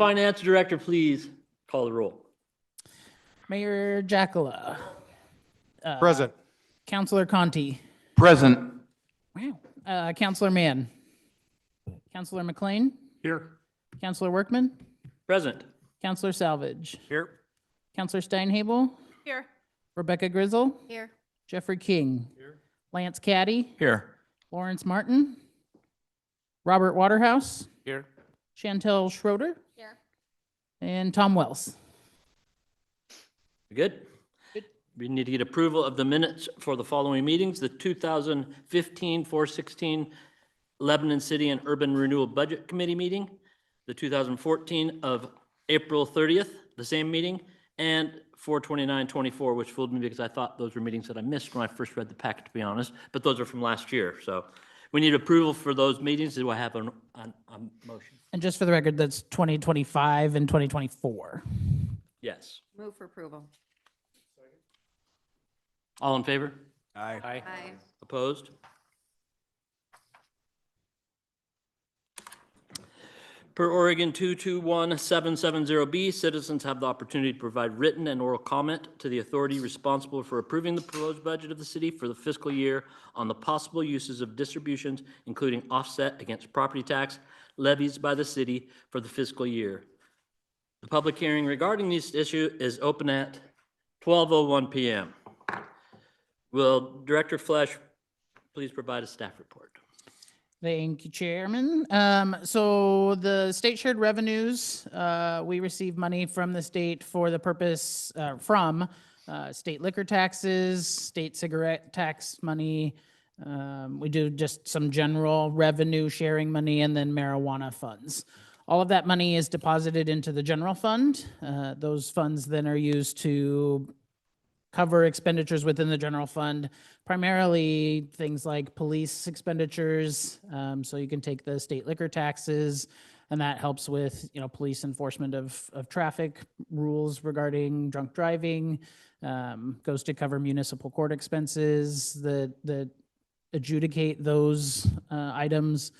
Finance Director please call the roll? Mayor Jackala. Present. Councillor Conti. Present. Wow. Councillor Mann. Councillor McLean. Here. Councillor Workman. Present. Councillor Salvage. Here. Councillor Steinhabel. Here. Rebecca Grizzle. Here. Jeffrey King. Lance Caddy. Here. Lawrence Martin. Robert Waterhouse. Here. Chantel Schroeder. Here. And Tom Wells. Good? Good. We need to get approval of the minutes for the following meetings: the 2015-416 Lebanon City and Urban Renewal Budget Committee meeting, the 2014 of April 30th, the same meeting, and 4/29/24, which fooled me because I thought those were meetings that I missed when I first read the packet, to be honest, but those are from last year. So we need approval for those meetings. Do I have a motion? And just for the record, that's 2025 and 2024. Yes. Move for approval. All in favor? Aye. Aye. Opposed? Per Oregon 221770B, citizens have the opportunity to provide written and oral comment to the authority responsible for approving the proposed budget of the city for the fiscal year on the possible uses of distributions, including offset against property tax levies by the city for the fiscal year. The public hearing regarding this issue is open at 12:01 p.m. Will Director Flesch please provide a staff report? Thank you, Chairman. So the state shared revenues, we receive money from the state for the purpose, from state liquor taxes, state cigarette tax money. We do just some general revenue sharing money and then marijuana funds. All of that money is deposited into the general fund. Those funds then are used to cover expenditures within the general fund, primarily things like police expenditures. So you can take the state liquor taxes, and that helps with, police enforcement of traffic rules regarding drunk driving. Goes to cover municipal court expenses that adjudicate those items.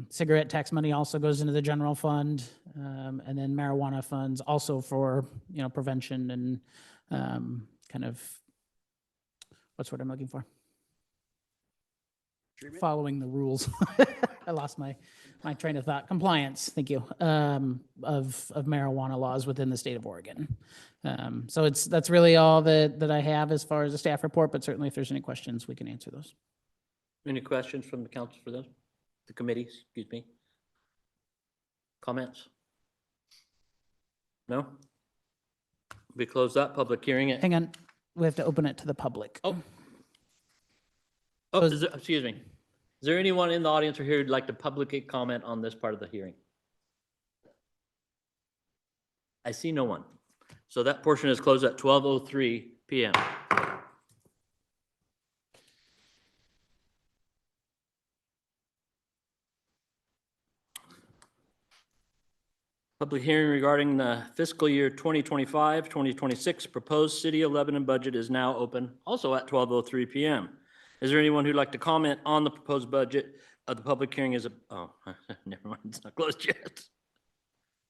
Cigarette tax money also goes into the general fund, and then marijuana funds also for, prevention and kind of, what's the word I'm looking for? Following the rules. I lost my train of thought. Compliance, thank you, of marijuana laws within the state of Oregon. So that's really all that I have as far as a staff report, but certainly if there's any questions, we can answer those. Any questions from the council for those? The committees, excuse me? Comments? No? We close that public hearing at, Hang on, we have to open it to the public. excuse me. Is there anyone in the audience or here who'd like to publicly comment on this part of the hearing? I see no one. So that portion is closed at 12:03 p.m. Public hearing regarding the fiscal year 2025-2026 proposed City of Lebanon budget is now open, also at 12:03 p.m. Is there anyone who'd like to comment on the proposed budget? The public hearing is, never mind, it's not closed yet.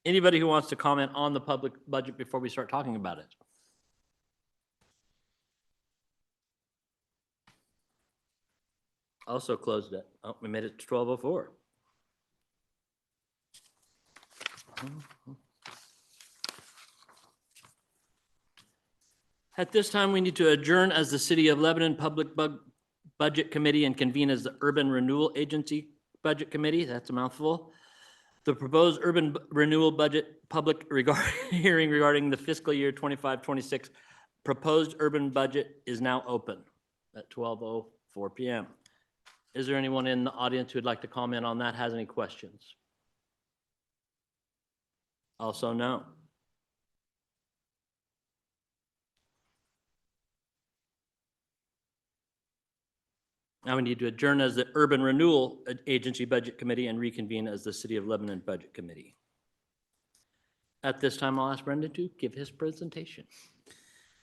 Anybody who wants to comment on the public budget before we start talking about it? Also closed it. Oh, we made it to 12:04. At this time, we need to adjourn as the City of Lebanon Public Budget Committee and convene as the Urban Renewal Agency Budget Committee. That's a mouthful. The proposed urban renewal budget public hearing regarding the fiscal year 25-26 proposed urban budget is now open at 12:04 p.m. Is there anyone in the audience who would like to comment on that, has any questions? Also, no. Now we need to adjourn as the Urban Renewal Agency Budget Committee and reconvene as the City of Lebanon Budget Committee. At this time, I'll ask Brendan to give his presentation.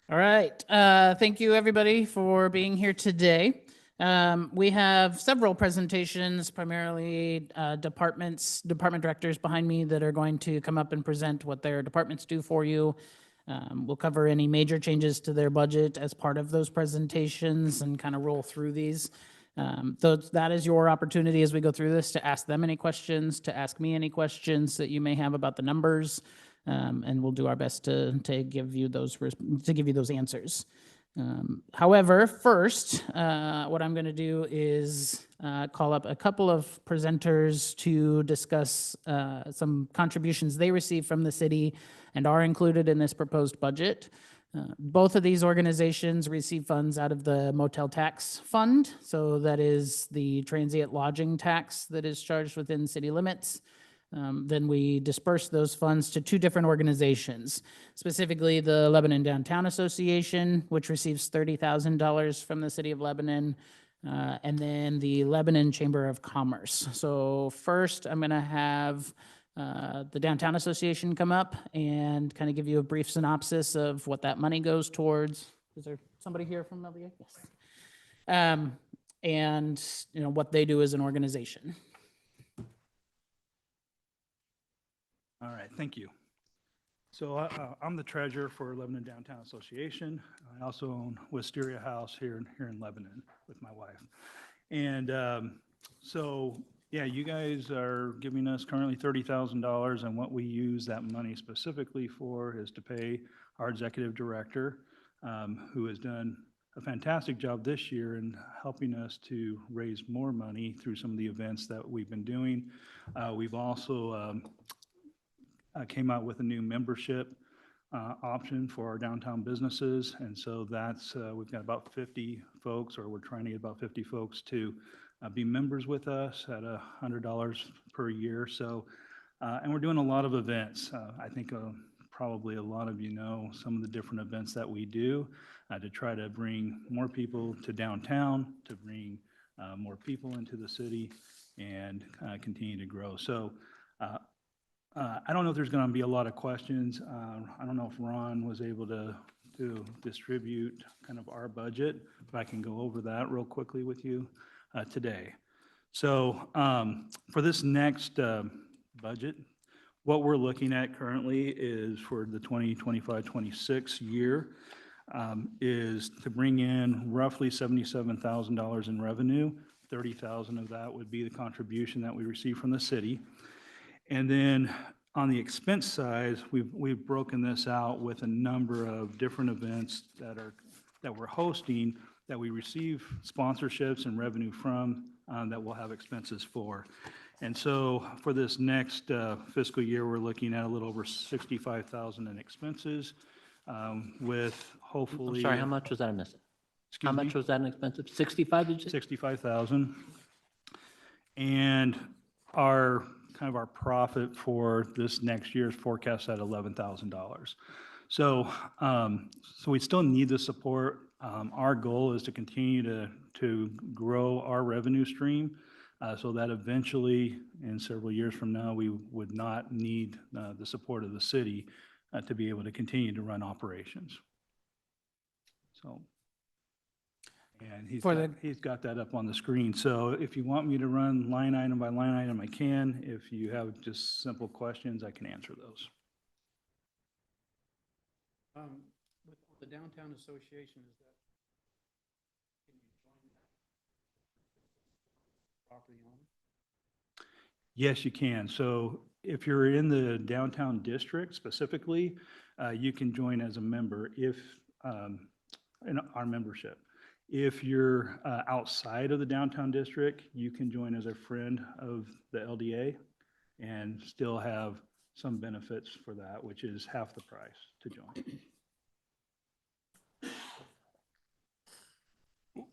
All right. Thank you, everybody, for being here today. We have several presentations, primarily department directors behind me that are going to come up and present what their departments do for you. We'll cover any major changes to their budget as part of those presentations and kind of roll through these. That is your opportunity as we go through this to ask them any questions, to ask me any questions that you may have about the numbers, and we'll do our best to give you those answers. However, first, what I'm going to do is call up a couple of presenters to discuss some contributions they receive from the city and are included in this proposed budget. Both of these organizations receive funds out of the motel tax fund. So that is the transient lodging tax that is charged within city limits. Then we disperse those funds to two different organizations, specifically the Lebanon Downtown Association, which receives $30,000 from the city of Lebanon, and then the Lebanon Chamber of Commerce. So first, I'm going to have the Downtown Association come up and kind of give you a brief synopsis of what that money goes towards. Is there somebody here from LDA? Yes. And what they do as an organization. All right, thank you. So I'm the treasurer for Lebanon Downtown Association. I also own Wisteria House here in Lebanon with my wife. And yeah, you guys are giving us currently $30,000, and what we use that money specifically for is to pay our executive director, who has done a fantastic job this year in helping us to raise more money through some of the events that we've been doing. We've also came out with a new membership option for our downtown businesses, and so that's we've got about 50 folks, or we're trying to get about 50 folks to be members with us at $100 per year. So, and we're doing a lot of events. I think probably a lot of you know some of the different events that we do to try to bring more people to downtown, to bring more people into the city, and continue to grow. So. I don't know if there's going to be a lot of questions. I don't know if Ron was able to distribute kind of our budget, but I can go over that real quickly with you today. So for this next budget, what we're looking at currently is for the 2025-26 year is to bring in roughly $77,000 in revenue. $30,000 of that would be the contribution that we receive from the city. And then on the expense side, we've broken this out with a number of different events that we're hosting that we receive sponsorships and revenue from that we'll have expenses for. And so for this next fiscal year, we're looking at a little over $65,000 in expenses with hopefully. I'm sorry, how much was that? I missed it. How Excuse me? much was that in expensive? 65, did you say? 65,000. And our profit for this next year is forecast at $11,000. So, so we still need the support. Our goal is to continue to grow our revenue stream so that eventually, in several years from now, we would not need the support of the city to be able to continue to run operations. So. And he's got that up on the screen. So if you want me to run line item by line item, I can. If you have just simple questions, I can answer those. With the Downtown Association, is that, can you join that property owner? Yes, you can. So if you're in the downtown district specifically, you can join as a member if in our membership. If you're outside of the downtown district, you can join as a friend of the LDA and still have some benefits for that, which is half the price to join.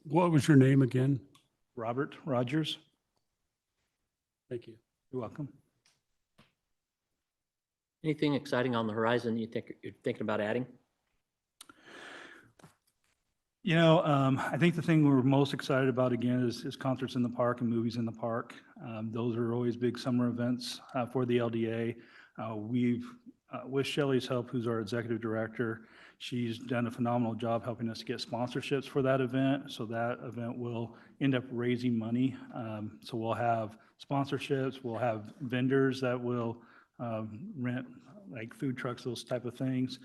What was your name again? Robert Rogers, Thank you. you're welcome. Anything exciting on the horizon you think you're thinking about adding? You know, I think the thing we're most excited about again is concerts in the park and movies in the park. Those are always big summer events for the LDA. We've with Shelley's help, who's our executive director, she's done a phenomenal job helping us get sponsorships for that event. So that event will end up raising money. So we'll have sponsorships, we'll have vendors that will rent like food trucks, those type of things.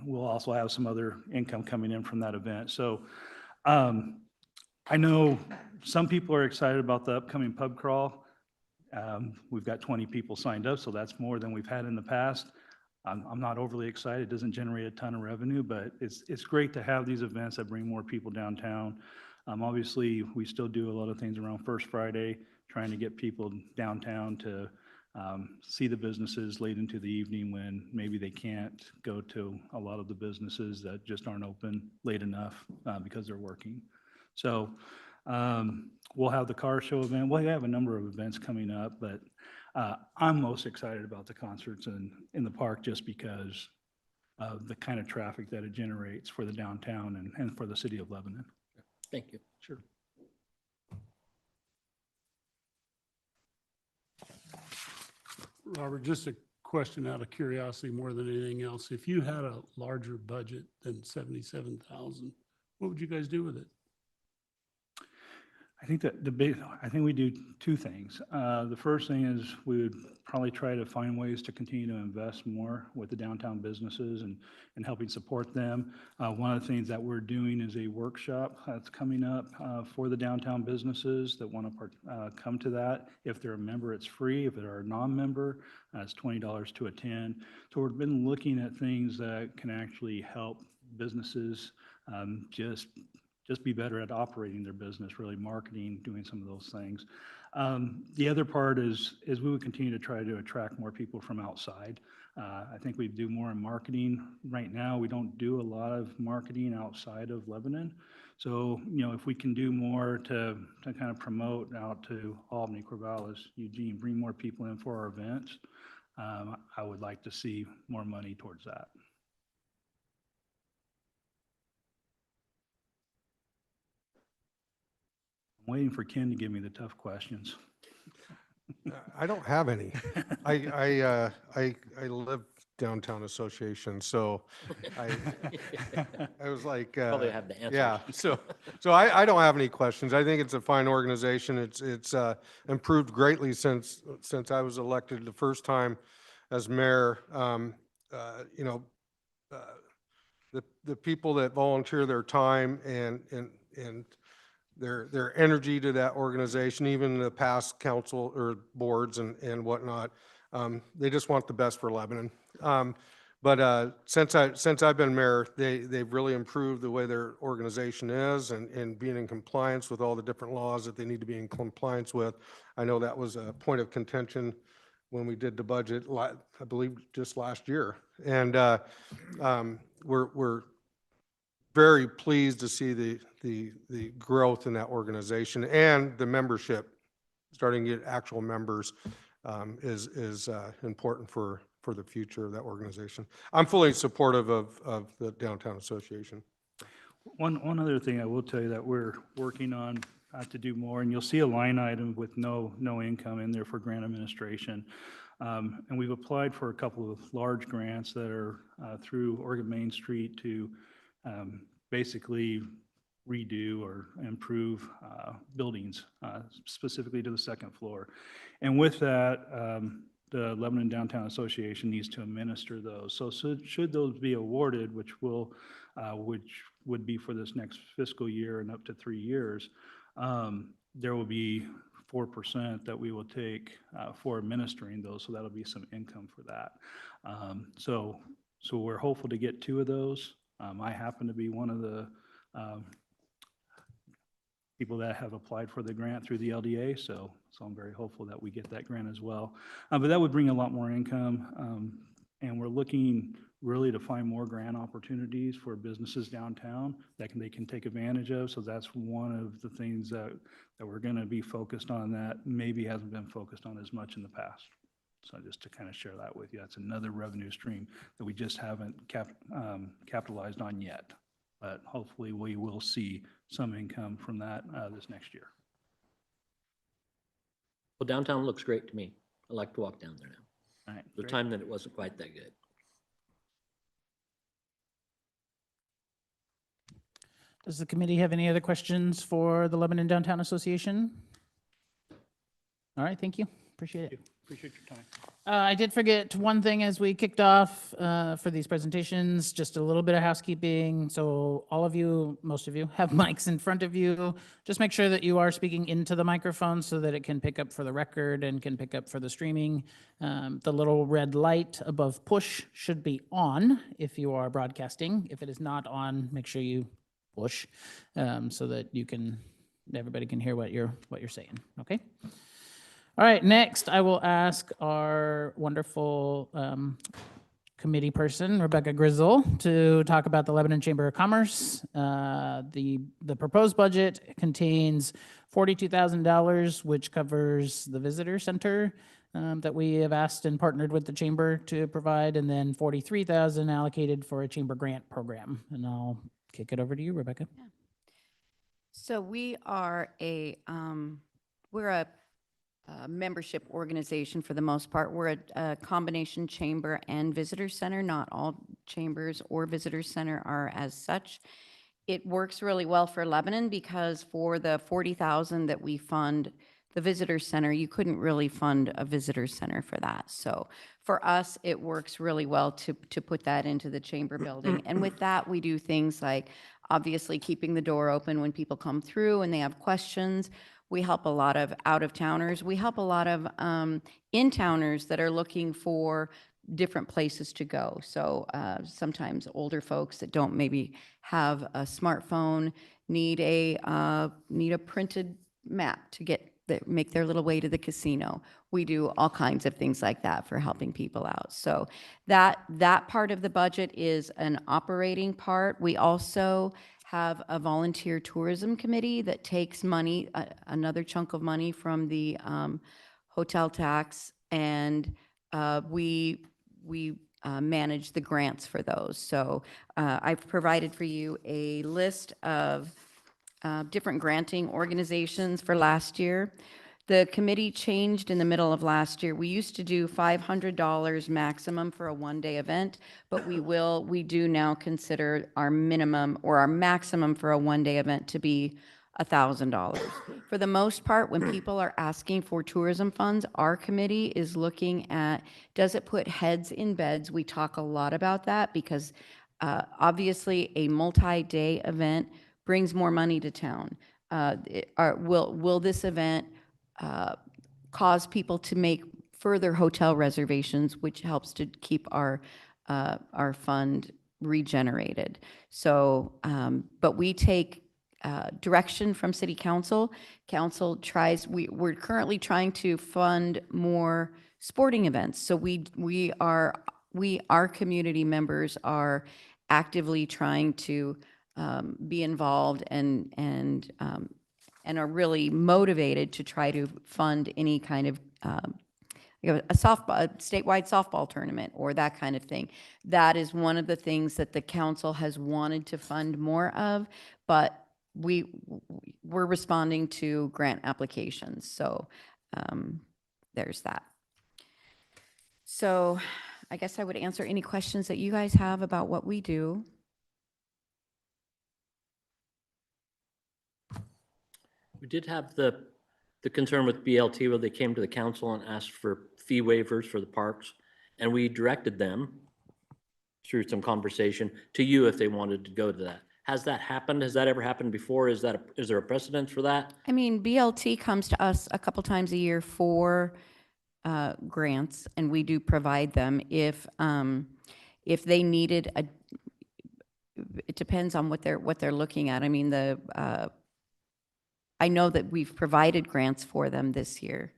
We'll also have some other income coming in from that event. So I know some people are excited about the upcoming pub crawl. We've got 20 people signed up, so that's more than we've had in the past. I'm not overly excited. It doesn't generate a ton of revenue, but it's great to have these events that bring more people downtown. Obviously, we still do a lot of things around First Friday, trying to get people downtown to see the businesses late into the evening when maybe they can't go to a lot of the businesses that just aren't open late enough because they're working. So we'll have the car show event. We'll have a number of events coming up, but I'm most excited about the concerts in the park just because of the kind of traffic that it generates for the downtown and for the city of Lebanon. Thank you. Sure. Robert, just a question out of curiosity more than anything else. If you had a larger budget than 77,000, what would you guys do with it? I think that I think we do two things. The first thing is we would probably try to find ways to continue to invest more with the downtown businesses and helping support them. One of the things that we're doing is a workshop that's coming up for the downtown businesses that want to come to that. If they're a member, it's free. If they're a non-member, it's $20 to attend. So we've been looking at things that can actually help businesses just be better at operating their business, really marketing, doing some of those things. The other part is we would continue to try to attract more people from outside. I think we do more in marketing. Right now, we don't do a lot of marketing outside of Lebanon. So, if we can do more to kind of promote out to Albany, Corvallis, Eugene, bring more people in for our events, I would like to see more money towards that. I'm waiting for Ken to give me the tough questions. I don't have any. I live downtown association, so I was like, Probably have the answers. yeah, so I don't have any questions. I think it's a fine organization. It's improved greatly since I was elected the first time as mayor. The people that volunteer their time and their energy to that organization, even the past council or boards and whatnot, they just want the best for Lebanon. But since I've been mayor, they've really improved the way their organization is and being in compliance with all the different laws that they need to be in compliance with. I know that was a point of contention when we did the budget, I believe just last year. And we're very pleased to see the growth in that organization and the membership. Starting to get actual members is important for the future of that organization. I'm fully supportive of the Downtown Association. One other thing I will tell you that we're working on to do more, and you'll see a line item with no income in there for grant administration. And we've applied for a couple of large grants that are through Oregon Main Street to basically redo or improve buildings, specifically to the second floor. And with that, the Lebanon Downtown Association needs to administer those. So should those be awarded, which would be for this next fiscal year and up to 3 years, there will be 4% that we will take for administering those. So that'll be some income for that. So we're hopeful to get 2 of those. I happen to be one of the people that have applied for the grant through the LDA, so I'm very hopeful that we get that grant as well. But that would bring a lot more income, and we're looking really to find more grant opportunities for businesses downtown that they can take advantage of. So that's one of the things that we're going to be focused on that maybe hasn't been focused on as much in the past. So just to kind of share that with you, that's another revenue stream that we just haven't capitalized on yet. But hopefully we will see some income from that this next year. Well, downtown looks great to me. I like to walk down there now. All right, The great. time that it wasn't quite that good. Does the committee have any other questions for the Lebanon Downtown Association? All right, thank you. Appreciate it. Appreciate your time. I did forget one thing as we kicked off for these presentations, just a little bit of housekeeping. So all of you, most of you, have mics in front of you. Just make sure that you are speaking into the microphone so that it can pick up for the record and can pick up for the streaming. The little red light above push should be on if you are broadcasting. If it is not on, make sure you push so that everybody can hear what you're saying, okay? All right, next I will ask our wonderful committee person, Rebecca Grizzle, to talk about the Lebanon Chamber of Commerce. The proposed budget contains $42,000, which covers the visitor center that we have asked and partnered with the chamber to provide, and then $43,000 allocated for a chamber grant program. And I'll kick it over to you, Rebecca. So we are we're a membership organization for the most part. We're a combination chamber and visitor center. Not all chambers or visitor center are as such. It works really well for Lebanon because for the 40,000 that we fund the visitor center, you couldn't really fund a visitor center for that. So for us, it works really well to put that into the chamber building. And with that, we do things like obviously keeping the door open when people come through and they have questions. We help a lot of out-of-towners. We help a lot of in-towners that are looking for different places to go. So sometimes older folks that don't maybe have a smartphone need a printed map to make their little way to the casino. We do all kinds of things like that for helping people out. So that part of the budget is an operating part. We also have a volunteer tourism committee that takes money, another chunk of money from the hotel tax, and we manage the grants for those. So I've provided for you a list of different granting organizations for last year. The committee changed in the middle of last year. We used to do $500 maximum for a one-day event, but we do now consider our minimum or our maximum for a one-day event to be $1,000. For the most part, when people are asking for tourism funds, our committee is looking at, does it put heads in beds? We talk a lot about that because obviously a multi-day event brings more money to town. Will this event cause people to make further hotel reservations, which helps to keep our fund regenerated? So, but we take direction from City Council. Council tries. We're currently trying to fund more sporting events. So our community members are actively trying to be involved and are really motivated to try to fund any kind of a statewide softball tournament or that kind of thing. That is one of the things that the council has wanted to fund more of, but we're responding to grant applications. So there's that. So I guess I would answer any questions that you guys have about what we do. We did have the concern with BLT where they came to the council and asked for fee waivers for the parks, and we directed them through some conversation to you if they wanted to go to that. Has that happened? Has that ever happened before? Is there a precedent for that? I mean, BLT comes to us a couple times a year for grants, and we do provide them. If they needed it depends on what they're looking at. I mean, I know that we've provided grants for them this year.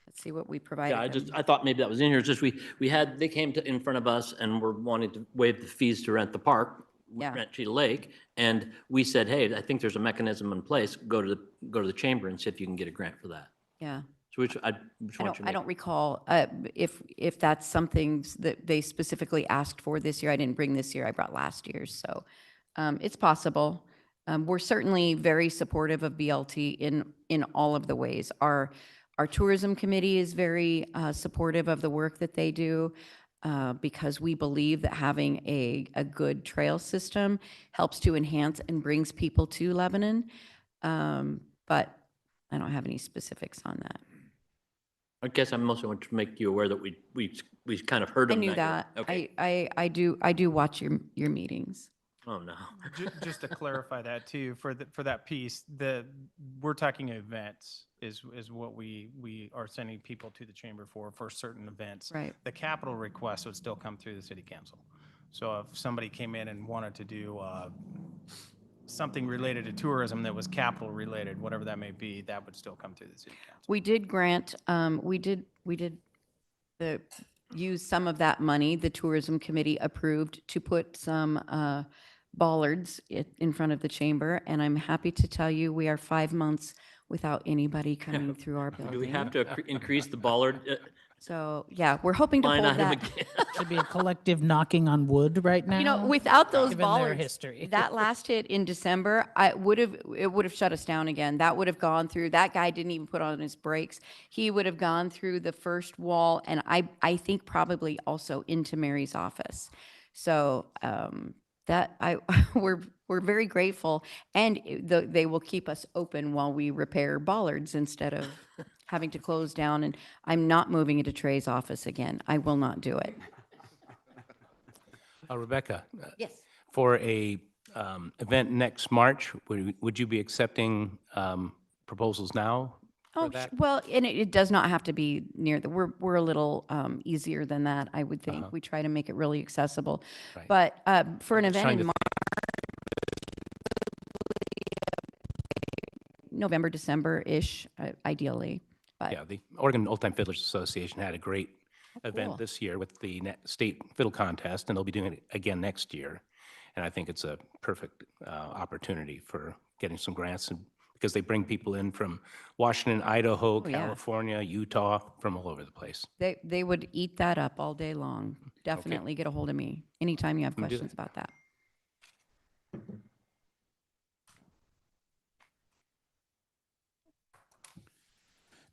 Let's see what we provided Yeah, them. I thought maybe that was in here. It's just they came in front of us and were wanting to waive the fees to rent the park, Yeah. rent Cheetah Lake, and we said, hey, I think there's a mechanism in place. Go to the chamber and see if you can get a grant for that. Yeah. So which one you I don't recall if that's something that they specifically asked for this year. I didn't bring this year. I brought last year's. So it's possible. We're certainly very supportive of BLT in all of the ways. Our tourism committee is very supportive of the work that they do because we believe that having a good trail system helps to enhance and brings people to Lebanon. But I don't have any specifics on that. I guess I mostly want to make you aware that we kind of heard I them. knew you're- that. Okay. I do watch your meetings. Oh, no. Just to clarify that too, for that piece, we're talking events is what we are sending people to the chamber for certain events. Right. The capital request would still come through the city council. So if somebody came in and wanted to do something related to tourism that was capital related, whatever that may be, that would still come through the city council. We did grant, we did use some of that money, the tourism committee approved to put some bollards in front of the chamber. And I'm happy to tell you, we are 5 months without anybody coming through our building. Do we have to increase the bollard So, yeah, we're hoping to line hold item that. again? Should be a collective knocking on wood right now. You know, without those Given their bollards, history. that last hit in December, it would have shut us down again. That would have gone through, that guy didn't even put on his brakes. He would have gone through the first wall and I think probably also into Mary's office. So, we're very grateful and they will keep us open while we repair bollards instead of having to close down. And I'm not moving into Trey's office again. I will not do it. Rebecca, Yes. for a event next March, would you be accepting proposals now for Oh, that? well, and it does not have to be near we're a little easier than that, I would think. We try to make it really accessible. Right. But for an I'm just event trying in to March, November, December-ish, ideally. But Yeah, the Oregon Old Time Fiddlers Association had a great cool. event this year with the state fiddle contest, and they'll be doing it again next year. And I think it's a perfect opportunity for getting some grants, and because they bring people in from Washington, Idaho, yeah. California, Utah, from all over the place. they would eat that up all day long. Definitely get a hold of me anytime you have Can do that. questions about that.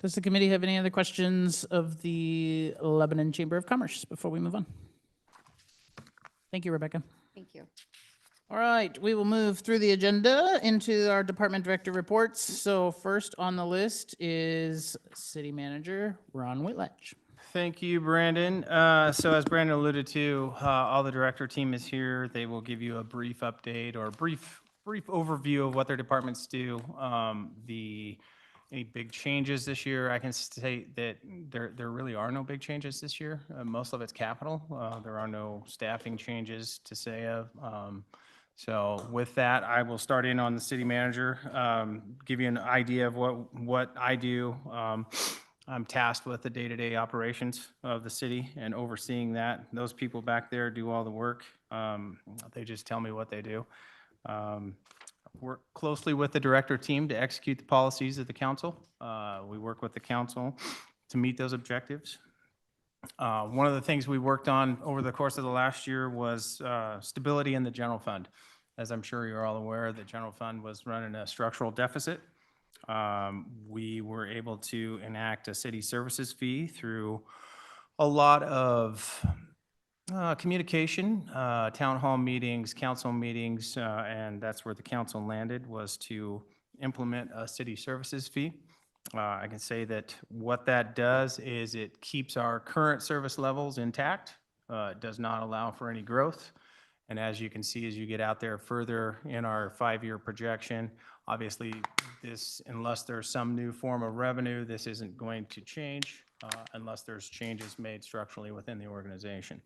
Does the committee have any other questions of the Lebanon Chamber of Commerce before we move on? Thank you, Rebecca. Thank you. All right, we will move through the agenda into our department director reports. So first on the list is City Manager Ron Whitlatch. Thank you, Brandon. So as Brandon alluded to, all the director team is here. They will give you a brief update or brief overview of what their departments do. Any big changes this year? I can state that there really are no big changes this year. Most of it's capital. There are no staffing changes to say of. So with that, I will start in on the city manager, give you an idea of what I do. I'm tasked with the day-to-day operations of the city and overseeing that. Those people back there do all the work. They just tell me what they do. Work closely with the director team to execute the policies of the council. We work with the council to meet those objectives. One of the things we worked on over the course of the last year was stability in the general fund. As I'm sure you're all aware, the general fund was running a structural deficit. We were able to enact a city services fee through a lot of communication, town hall meetings, council meetings, and that's where the council landed, was to implement a city services fee. I can say that what that does is it keeps our current service levels intact. It does not allow for any growth. And as you can see, as you get out there further in our 5-year projection, obviously this, unless there's some new form of revenue, this isn't going to change unless there's changes made structurally within the organization.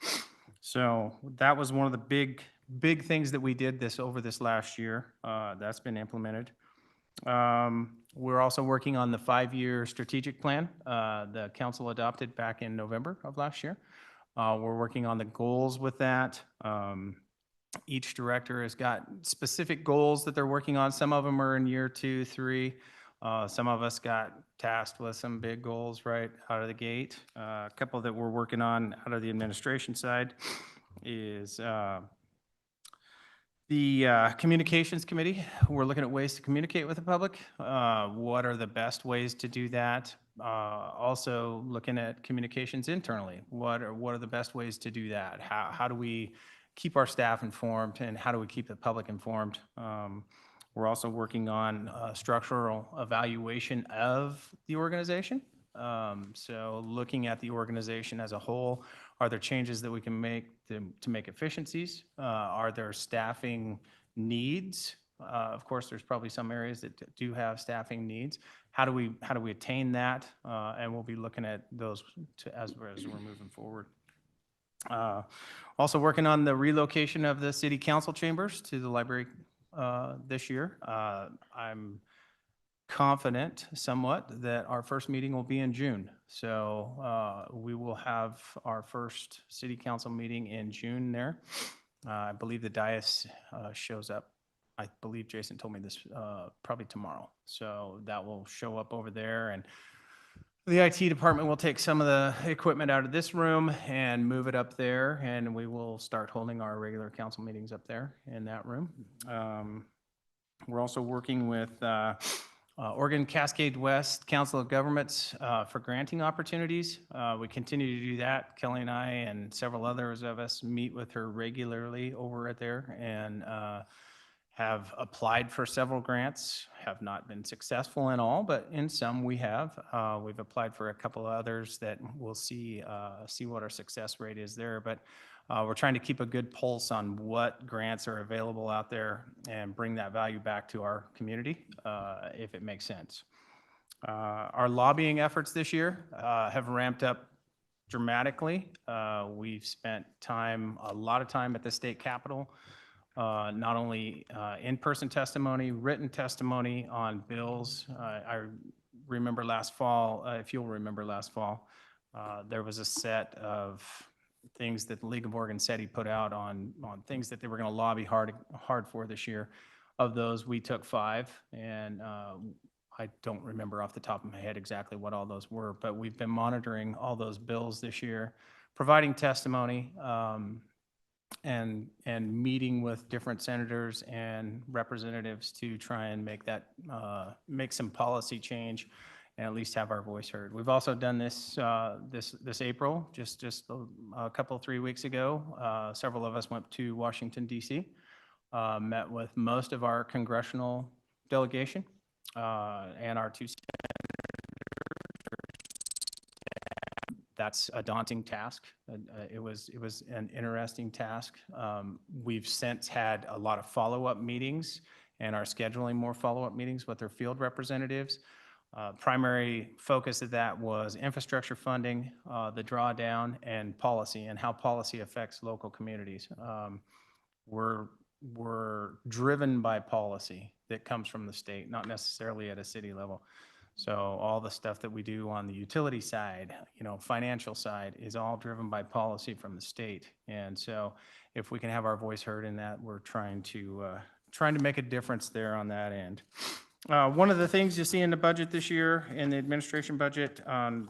So that was one of the big things that we did over this last year. That's been implemented. We're also working on the 5-year strategic plan the council adopted back in November of last year. We're working on the goals with that. Each director has got specific goals that they're working on. Some of them are in year 2, 3. Some of us got tasked with some big goals right out of the gate. A couple that we're working on out of the administration side is the communications committee. We're looking at ways to communicate with the public. What are the best ways to do that? Also looking at communications internally. What are the best ways to do that? How do we keep our staff informed, and how do we keep the public informed? We're also working on structural evaluation of the organization. So looking at the organization as a whole, are there changes that we can make to make efficiencies? Are there staffing needs? Of course, there's probably some areas that do have staffing needs. How do we attain that? And we'll be looking at those as we're moving forward. Also working on the relocation of the city council chambers to the library this year. I'm confident somewhat that our first meeting will be in June. So we will have our first city council meeting in June there. I believe the dais shows up. I believe Jason told me this probably tomorrow. So that will show up over there, and the IT department will take some of the equipment out of this room and move it up there, and we will start holding our regular council meetings up there in that room. We're also working with Oregon Cascade West Council of Governments for granting opportunities. We continue to do that. Kelly and I and several others of us meet with her regularly over at there, and have applied for several grants, have not been successful in all, but in some we have. We've applied for a couple of others that we'll see what our success rate is there. But we're trying to keep a good pulse on what grants are available out there and bring that value back to our community if it makes sense. Our lobbying efforts this year have ramped up dramatically. We've spent a lot of time at the state capitol. Not only in-person testimony, written testimony on bills. I remember last fall, if you'll remember last fall, there was a set of things that the League of Oregon SETI put out on things that they were going to lobby hard for this year. Of those, we took 5, and I don't remember off the top of my head exactly what all those were, but we've been monitoring all those bills this year, providing testimony, and meeting with different senators and representatives to try and make some policy change and at least have our voice heard. We've also done this this April, just a couple 3 weeks ago. Several of us went to Washington D.C., met with most of our congressional delegation and our 2 That's a daunting task. It was an interesting task. We've since had a lot of follow-up meetings and are scheduling more follow-up meetings with their field representatives. Primary focus of that was infrastructure funding, the drawdown, and policy, and how policy affects local communities. We're driven by policy that comes from the state, not necessarily at a city level. So all the stuff that we do on the utility side, financial side, is all driven by policy from the state. And so if we can have our voice heard in that, we're trying to make a difference there on that end. One of the things you see in the budget this year, in the administration budget,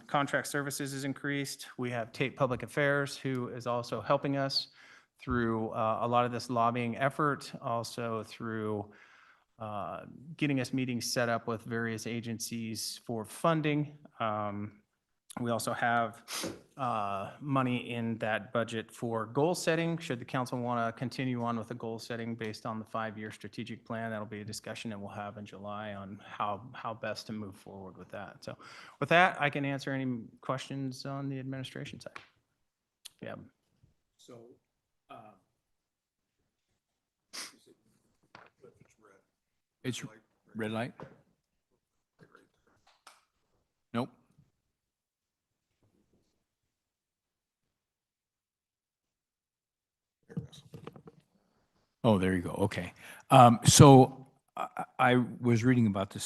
contract services is increased. We have Tate Public Affairs, who is also helping us through a lot of this lobbying effort, also through getting us meetings set up with various agencies for funding. We also have money in that budget for goal setting. Should the council want to continue on with the goal setting based on the 5-year strategic plan, that'll be a discussion that we'll have in July on how best to move forward with that. So with that, I can answer any questions on the administration side. Yeah. So, It's red light? Nope. Oh, there you go. Okay. So I was reading about the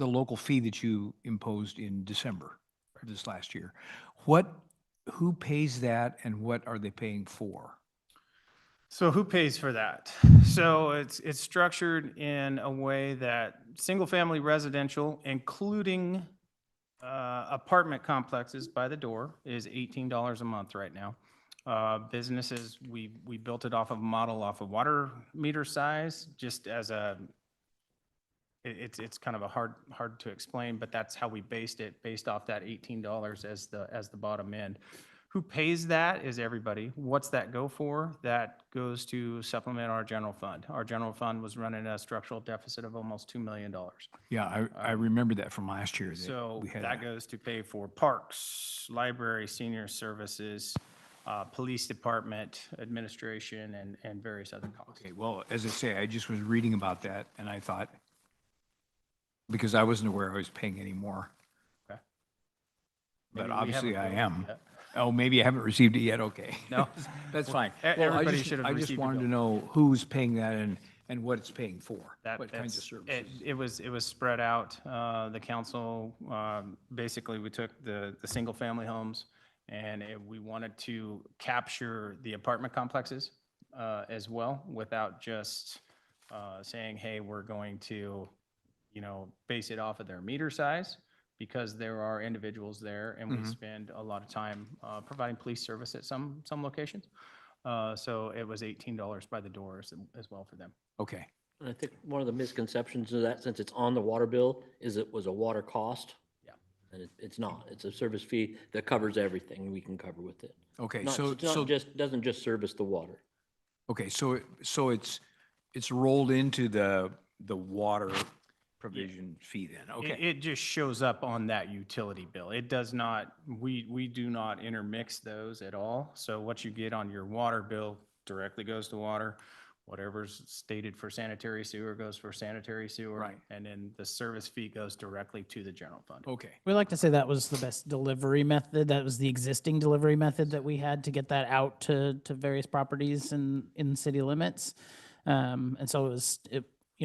local fee that you imposed in December of this last year. Who pays that, and what are they paying for? So who pays for that? So it's structured in a way that single-family residential, including apartment complexes by the door, is $18 a month right now. Businesses, we built it off of a model off of water meter size, just as a it's kind of a hard to explain, but that's how we based it, based off that $18 as the bottom end. Who pays that is everybody. What's that go for? That goes to supplement our general fund. Our general fund was running a structural deficit of almost $2 million. Yeah, I remember that from last year. So we had that goes to pay for parks, library, senior services, police department, administration, and various other costs. Okay, well, as I say, I just was reading about that and I thought, because I wasn't aware I was paying any more. Okay. But Maybe we obviously haven't I billed you am. yet. Oh, maybe I haven't received it yet, okay. No. That's fine. Well, Well, everybody should have I just received a wanted to bill. know who's paying that and what it's paying for, what kinds of That's- services. It was spread out. The council, basically, we took the single-family homes, and we wanted to capture the apartment complexes as well, without just saying, hey, we're going to, base it off of their meter size, because there are individuals there, and we spend a lot of time providing police service at some locations. So it was $18 by the door as well for them. Okay, And I think one of the misconceptions of that, since it's on the water bill, is it was a water cost. Yeah. And it's not. It's a service fee that covers everything we can cover with it. okay, Not, so, it's not just, doesn't just service the water. okay, so it's rolled into the water provision fee then, okay. It just shows up on that utility bill. It does not, we do not intermix those at all. So what you get on your water bill directly goes to water. Whatever's stated for sanitary sewer goes for sanitary sewer. Right. And then the service fee goes directly to the general fund. Okay, We like to say that was the best delivery method. That was the existing delivery method that we had to get that out to various properties in city limits. And so it was,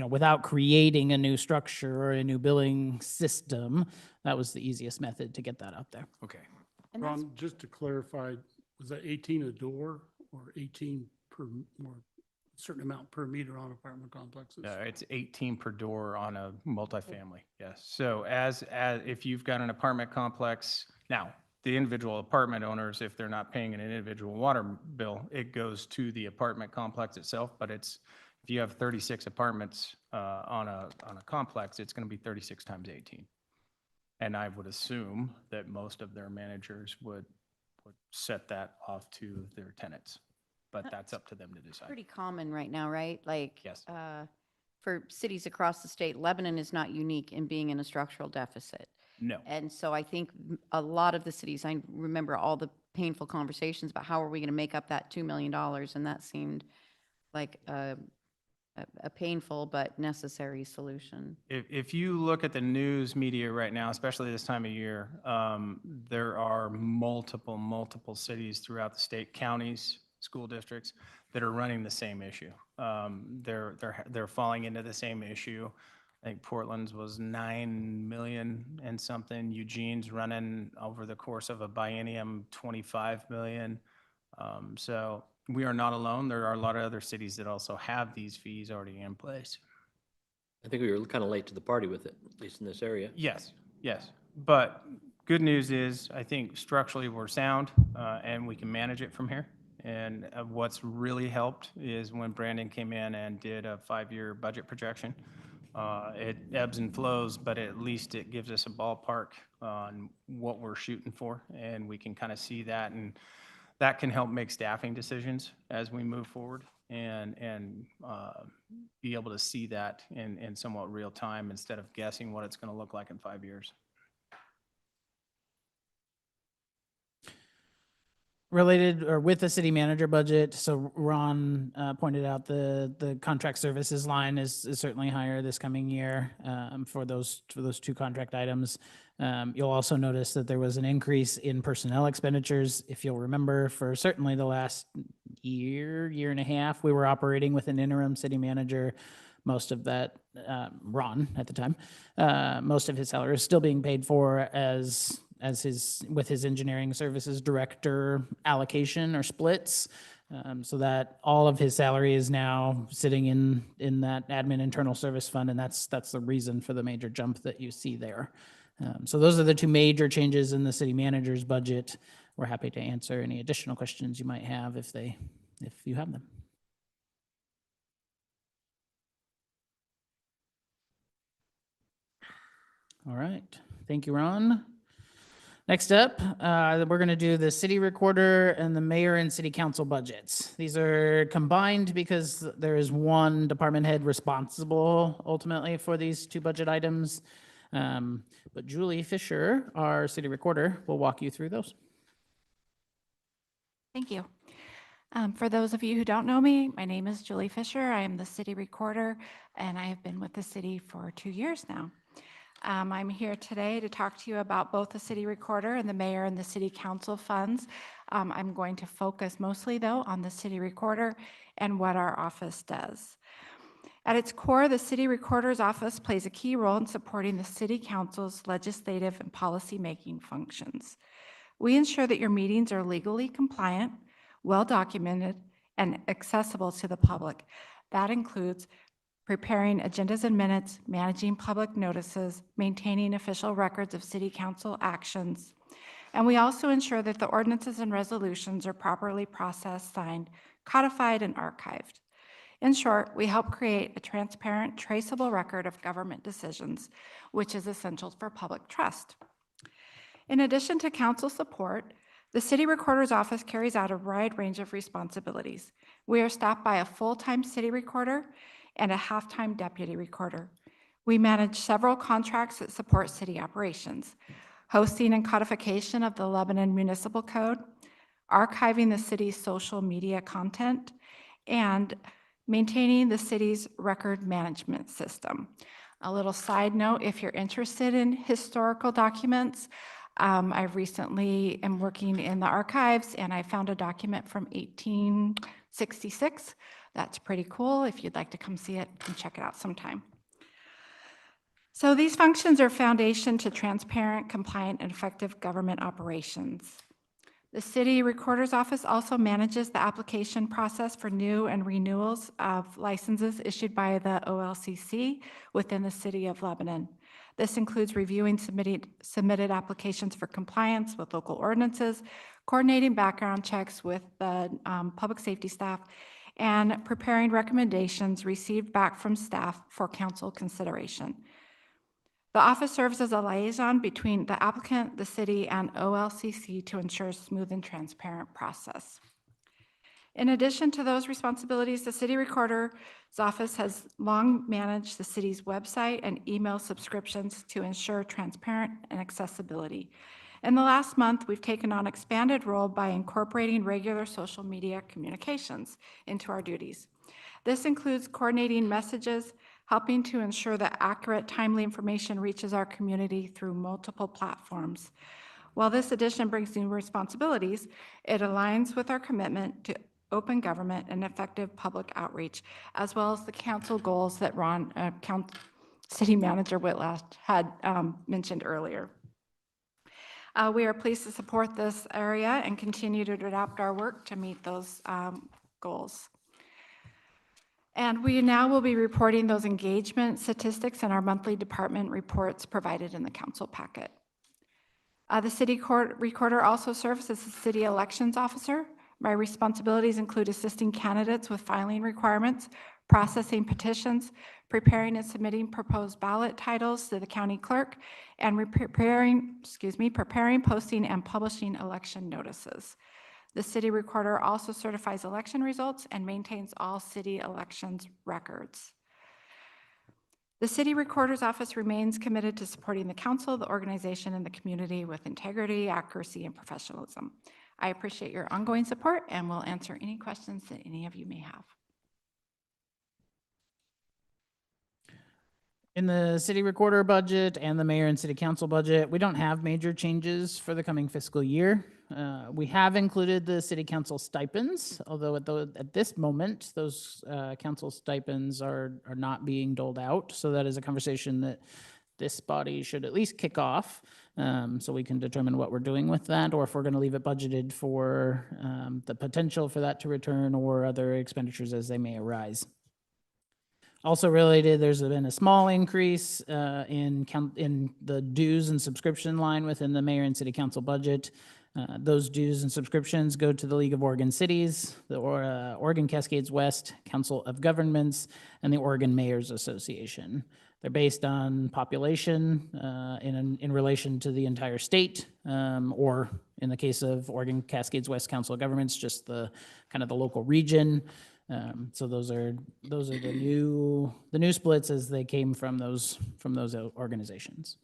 without creating a new structure or a new billing system, that was the easiest method to get that out there. okay. And that's, Ron, just to clarify, was that 18 a door or 18 per, or a certain amount per meter on apartment complexes? It's 18 per door on a multifamily, yes. So as if you've got an apartment complex, now, the individual apartment owners, if they're not paying an individual water bill, it goes to the apartment complex itself, but if you have 36 apartments on a complex, it's going to be 36 times 18. And I would assume that most of their managers would set that off to their tenants, but that's up to them to decide. pretty common right now, right? Like, Yes. for cities across the state, Lebanon is not unique in being in a structural deficit. No. And so I think a lot of the cities, I remember all the painful conversations about how are we going to make up that $2 million? And that seemed like a painful but necessary solution. If you look at the news media right now, especially this time of year, there are multiple cities throughout the state, counties, school districts that are running the same issue. They're falling into the same issue. I think Portland's was 9 million and something. Eugene's running over the course of a biennium 25 million. So we are not alone. There are a lot of other cities that also have these fees already in place. I think we were kind of late to the party with it, at least in this area. Yes, yes. But good news is, I think structurally we're sound, and we can manage it from here. And what's really helped is when Brandon came in and did a 5-year budget projection. It ebbs and flows, but at least it gives us a ballpark on what we're shooting for, and we can kind of see that, and that can help make staffing decisions as we move forward and be able to see that in somewhat real time instead of guessing what it's going to look like in 5 years. Related or with the city manager budget, so Ron pointed out the contract services line is certainly higher this coming year for those two contract items. You'll also notice that there was an increase in personnel expenditures. If you'll remember, for certainly the last year and a half, we were operating with an interim city manager. Most of that, Ron at the time, most of his salary is still being paid for with his engineering services director allocation or splits. So that all of his salary is now sitting in that admin internal service fund, and that's the reason for the major jump that you see there. So those are the two major changes in the city manager's budget. We're happy to answer any additional questions you might have if you have them. All right. Thank you, Ron. Next up, we're going to do the city recorder and the mayor and city council budgets. These are combined because there is one department head responsible ultimately for these two budget items. But Julie Fisher, our city recorder, will walk you through those. Thank you. For those of you who don't know me, my name is Julie Fisher. I am the city recorder, and I have been with the city for 2 years now. I'm here today to talk to you about both the city recorder and the mayor and the city council funds. I'm going to focus mostly, though, on the city recorder and what our office does. At its core, the city recorder's office plays a key role in supporting the city council's legislative and policy-making functions. We ensure that your meetings are legally compliant, well-documented, and accessible to the public. That includes preparing agendas and minutes, managing public notices, maintaining official records of city council actions. And we also ensure that the ordinances and resolutions are properly processed, signed, codified, and archived. In short, we help create a transparent, traceable record of government decisions, which is essential for public trust. In addition to council support, the city recorder's office carries out a wide range of responsibilities. We are staffed by a full-time city recorder and a half-time deputy recorder. We manage several contracts that support city operations, hosting and codification of the Lebanon Municipal Code, archiving the city's social media content, and maintaining the city's record management system. A little side note, if you're interested in historical documents, I recently am working in the archives, and I found a document from 1866. That's pretty cool. If you'd like to come see it, come check it out sometime. So these functions are foundation to transparent, compliant, and effective government operations. The city recorder's office also manages the application process for new and renewals of licenses issued by the OLCC within the city of Lebanon. This includes reviewing submitted applications for compliance with local ordinances, coordinating background checks with the public safety staff, and preparing recommendations received back from staff for council consideration. The office serves as a liaison between the applicant, the city, and OLCC to ensure a smooth and transparent process. In addition to those responsibilities, the city recorder's office has long managed the city's website and email subscriptions to ensure transparent and accessibility. In the last month, we've taken on expanded role by incorporating regular social media communications into our duties. This includes coordinating messages, helping to ensure that accurate, timely information reaches our community through multiple platforms. While this addition brings new responsibilities, it aligns with our commitment to open government and effective public outreach, as well as the council goals that City Manager Whitlash had mentioned earlier. We are pleased to support this area and continue to adapt our work to meet those goals. And we now will be reporting those engagement statistics in our monthly department reports provided in the council packet. The city recorder also serves as the city elections officer. My responsibilities include assisting candidates with filing requirements, processing petitions, preparing and submitting proposed ballot titles to the county clerk, and preparing, posting, and publishing election notices. The city recorder also certifies election results and maintains all city elections records. The city recorder's office remains committed to supporting the council, the organization, and the community with integrity, accuracy, and professionalism. I appreciate your ongoing support and will answer any questions that any of you may have. In the city recorder budget and the mayor and city council budget, we don't have major changes for the coming fiscal year. We have included the city council stipends, although at this moment, those council stipends are not being doled out. So that is a conversation that this body should at least kick off, so we can determine what we're doing with that, or if we're going to leave it budgeted for the potential for that to return or other expenditures as they may arise. Also related, there's been a small increase in the dues and subscription line within the mayor and city council budget. Those dues and subscriptions go to the League of Oregon Cities, the Oregon Cascades West Council of Governments, and the Oregon Mayors Association. They're based on population in relation to the entire state, or in the case of Oregon Cascades West Council of Governments, just the kind of the local region. So those are the new splits as they came from those organizations.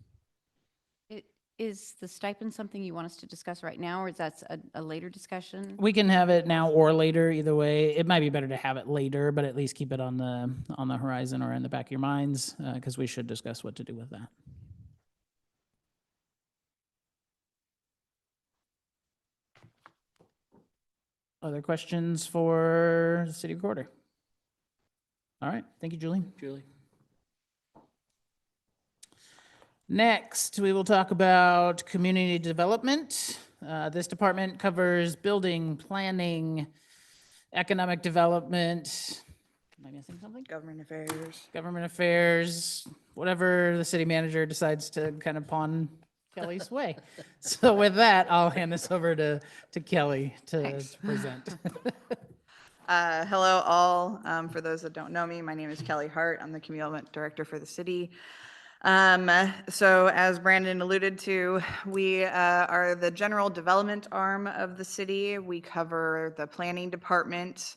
Is the stipend something you want us to discuss right now, or is that a later discussion? We can have it now or later, either way. It might be better to have it later, but at least keep it on the horizon or in the back of your minds, because we should discuss what to do with that. Other questions for the city recorder? All right, thank you, Julie. Next, we will talk about community development. This department covers building, planning, economic development. Am I missing something? Government affairs, whatever the city manager decides to kind of pawn Kelly's way. So with that, I'll hand this over to Kelly to present. Hello, all. For those that don't know me, my name is Kelly Hart. I'm the Community Development Director for the city. So as Brandon alluded to, we are the general development arm of the city. We cover the planning department,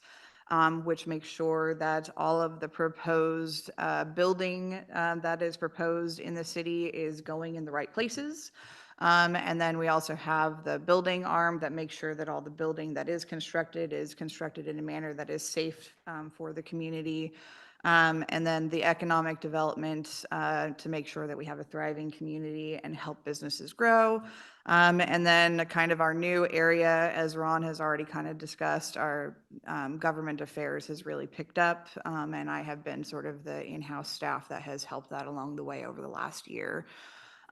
which makes sure that all of the proposed building that is proposed in the city is going in the right places. And then we also have the building arm that makes sure that all the building that is constructed in a manner that is safe for the community. And then the economic development to make sure that we have a thriving community and help businesses grow. And then kind of our new area, as Ron has already kind of discussed, our government affairs has really picked up. And I have been sort of the in-house staff that has helped that along the way over the last year.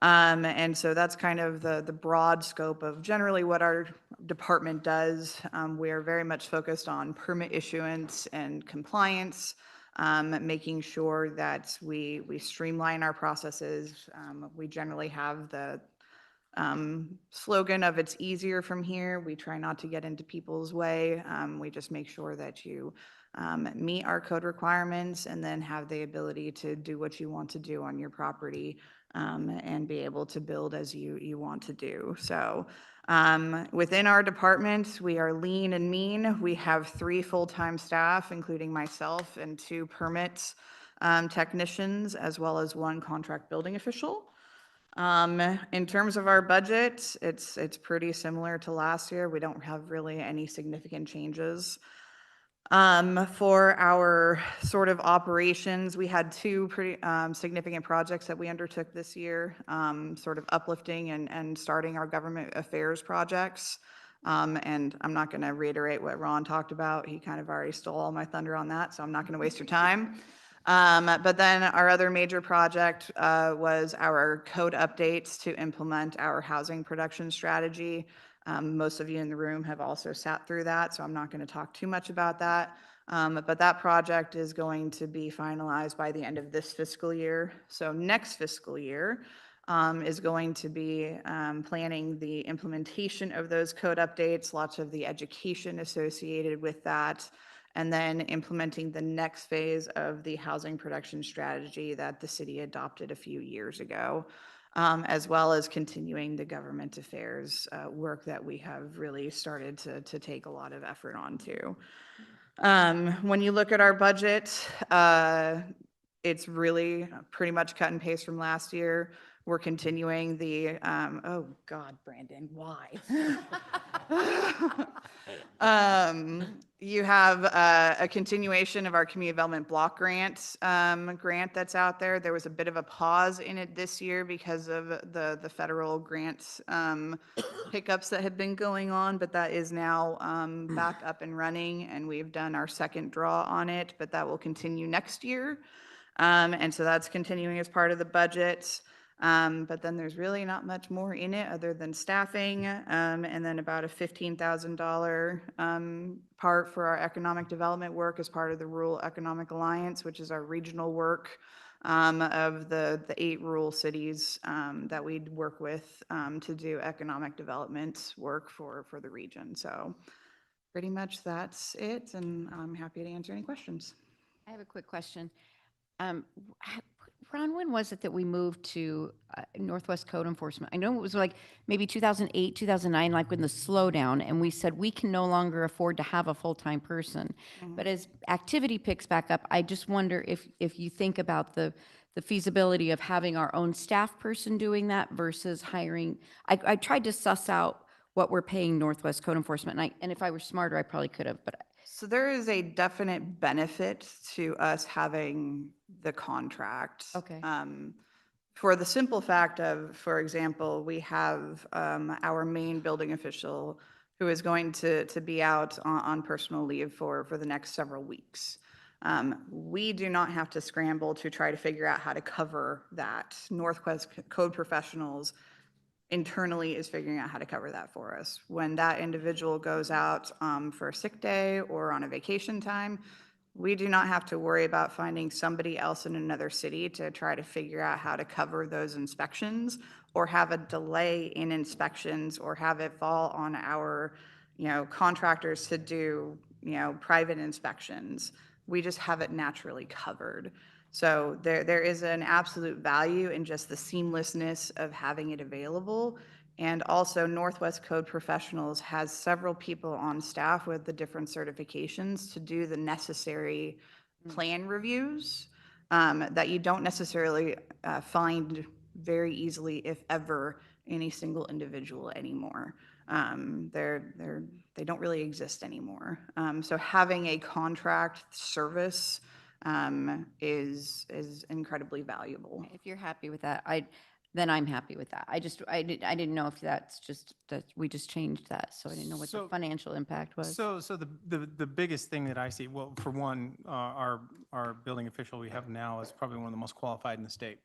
And so that's kind of the broad scope of generally what our department does. We are very much focused on permit issuance and compliance, making sure that we streamline our processes. We generally have the slogan of "It's easier from here." We try not to get into people's way. We just make sure that you meet our code requirements and then have the ability to do what you want to do on your property, and be able to build as you want to do. So within our department, we are lean and mean. We have 3 full-time staff, including myself, and 2 permit technicians, as well as 1 contract building official. In terms of our budget, it's pretty similar to last year. We don't have really any significant changes. For our sort of operations, we had 2 pretty significant projects that we undertook this year, sort of uplifting and starting our government affairs projects. And I'm not going to reiterate what Ron talked about. He kind of already stole all my thunder on that, so I'm not going to waste your time. But then our other major project was our code updates to implement our housing production strategy. Most of you in the room have also sat through that, so I'm not going to talk too much about that. But that project is going to be finalized by the end of this fiscal year. So next fiscal year is going to be planning the implementation of those code updates, lots of the education associated with that, and then implementing the next phase of the housing production strategy that the city adopted a few years ago. As well as continuing the government affairs work that we have really started to take a lot of effort on too. When you look at our budget, it's really pretty much cut and paste from last year. We're continuing the, oh God, Brandon, why? You have a continuation of our community development block grant that's out there. There was a bit of a pause in it this year because of the federal grants hiccups that had been going on, but that is now back up and running, and we've done our second draw on it, but that will continue next year. And so that's continuing as part of the budget. But then there's really not much more in it other than staffing, and then about a $15,000 part for our economic development work as part of the Rural Economic Alliance, which is our regional work of the 8 rural cities that we work with to do economic development work for the region. So pretty much that's it, and I'm happy to answer any questions. I have a quick question. Ron, when was it that we moved to Northwest Code Enforcement? I know it was like maybe 2008, 2009, like when the slowdown, and we said we can no longer afford to have a full-time person. But as activity picks back up, I just wonder if you think about the feasibility of having our own staff person doing that versus hiring. I tried to suss out what we're paying Northwest Code Enforcement, and if I were smarter, I probably could have, but So there is a definite benefit to us having the contract. Okay. For the simple fact of, for example, we have our main building official who is going to be out on personal leave for the next several weeks. We do not have to scramble to try to figure out how to cover that. Northwest Code Professionals internally is figuring out how to cover that for us. When that individual goes out for a sick day or on a vacation time, we do not have to worry about finding somebody else in another city to try to figure out how to cover those inspections or have a delay in inspections or have it fall on our, contractors to do, private inspections. We just have it naturally covered. So there is an absolute value in just the seamlessness of having it available. And also Northwest Code Professionals has several people on staff with the different certifications to do the necessary plan reviews that you don't necessarily find very easily, if ever, in a single individual anymore. They don't really exist anymore. So having a contract service is incredibly valuable. if you're happy with that, then I'm happy with that. I didn't know if that's just, that we just changed that, so I didn't know what the So- financial impact was. So the biggest thing that I see, well, for one, our building official we have now is probably one of the most qualified in the state.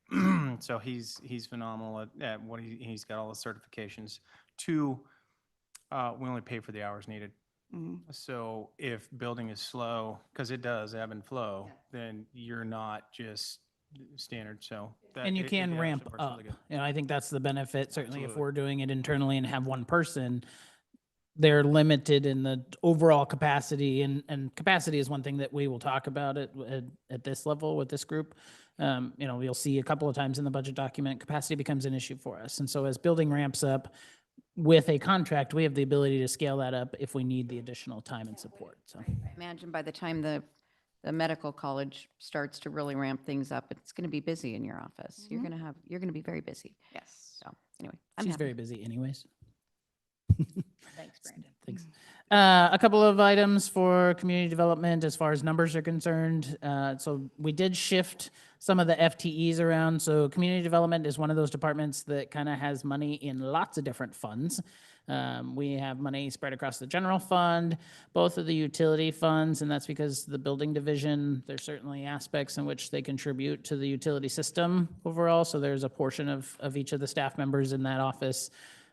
So he's phenomenal at what he's got all the certifications. Two, we only pay for the hours needed. So if building is slow, because it does ebb and flow, then you're not just standard, so. And you can ramp up. I think that's the benefit, certainly if Absolutely. we're doing it internally and have one person, they're limited in the overall capacity, and capacity is one thing that we will talk about at this level with this group. You'll see a couple of times in the budget document, capacity becomes an issue for us. And so as building ramps up with a contract, we have the ability to scale that up if we need the additional time and support, so. Imagine by the time the medical college starts to really ramp things up, it's going to be busy in your office. You're going to be very busy. Yes. So anyway, I'm She's happy. very busy anyways. Thanks, Brandon. Thanks. A couple of items for community development as far as numbers are concerned. So we did shift some of the FTEs around. So community development is one of those departments that kind of has money in lots of different funds. We have money spread across the general fund, both of the utility funds, and that's because the building division, there's certainly aspects in which they contribute to the utility system overall. So there's a portion of each of the staff members in that office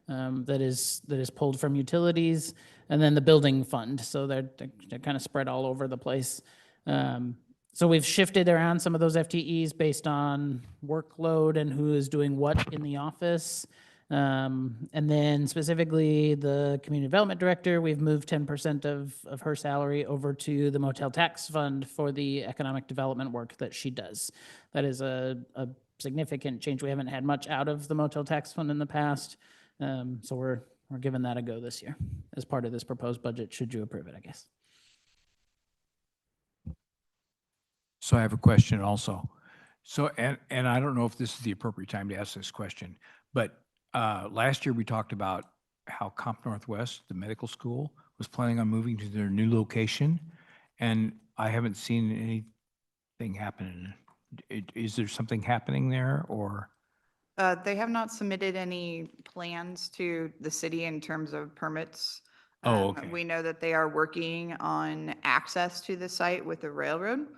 that is pulled from utilities, and then the building fund. So they're kind of spread all over the place. So we've shifted around some of those FTEs based on workload and who is doing what in the office. And then specifically the community development director, we've moved 10% of her salary over to the motel tax fund for the economic development work that she does. That is a significant change. We haven't had much out of the motel tax fund in the past. So we're giving that a go this year as part of this proposed budget, should you approve it, I guess. So I have a question also. So, and I don't know if this is the appropriate time to ask this question, but last year we talked about how Comp Northwest, the medical school, was planning on moving to their new location, and I haven't seen anything happen. Is there something happening there, or? They have not submitted any plans to the city in terms of permits. Oh, okay. We know that they are working on access to the site with the railroad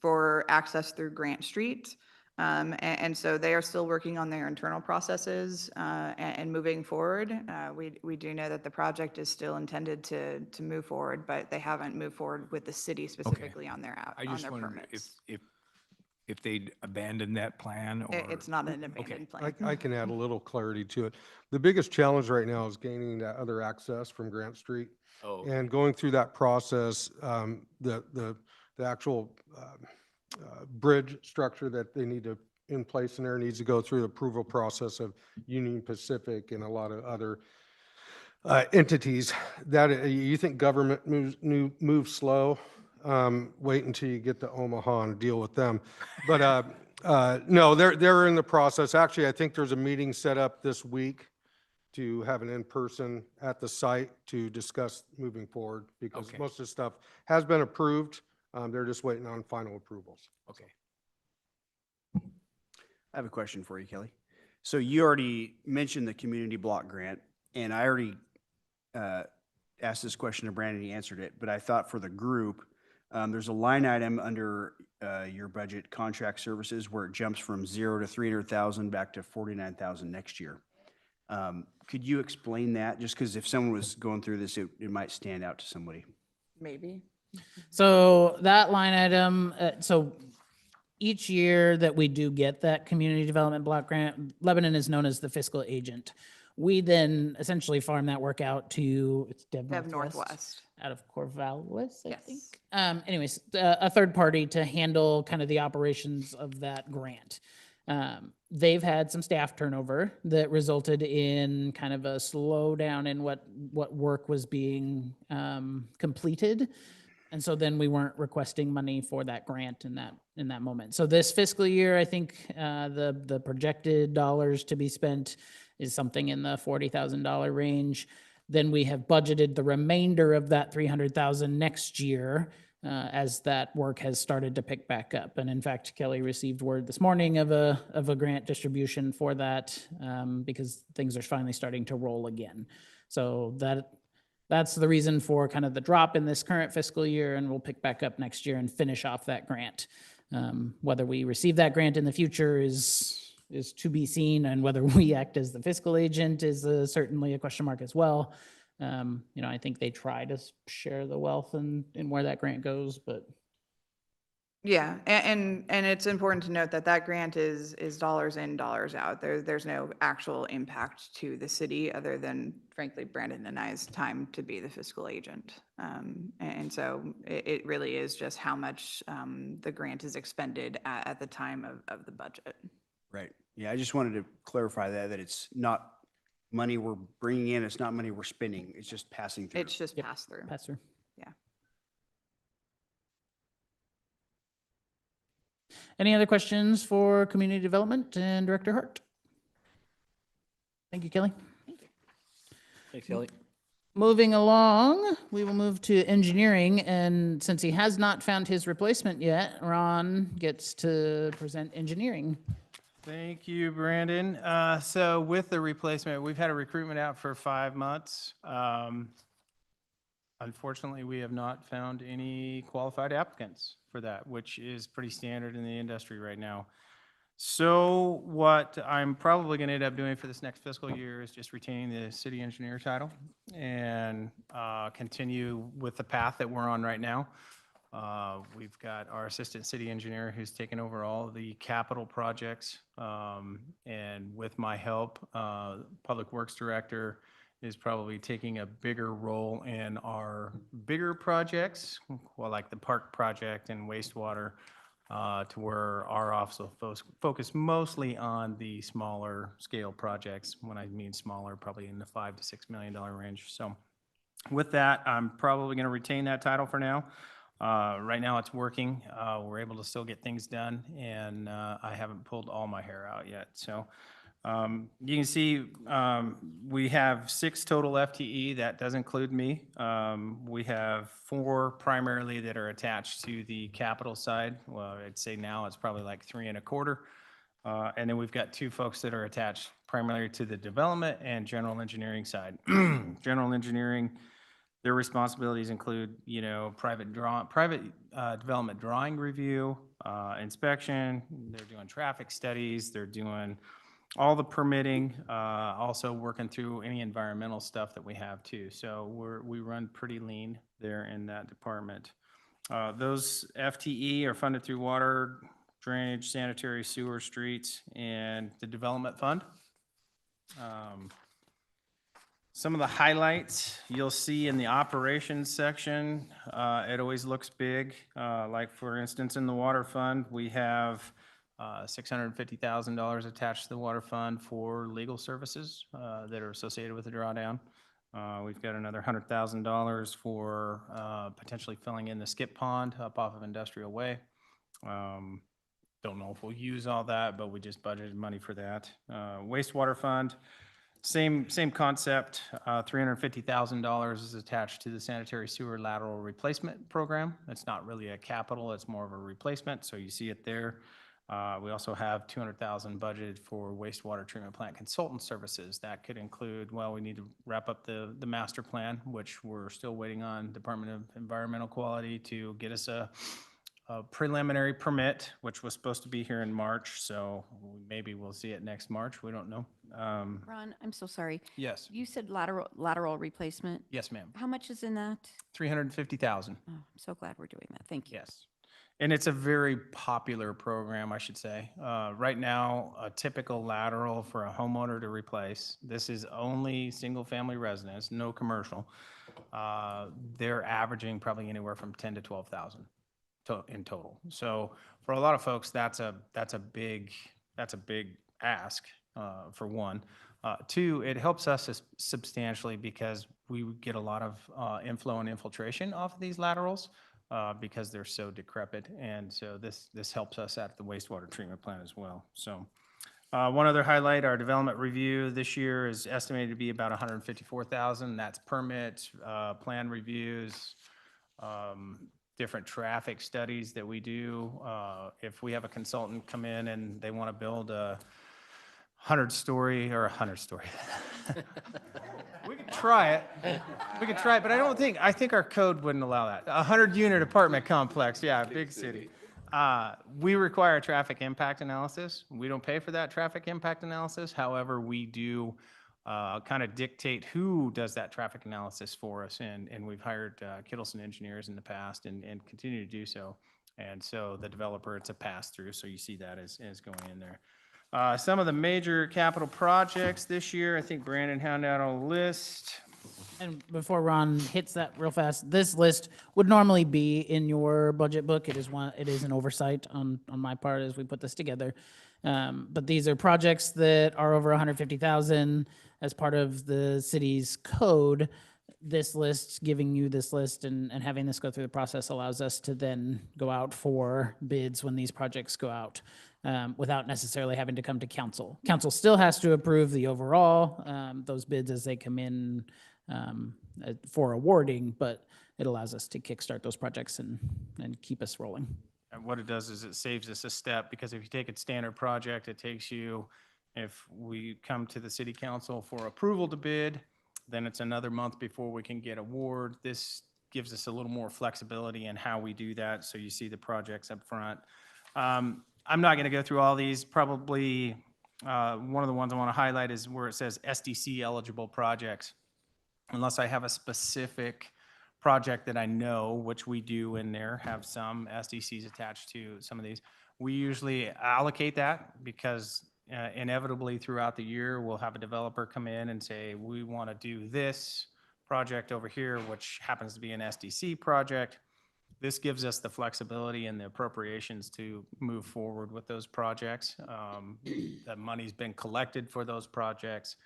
for access through Grant Street. And so they are still working on their internal processes and moving forward. We do know that the project is still intended to move forward, but they haven't moved forward with the city specifically on their I just their wondered permits. if they'd abandoned that plan, or? It's not an abandoned plan. I can add a little clarity to it. The biggest challenge right now is gaining that other access from Grant Street. Oh, And going through that process, the actual bridge structure that they need to, in place in there, needs to go through the approval process of Union Pacific and a lot of other entities. That, you think government moves slow? Wait until you get to Omaha and deal with them. But no, they're in the process. Actually, I think there's a meeting set up this week to have an in-person at the site to discuss moving forward, because Okay. most of the stuff has been approved. They're just waiting on final approvals. Okay. I have a question for you, Kelly. So you already mentioned the community block grant, and I already asked this question to Brandon, he answered it, but I thought for the group, there's a line item under your budget, contract services, where it jumps from 0 to 300,000 back to 49,000 next year. Could you explain that? Just because if someone was going through this, it might stand out to somebody. Maybe. So that line item, so each year that we do get that community development block grant, Lebanon is known as the fiscal agent. We then essentially farm that work out to, it's Dev Dev Northwest, Northwest. out of Corvallis, I Yes. think. Anyways, a third party to handle kind of the operations of that grant. They've had some staff turnover that resulted in kind of a slowdown in what work was being completed. And so then we weren't requesting money for that grant in that moment. So this fiscal year, I think the projected dollars to be spent is something in the $40,000 range. Then we have budgeted the remainder of that 300,000 next year as that work has started to pick back up. And in fact, Kelly received word this morning of a grant distribution for that because things are finally starting to roll again. So that's the reason for kind of the drop in this current fiscal year, and we'll pick back up next year and finish off that grant. Whether we receive that grant in the future is to be seen, and whether we act as the fiscal agent is certainly a question mark as well. I think they try to share the wealth and where that grant goes, but. Yeah, and it's important to note that that grant is dollars in, dollars out. There's no actual impact to the city other than frankly Brandon and I's time to be the fiscal agent. And so it really is just how much the grant is expended at the time of the budget. Right. Yeah, I just wanted to clarify that it's not money we're bringing in, it's not money we're spending, it's just passing through. It's just pass through. Pass through. Yeah. Any other questions for community development and Director Hart? Thank you, Kelly. Thanks, Kelly. Moving along, we will move to engineering, and since he has not found his replacement yet, Ron gets to present engineering. Thank you, Brandon. So with the replacement, we've had a recruitment out for 5 months. Unfortunately, we have not found any qualified applicants for that, which is pretty standard in the industry right now. So what I'm probably going to end up doing for this next fiscal year is just retaining the city engineer title and continue with the path that we're on right now. We've got our assistant city engineer who's taken over all of the capital projects. And with my help, Public Works Director is probably taking a bigger role in our bigger projects, well, like the park project and wastewater, to where our office will focus mostly on the smaller scale projects. When I mean smaller, probably in the $5 to $6 million range. So with that, I'm probably going to retain that title for now. Right now it's working. We're able to still get things done, and I haven't pulled all my hair out yet. So you can see we have 6 total FTE. That does include me. We have 4 primarily that are attached to the capital side. Well, I'd say now it's probably like 3 1/4. And then we've got 2 folks that are attached primarily to the development and general engineering side. General engineering, their responsibilities include, private development drawing review, inspection. They're doing traffic studies. They're doing all the permitting, also working through any environmental stuff that we have too. So we run pretty lean there in that department. Those FTE are funded through water, drainage, sanitary, sewer, streets, and the development fund. Some of the highlights you'll see in the operations section, it always looks big. Like for instance, in the water fund, we have $650,000 attached to the water fund for legal services that are associated with the drawdown. We've got another $100,000 for potentially filling in the skip pond up off of Industrial Way. Don't know if we'll use all that, but we just budgeted money for that. Wastewater fund, same concept. $350,000 is attached to the sanitary sewer lateral replacement program. It's not really a capital, it's more of a replacement, so you see it there. We also have $200,000 budgeted for wastewater treatment plant consultant services. That could include, well, we need to wrap up the master plan, which we're still waiting on Department of Environmental Quality to get us a preliminary permit, which was supposed to be here in March, so maybe we'll see it next March. We don't know. Ron, I'm so sorry. Yes. You said lateral replacement. Yes, ma'am. How much is in that? 350,000. Oh, I'm so glad we're doing that. Thank you. Yes. And it's a very popular program, I should say. Right now, a typical lateral for a homeowner to replace, this is only single-family residence, no commercial. They're averaging probably anywhere from 10 to 12,000 in total. So for a lot of folks, that's a big ask, for one. Two, it helps us substantially because we get a lot of inflow and infiltration off of these laterals. Because they're so decrepit, and so this helps us at the wastewater treatment plant as well. So one other highlight, our development review this year is estimated to be about $154,000. That's permits, plan reviews, different traffic studies that we do. If we have a consultant come in and they want to build a 100-story or 100-story. We could try it. We could try it, but I think our code wouldn't allow that. A 100-unit apartment complex, yeah, big city. We require a traffic impact analysis. We don't pay for that traffic impact analysis. However, we do kind of dictate who does that traffic analysis for us, and we've hired Kittleson engineers in the past and continue to do so. And so the developer, it's a pass-through, so you see that as going in there. Some of the major capital projects this year, I think Brandon handed out a list. And before Ron hits that real fast, this list would normally be in your budget book. It is an oversight on my part as we put this together. But these are projects that are over 150,000 as part of the city's code. This list, giving you this list and having this go through the process allows us to then go out for bids when these projects go out. Without necessarily having to come to council. Council still has to approve the overall, those bids as they come in for awarding, but it allows us to kickstart those projects and keep us rolling. And what it does is it saves us a step, because if you take a standard project, it takes you, if we come to the city council for approval to bid, then it's another month before we can get award. This gives us a little more flexibility in how we do that, so you see the projects up front. I'm not going to go through all these. Probably one of the ones I want to highlight is where it says SDC eligible projects. Unless I have a specific project that I know, which we do in there, have some SDCs attached to some of these. We usually allocate that because inevitably throughout the year, we'll have a developer come in and say, we want to do this project over here, which happens to be an SDC project. This gives us the flexibility and the appropriations to move forward with those projects. The money's been collected for those projects,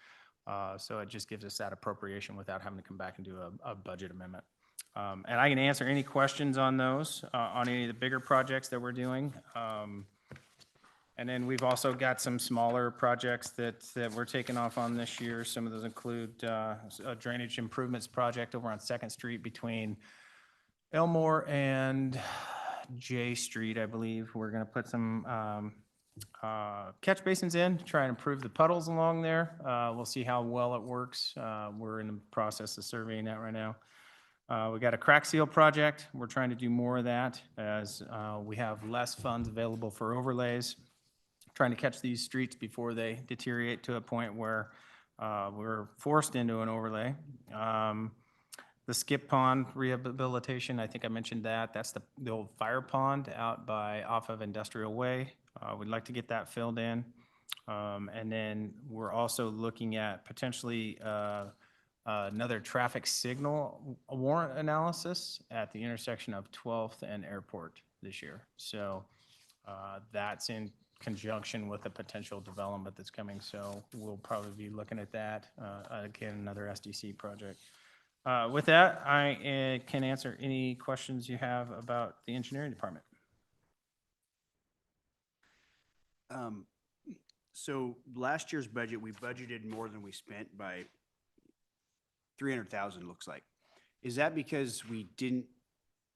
so it just gives us that appropriation without having to come back and do a budget amendment. And I can answer any questions on those, on any of the bigger projects that we're doing. And then we've also got some smaller projects that we're taking off on this year. Some of those include a drainage improvements project over on 2nd Street between Elmore and J Street, I believe. We're going to put some catch basins in, try and improve the puddles along there. We'll see how well it works. We're in the process of surveying that right now. We got a crack seal project. We're trying to do more of that as we have less funds available for overlays. Trying to catch these streets before they deteriorate to a point where we're forced into an overlay. The skip pond rehabilitation, I think I mentioned that. That's the old fire pond out off of Industrial Way. We'd like to get that filled in. And then we're also looking at potentially another traffic signal warrant analysis at the intersection of 12th and Airport this year. So that's in conjunction with a potential development that's coming. So we'll probably be looking at that. Again, another SDC project. With that, I can answer any questions you have about the engineering department. So last year's budget, we budgeted more than we spent by 300,000, looks like. Is that because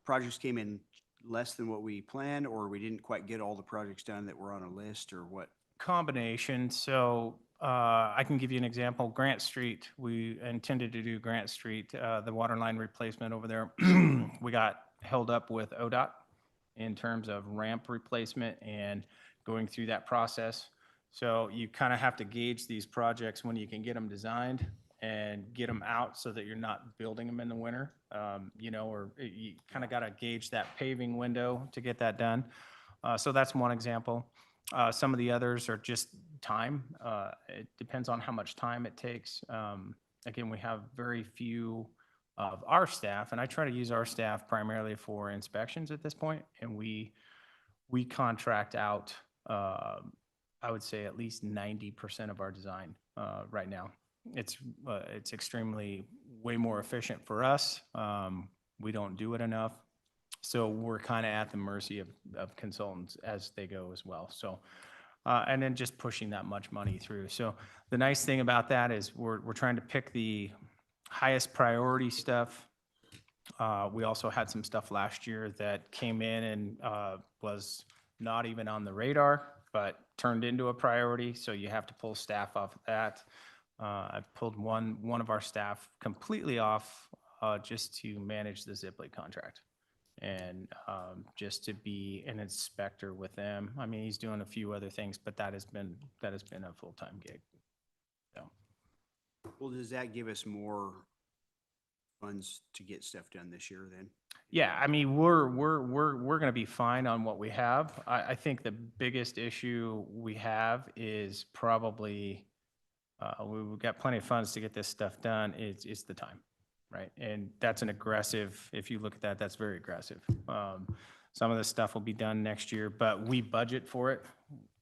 projects came in less than what we planned, or we didn't quite get all the projects done that were on a list, or what? Combination. So I can give you an example. Grant Street, we intended to do Grant Street, the water line replacement over there. We got held up with ODOT in terms of ramp replacement and going through that process. So you kind of have to gauge these projects when you can get them designed and get them out so that you're not building them in the winter, or you kind of got to gauge that paving window to get that done. So that's one example. Some of the others are just time. It depends on how much time it takes. Again, we have very few of our staff, and I try to use our staff primarily for inspections at this point, and we contract out, I would say, at least 90% of our design right now. It's extremely way more efficient for us. We don't do it enough. So we're kind of at the mercy of consultants as they go as well. So, and then just pushing that much money through. So the nice thing about that is we're trying to pick the highest priority stuff. We also had some stuff last year that came in and was not even on the radar, but turned into a priority. So you have to pull staff off of that. I've pulled one of our staff completely off just to manage the Ziply contract and just to be an inspector with them. I mean, he's doing a few other things, but that has been a full-time gig. So, Well, does that give us more funds to get stuff done this year then? yeah, I mean, we're going to be fine on what we have. I think the biggest issue we have is probably we've got plenty of funds to get this stuff done. It's the time. Right. And that's an aggressive, if you look at that, that's very aggressive. Some of this stuff will be done next year, but we budget for it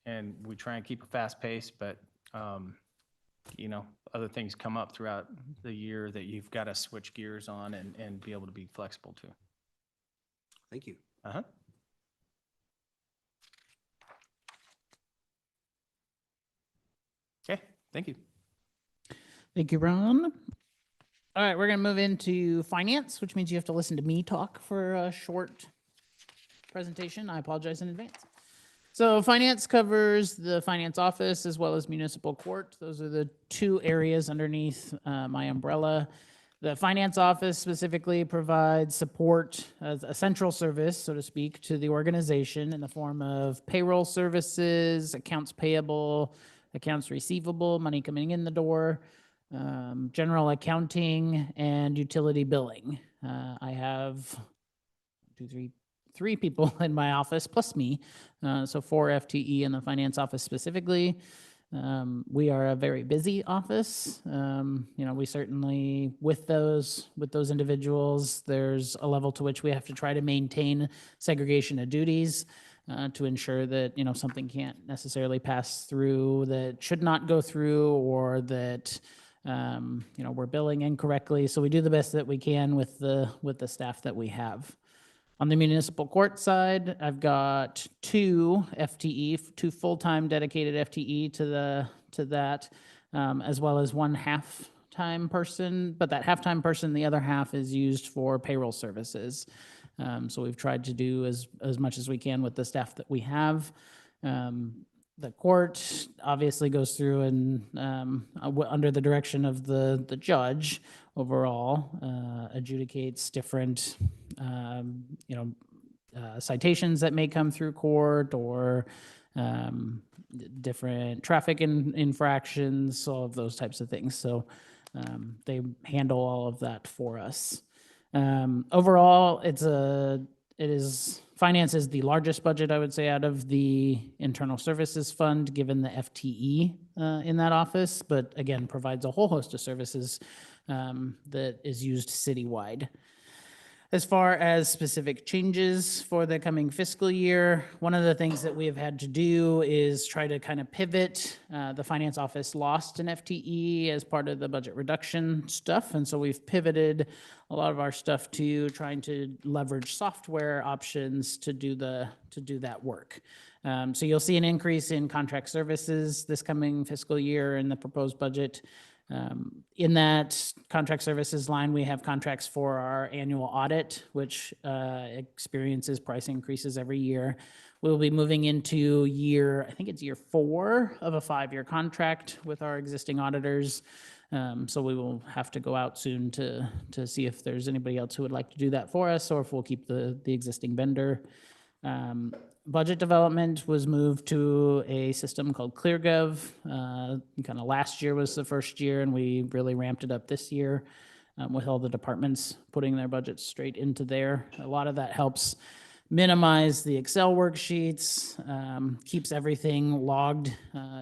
and we try and keep a fast pace, but other things come up throughout the year that you've got to switch gears on and be able to be flexible to. Thank you. Uh-huh. Okay. Thank you. Thank you, Ron. All right, we're going to move into finance, which means you have to listen to me talk for a short presentation. I apologize in advance. So finance covers the finance office as well as municipal court. Those are the two areas underneath my umbrella. The finance office specifically provides support as a central service, so to speak, to the organization in the form of payroll services, accounts payable, accounts receivable, money coming in the door, general accounting, and utility billing. I have three people in my office plus me, so 4 FTE in the finance office specifically. We are a very busy office. We certainly, with those individuals, there's a level to which we have to try to maintain segregation of duties to ensure that, something can't necessarily pass through that should not go through, or that, we're billing incorrectly. So we do the best that we can with the staff that we have. On the municipal court side, I've got 2 FTE, 2 full-time dedicated FTE to that, as well as 1 half-time person. But that half-time person, the other half is used for payroll services. So we've tried to do as much as we can with the staff that we have. The court obviously goes through and under the direction of the judge overall adjudicates different citations that may come through court, or different traffic infractions, all of those types of things. So they handle all of that for us. Overall, finance is the largest budget, I would say, out of the internal services fund, given the FTE in that office, but again, provides a whole host of services that is used citywide. As far as specific changes for the coming fiscal year, one of the things that we have had to do is try to kind of pivot. The finance office lost an FTE as part of the budget reduction stuff, and so we've pivoted a lot of our stuff to trying to leverage software options to do that work. So you'll see an increase in contract services this coming fiscal year in the proposed budget. In that contract services line, we have contracts for our annual audit, which experiences price increases every year. We'll be moving into I think it's year 4 of a 5-year contract with our existing auditors. So we will have to go out soon to see if there's anybody else who would like to do that for us, or if we'll keep the existing vendor. Budget development was moved to a system called ClearGov. Kind of last year was the first year, and we really ramped it up this year with all the departments putting their budgets straight into there. A lot of that helps minimize the Excel worksheets, keeps everything logged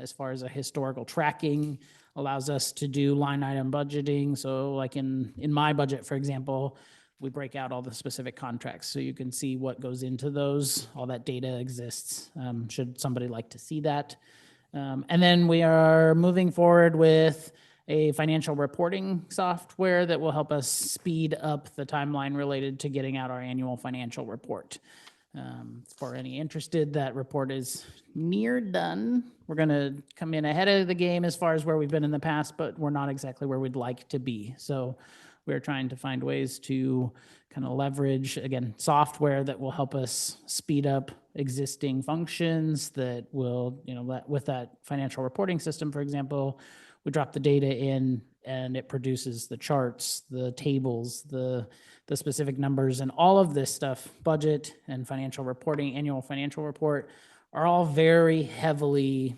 as far as a historical tracking, allows us to do line item budgeting. So like in my budget, for example, we break out all the specific contracts so you can see what goes into those. All that data exists, should somebody like to see that. And then we are moving forward with a financial reporting software that will help us speed up the timeline related to getting out our annual financial report. For any interested, that report is near done. We're going to come in ahead of the game as far as where we've been in the past, but we're not exactly where we'd like to be. So we're trying to find ways to kind of leverage, again, software that will help us speed up existing functions that will, with that financial reporting system, for example, we drop the data in and it produces the charts, the tables, the specific numbers, and all of this stuff, budget and financial reporting, annual financial report, are all very heavily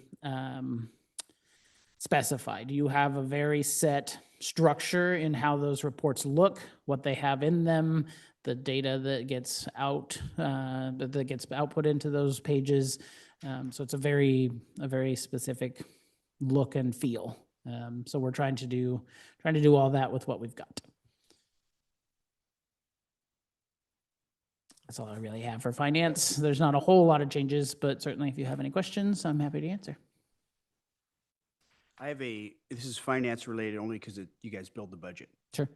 specified. You have a very set structure in how those reports look, what they have in them, the data that gets output into those pages. So it's a very specific look and feel. So we're trying to do all that with what we've got. That's all I really have for finance. There's not a whole lot of changes, but certainly if you have any questions, I'm happy to answer. This is finance related only because you guys build the budget. Sure.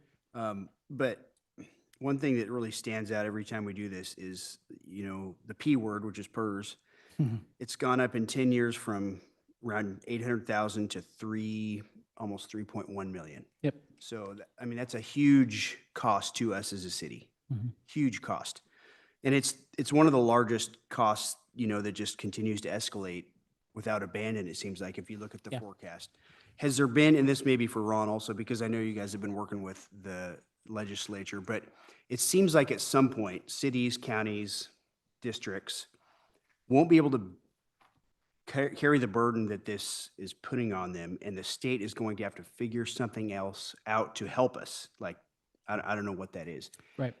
But one thing that really stands out every time we do this is, the P word, which is PERS. It's gone up in 10 years from around 800,000 to almost 3.1 million. Yep. So, that's a huge cost to us as a city. Huge cost. And it's one of the largest costs, that just continues to escalate without abandon, it seems like, if you look at the forecast. Has there been, and this may be for Ron also, because I know you guys have been working with the legislature, but it seems like at some point, cities, counties, districts won't be able to carry the burden that this is putting on them, and the state is going to have to figure something else out to help us. Like, I don't know what that is. Right.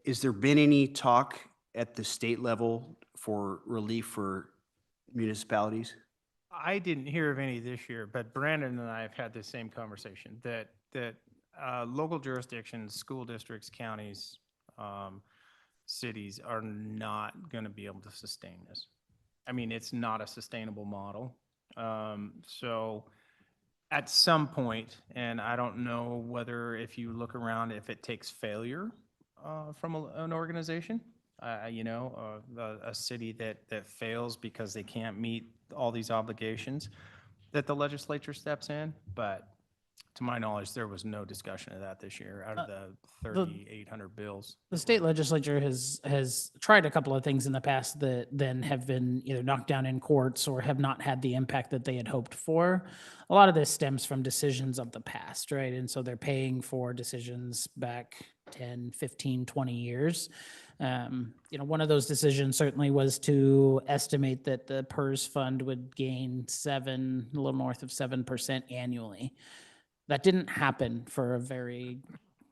Is there been any talk at the state level for relief for municipalities? I didn't hear of any this year, but Brandon and I have had the same conversation that local jurisdictions, school districts, counties, cities are not going to be able to sustain this. It's not a sustainable model. So at some point, and I don't know whether if you look around, if it takes failure from an organization, a city that fails because they can't meet all these obligations, that the legislature steps in. But to my knowledge, there was no discussion of that this year out of the 3,800 bills. The state legislature has tried a couple of things in the past that then have been either knocked down in courts or have not had the impact that they had hoped for. A lot of this stems from decisions of the past, right? And so they're paying for decisions back 10, 15, 20 years. One of those decisions certainly was to estimate that the PERS fund would gain a little north of 7% annually. That didn't happen for a very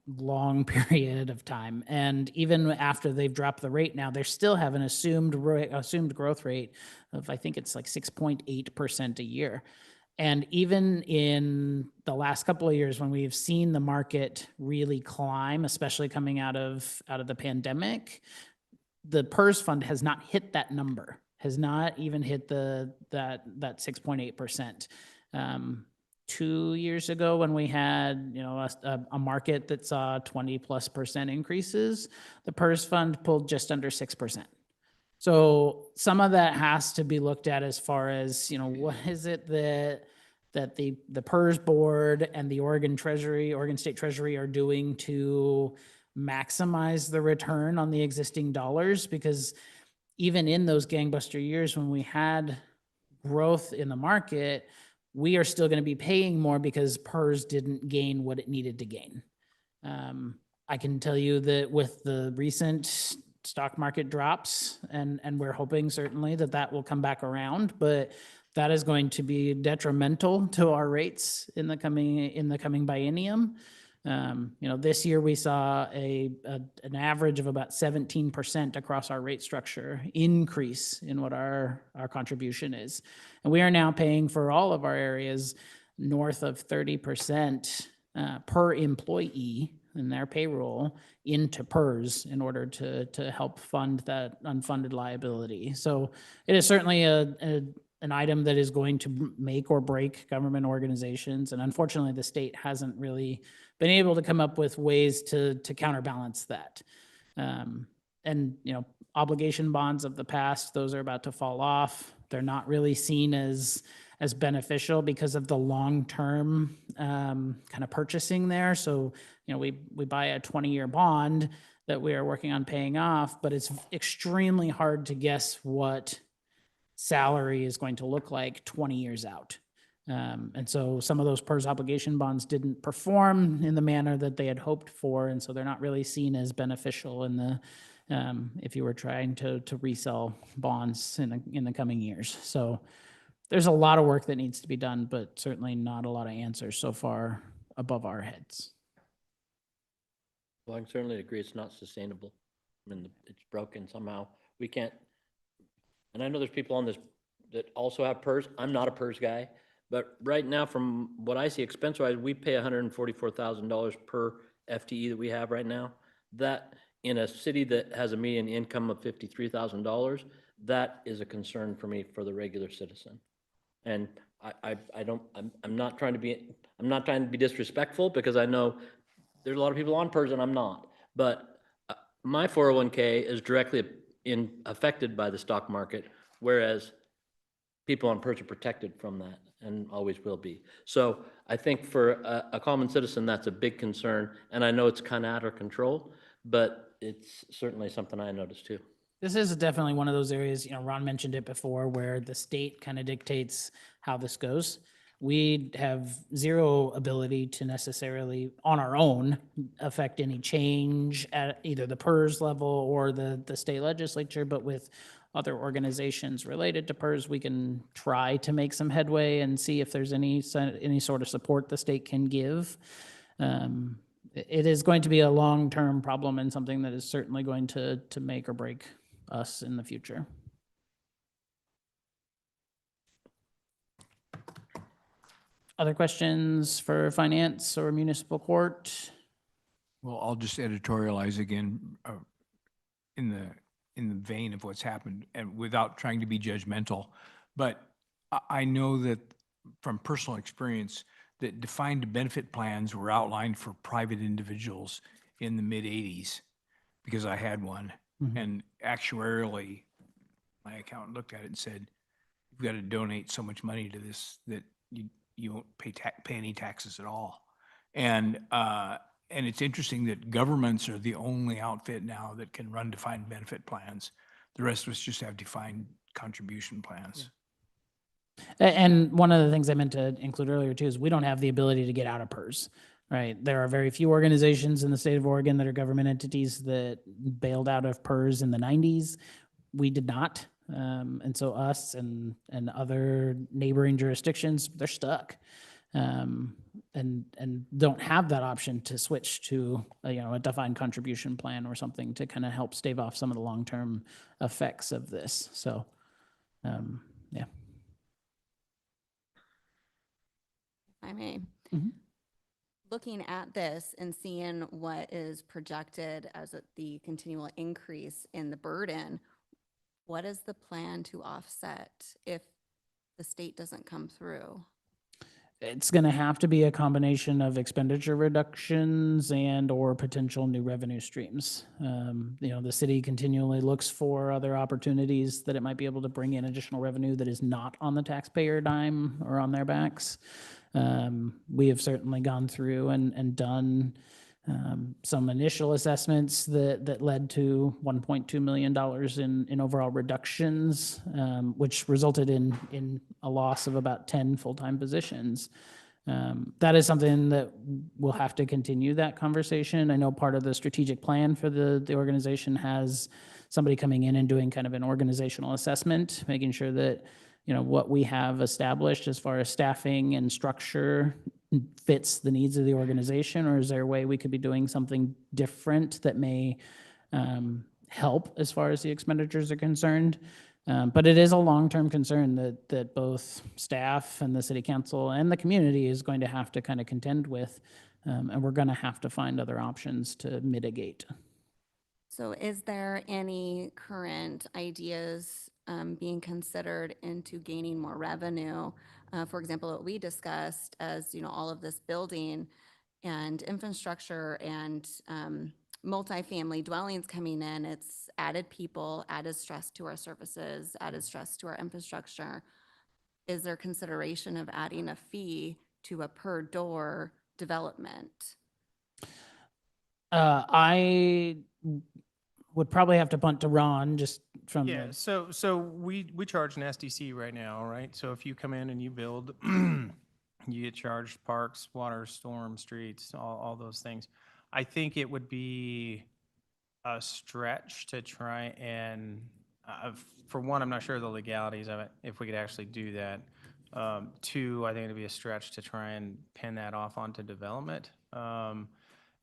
long period of time. And even after they've dropped the rate now, they still have an assumed growth rate of, I think it's like 6.8% a year. And even in the last couple of years, when we've seen the market really climb, especially coming out of the pandemic, the PERS fund has not hit that number, has not even hit that 6.8%. 2 years ago, when we had, a market that saw 20+% increases, the PERS fund pulled just under 6%. So some of that has to be looked at as far as, what is it that the PERS board and the Oregon State Treasury are doing to maximize the return on the existing dollars? Because even in those gangbuster years when we had growth in the market, we are still going to be paying more because PERS didn't gain what it needed to gain. I can tell you that with the recent stock market drops, and we're hoping certainly that will come back around, but that is going to be detrimental to our rates in the coming biennium. This year we saw an average of about 17% across our rate structure increase in what our contribution is. And we are now paying for all of our areas north of 30% per employee in their payroll into PERS in order to help fund that unfunded liability. So it is certainly an item that is going to make or break government organizations. And unfortunately, the state hasn't really been able to come up with ways to counterbalance that. Obligation bonds of the past, those are about to fall off. They're not really seen as beneficial because of the long-term kind of purchasing there. So, we buy a 20-year bond that we are working on paying off, but it's extremely hard to guess what salary is going to look like 20 years out. And so some of those PERS obligation bonds didn't perform in the manner that they had hoped for. And so they're not really seen as beneficial in the, if you were trying to resell bonds in the coming years. So there's a lot of work that needs to be done, but certainly not a lot of answers so far above our heads. Well, I can certainly agree it's not sustainable. I mean, it's broken somehow. We can't, and I know there's people on this that also have PERS. I'm not a PERS guy, but right now, from what I see expense-wise, we pay $144,000 per FTE that we have right now. That, in a city that has a median income of $53,000, that is a concern for me for the regular citizen. And I'm not trying to be disrespectful, because I know there's a lot of people on PERS and I'm not, but my 401k is directly affected by the stock market, whereas people on PERS are protected from that and always will be. So I think for a common citizen, that's a big concern. And I know it's kind of out of control, but it's certainly something I noticed too. This is definitely one of those areas, Ron mentioned it before, where the state kind of dictates how this goes. We have zero ability to necessarily, on our own, affect any change at either the PERS level or the state legislature, but with other organizations related to PERS, we can try to make some headway and see if there's any sort of support the state can give. It is going to be a long-term problem and something that is certainly going to make or break us in the future. Other questions for finance or municipal court? Well, I'll just editorialize again in the vein of what's happened, and without trying to be judgmental. But I know that from personal experience that defined benefit plans were outlined for private individuals in the mid-'80s, because I had one. Mhm. And actuarially, my accountant looked at it and said, you've got to donate so much money to this that you won't pay any taxes at all. And it's interesting that governments are the only outfit now that can run defined benefit plans. The rest of us just have defined contribution plans. And one of the things I meant to include earlier too is we don't have the ability to get out of PERS, right? There are very few organizations in the state of Oregon that are government entities that bailed out of PERS in the 90s. We did not. And so us and other neighboring jurisdictions, they're stuck. And don't have that option to switch to a defined contribution plan or something to kind of help stave off some of the long-term effects of this. So, yeah. I may. Mhm. Looking at this and seeing what is projected as the continual increase in the burden, what is the plan to offset if the state doesn't come through? It's going to have to be a combination of expenditure reductions and or potential new revenue streams. The city continually looks for other opportunities that it might be able to bring in additional revenue that is not on the taxpayer dime or on their backs. We have certainly gone through and done some initial assessments that led to $1.2 million in overall reductions, which resulted in a loss of about 10 full-time positions. That is something that we'll have to continue that conversation. I know part of the strategic plan for the organization has somebody coming in and doing kind of an organizational assessment, making sure that what we have established as far as staffing and structure fits the needs of the organization, or is there a way we could be doing something different that may help as far as the expenditures are concerned? But it is a long-term concern that both staff and the city council and the community is going to have to kind of contend with, and we're going to have to find other options to mitigate. So is there any current ideas being considered into gaining more revenue? For example, what we discussed as, all of this building and infrastructure and multifamily dwellings coming in, it's added people, added stress to our services, added stress to our infrastructure. Is there consideration of adding a fee to a per door development? I would probably have to punt to Ron just from Yeah, the, so we charge an SDC right now, right? So if you come in and you build, you get charged parks, water, storm, streets, all those things. I think it would be a stretch to try and, for one, I'm not sure of the legalities of it, if we could actually do that. Two, I think it'd be a stretch to try and pin that off onto development.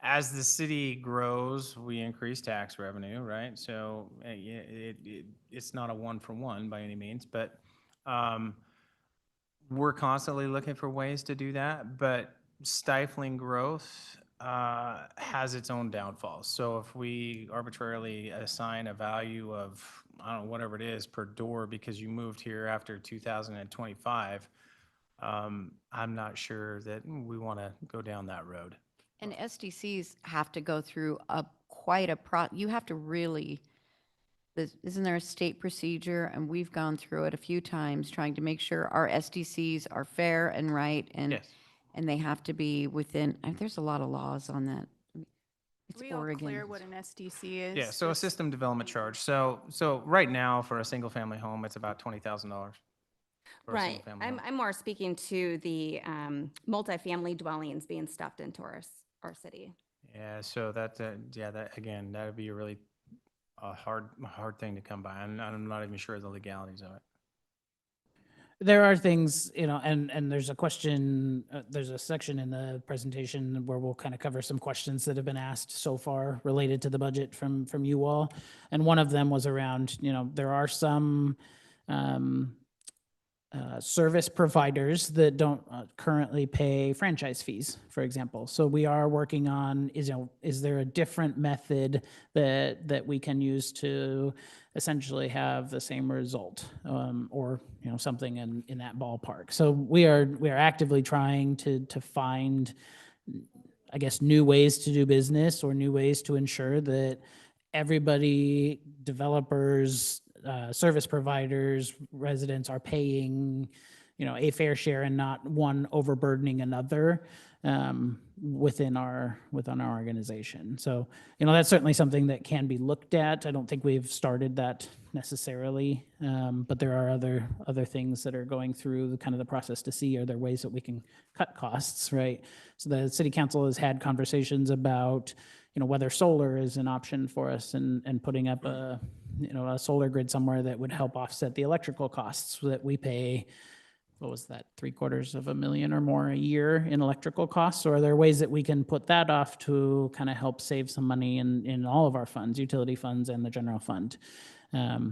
As the city grows, we increase tax revenue, right? So it's not a one-for-one by any means, but we're constantly looking for ways to do that. But stifling growth has its own downfalls. So if we arbitrarily assign a value of, I don't know, whatever it is per door because you moved here after 2025, I'm not sure that we want to go down that road. And SDCs have to go through you have to really, isn't there a state procedure? And we've gone through it a few times, trying to make sure our SDCs are fair and right, and Yes. and they have to be within, there's a lot of laws on that. It's We all Oregon. clear what an SDC is? Yeah, so a Just- system development charge. So right now, for a single-family home, it's about $20,000. Right. I'm more speaking to the multifamily dwellings being stuffed into our city. Yeah, so that again, that would be a really hard thing to come by. And I'm not even sure of the legalities of it. there are things, and there's a question, there's a section in the presentation where we'll kind of cover some questions that have been asked so far related to the budget from you all. And one of them was around, there are some service providers that don't currently pay franchise fees, for example. So we are working on, is there a different method that we can use to essentially have the same result, or something in that ballpark. So we are actively trying to find, I guess, new ways to do business or new ways to ensure that everybody, developers, service providers, residents are paying, a fair share and not one overburdening another within our organization. So, that's certainly something that can be looked at. I don't think we've started that necessarily, but there are other things that are going through kind of the process to see, are there ways that we can cut costs, right? So the city council has had conversations about, whether solar is an option for us, and putting up a solar grid somewhere that would help offset the electrical costs that we pay. What was that, $750,000 or more a year in electrical costs? Or are there ways that we can put that off to kind of help save some money in all of our funds, utility funds and the general fund?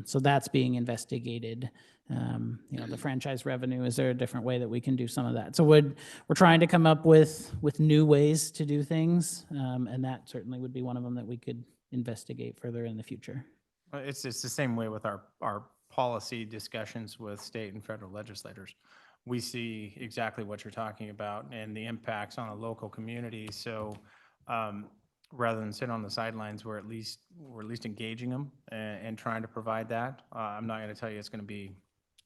So that's being investigated. The franchise revenue, is there a different way that we can do some of that? So we're trying to come up with new ways to do things, and that certainly would be one of them that we could investigate further in the future. It's the same way with our policy discussions with state and federal legislators. We see exactly what you're talking about and the impacts on a local community. So rather than sit on the sidelines, we're at least engaging them and trying to provide that. I'm not going to tell you it's going to be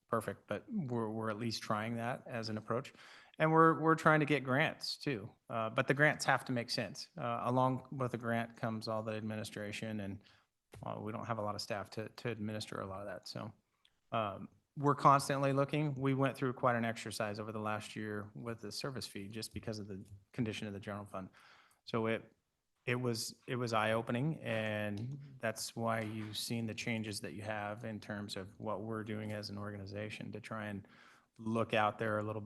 perfect, but we're at least trying that as an approach. And we're trying to get grants too. But the grants have to make sense. Along with the grant comes all the administration, and we don't have a lot of staff to administer a lot of that. So we're constantly looking. We went through quite an exercise over the last year with the service fee just because of the condition of the general fund. So it was eye-opening, and that's why you've seen the changes that you have in terms of what we're doing as an organization to try and look out there a little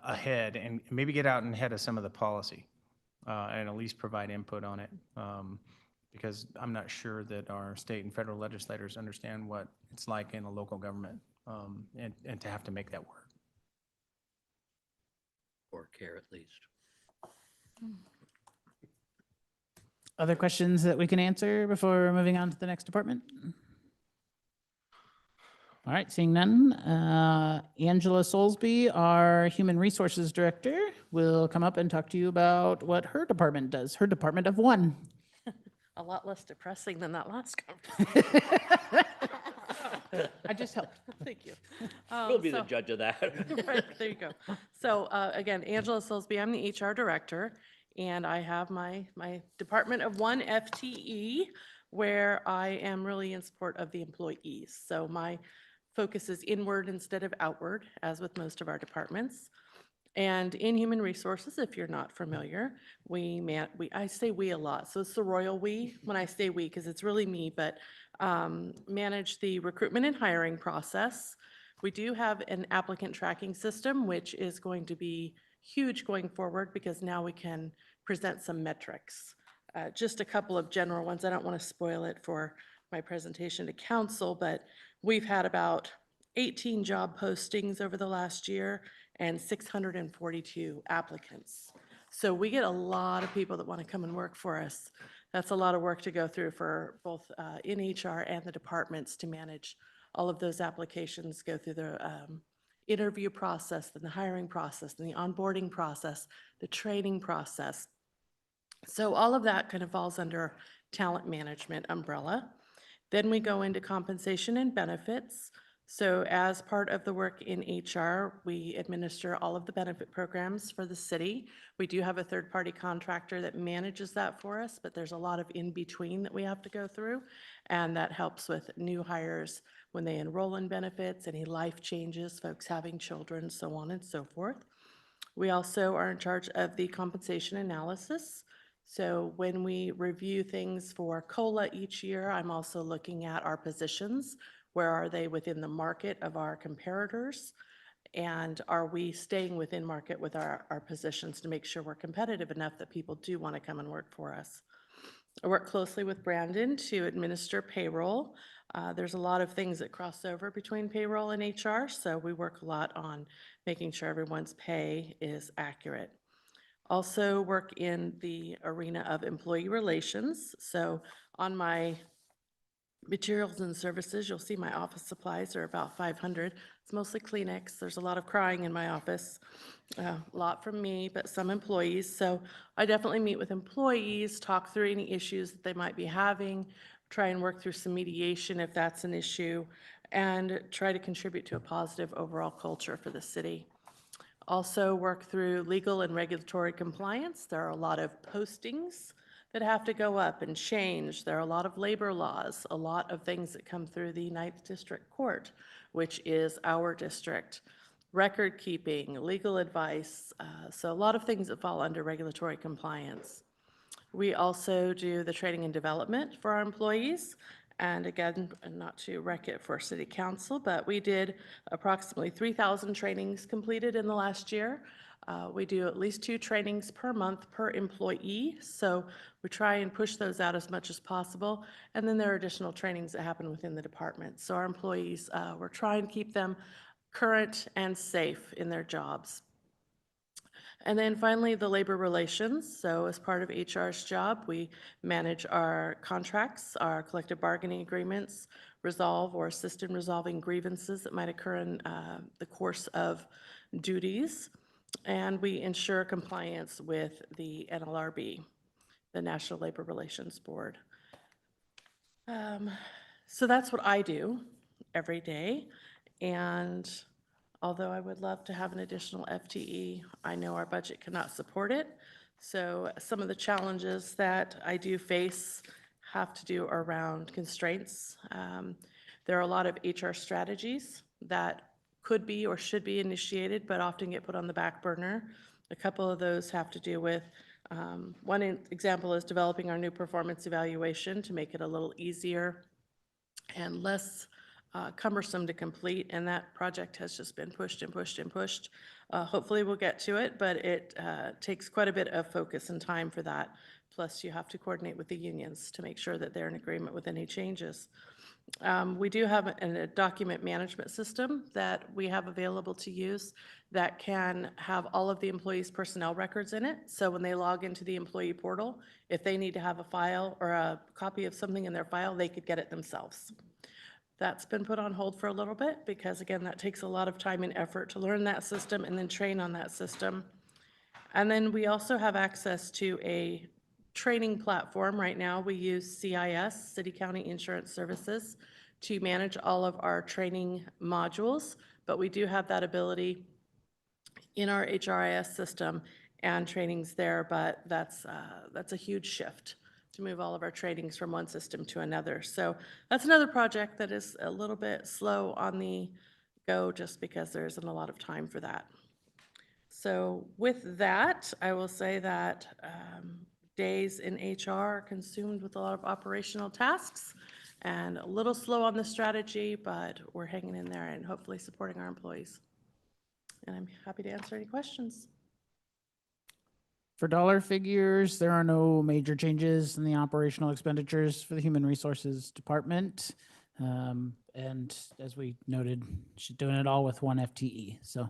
ahead and maybe get out and ahead of some of the policy and at least provide input on it. Because I'm not sure that our state and federal legislators understand what it's like in a local government and to have to make that work. Or care at least. Other questions that we can answer before moving on to the next department? All right, seeing none. Angela Soulsby, our Human Resources Director, will come up and talk to you about what her department does, her department of one. A lot less depressing than that last conversation. I just helped. Thank you. We'll be the judge of that. Right, there you go. So again, Angela Silsby, I'm the HR director, and I have my department of one FTE where I am really in support of the employees. So my focus is inward instead of outward, as with most of our departments. And in human resources, if you're not familiar, I say we a lot. So it's the royal we when I say we, because it's really me, but manage the recruitment and hiring process. We do have an applicant tracking system, which is going to be huge going forward because now we can present some metrics. Just a couple of general ones. I don't want to spoil it for my presentation to council, but we've had about 18 job postings over the last year and 642 applicants. So we get a lot of people that want to come and work for us. That's a lot of work to go through for both in HR and the departments to manage all of those applications, go through the interview process, then the hiring process, then the onboarding process, the training process. So all of that kind of falls under talent management umbrella. Then we go into compensation and benefits. So as part of the work in HR, we administer all of the benefit programs for the city. We do have a third-party contractor that manages that for us, but there's a lot of in-between that we have to go through, and that helps with new hires when they enroll in benefits, any life changes, folks having children, so on and so forth. We also are in charge of the compensation analysis. So when we review things for COLA each year, I'm also looking at our positions. Where are they within the market of our comparators? And are we staying within market with our positions to make sure we're competitive enough that people do want to come and work for us? I work closely with Brandon to administer payroll. There's a lot of things that cross over between payroll and HR, so we work a lot on making sure everyone's pay is accurate. Also work in the arena of employee relations. So on my materials and services, you'll see my office supplies are about 500. It's mostly Kleenex. There's a lot of crying in my office. A lot from me, but some employees. So I definitely meet with employees, talk through any issues that they might be having, try and work through some mediation if that's an issue, and try to contribute to a positive overall culture for the city. Also work through legal and regulatory compliance. There are a lot of postings that have to go up and change. There are a lot of labor laws, a lot of things that come through the Ninth District Court, which is our district. Record keeping, legal advice, so a lot of things that fall under regulatory compliance. We also do the training and development for our employees. And again, not to wreck it for City Council, but we did approximately 3,000 trainings completed in the last year. We do at least 2 trainings per month per employee, so we try and push those out as much as possible. And then there are additional trainings that happen within the department. So our employees, we're trying to keep them current and safe in their jobs. And then finally, the labor relations. So as part of HR's job, we manage our contracts, our collective bargaining agreements, resolve or assist in resolving grievances that might occur in the course of duties, and we ensure compliance with the NLRB, the National Labor Relations Board. So that's what I do every day, and although I would love to have an additional FTE, I know our budget cannot support it. So some of the challenges that I do face have to do around constraints. There are a lot of HR strategies that could be or should be initiated, but often get put on the back burner. A couple of those have to do with, one example is developing our new performance evaluation to make it a little easier and less cumbersome to complete, and that project has just been pushed and pushed and pushed. Hopefully we'll get to it, but it takes quite a bit of focus and time for that. Plus you have to coordinate with the unions to make sure that they're in agreement with any changes. We do have a document management system that we have available to use that can have all of the employees' personnel records in it. So when they log into the employee portal, if they need to have a file or a copy of something in their file, they could get it themselves. That's been put on hold for a little bit because, again, that takes a lot of time and effort to learn that system and then train on that system. And then we also have access to a training platform. Right now, we use CIS, City County Insurance Services, to manage all of our training modules, but we do have that ability in our HRIS system and trainings there, but that's a huge shift to move all of our trainings from one system to another. So that's another project that is a little bit slow on the go just because there isn't a lot of time for that. So with that, I will say that days in HR are consumed with a lot of operational tasks and a little slow on the strategy, but we're hanging in there and hopefully supporting our employees. And I'm happy to answer any questions. For dollar figures, there are no major changes in the operational expenditures for the Human Resources Department. And as we noted, she's doing it all with one FTE. So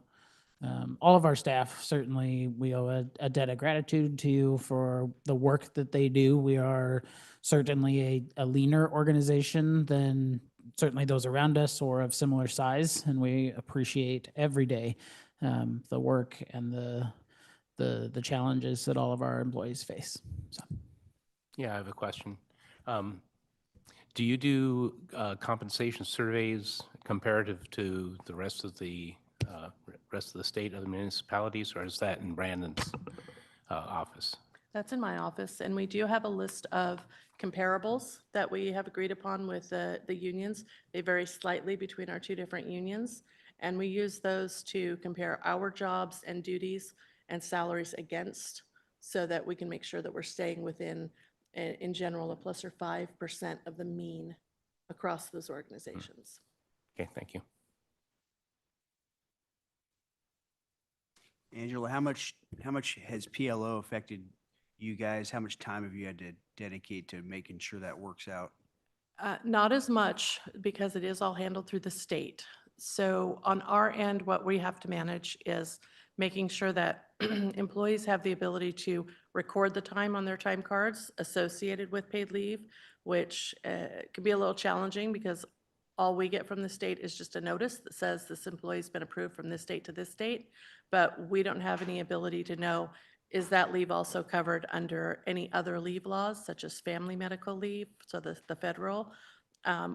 all of our staff, certainly we owe a debt of gratitude to you for the work that they do. We are certainly a leaner organization than certainly those around us or of similar size. And we appreciate every day the work and the challenges that all of our employees face. So. Yeah, I have a question. Do you do compensation surveys comparative to the rest of the state, other municipalities, or is that in Brandon's office? That's in my office, and we do have a list of comparables that we have agreed upon with the unions. They vary slightly between our two different unions, and we use those to compare our jobs and duties and salaries against so that we can make sure that we're staying within, in general, a plus or 5% of the mean across those organizations. Okay, thank you. Angela, how much has PLO affected you guys? How much time have you had to dedicate to making sure that works out? Not as much because it is all handled through the state. So on our end, what we have to manage is making sure that employees have the ability to record the time on their time cards associated with paid leave, which can be a little challenging because all we get from the state is just a notice that says this employee's been approved from this date to this date, but we don't have any ability to know, is that leave also covered under any other leave laws, such as family medical leave, so the federal,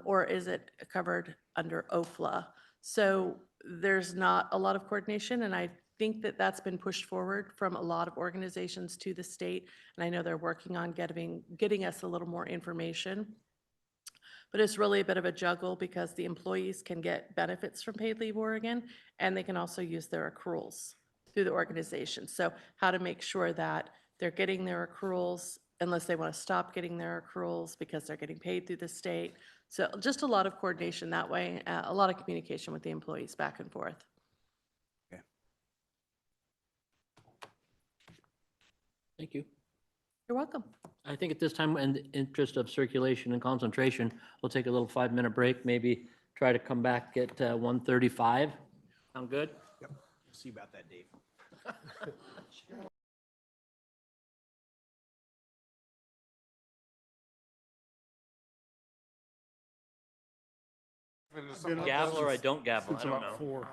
or is it covered under OFLA? So there's not a lot of coordination, and I think that that's been pushed forward from a lot of organizations to the state, and I know they're working on getting us a little more information. But it's really a bit of a juggle because the employees can get benefits from Paid Leave Oregon, and they can also use their accruals through the organization. So how to make sure that they're getting their accruals unless they want to stop getting their accruals because they're getting paid through the state. So just a lot of coordination that way, a lot of communication with the employees back and forth. Okay. Thank you. You're welcome. I think at this time, in the interest of circulation and concentration, we'll take a little 5-minute break, maybe try to come back at 1:35. Sound good? Yep. See about that, Dave. Gavel or I don't gavel, I don't know. 4.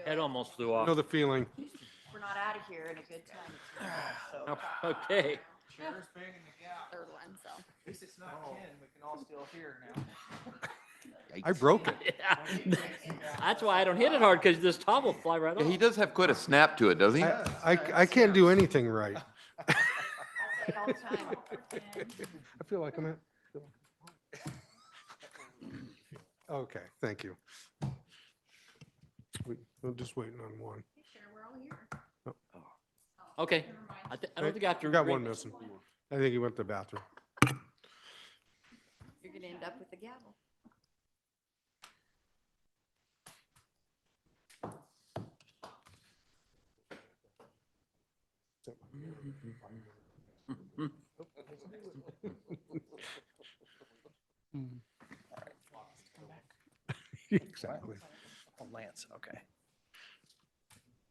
Head almost flew I off. know the feeling. We're not out of here in a good time. So Okay. Third one, so. least it's not 10, we can all still hear now. I broke it. Yeah. That's why I don't hit it hard, because this top will fly right Yeah, he off. does have quite a snap to it, doesn't he? I can't do anything right. I say it all the time. I feel like I'm at. Okay, thank you. We're just waiting on one. Okay. I don't think I have to. We got rate one it. missing. I think he went to the bathroom. You're gonna end up with the gavel. Exactly. Oh, Lance, okay.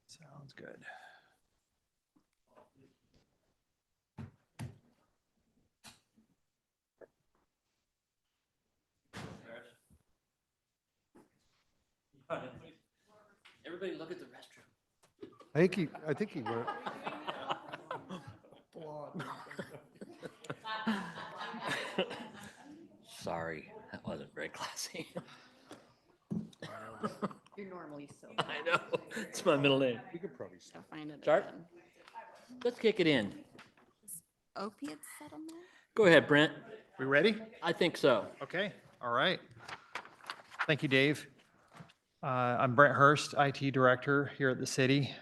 Sounds good. Everybody look at the restroom. I think he went. Sorry, that wasn't very classy. You're normally so. I know, it's my middle name. You could probably. I'll find it Sharp? again. Let's kick it in. Opiate settlement? Go ahead, Brent. We ready? I think so. Okay, all right. Thank you, Dave. I'm Brent Hurst, IT Director here at the city.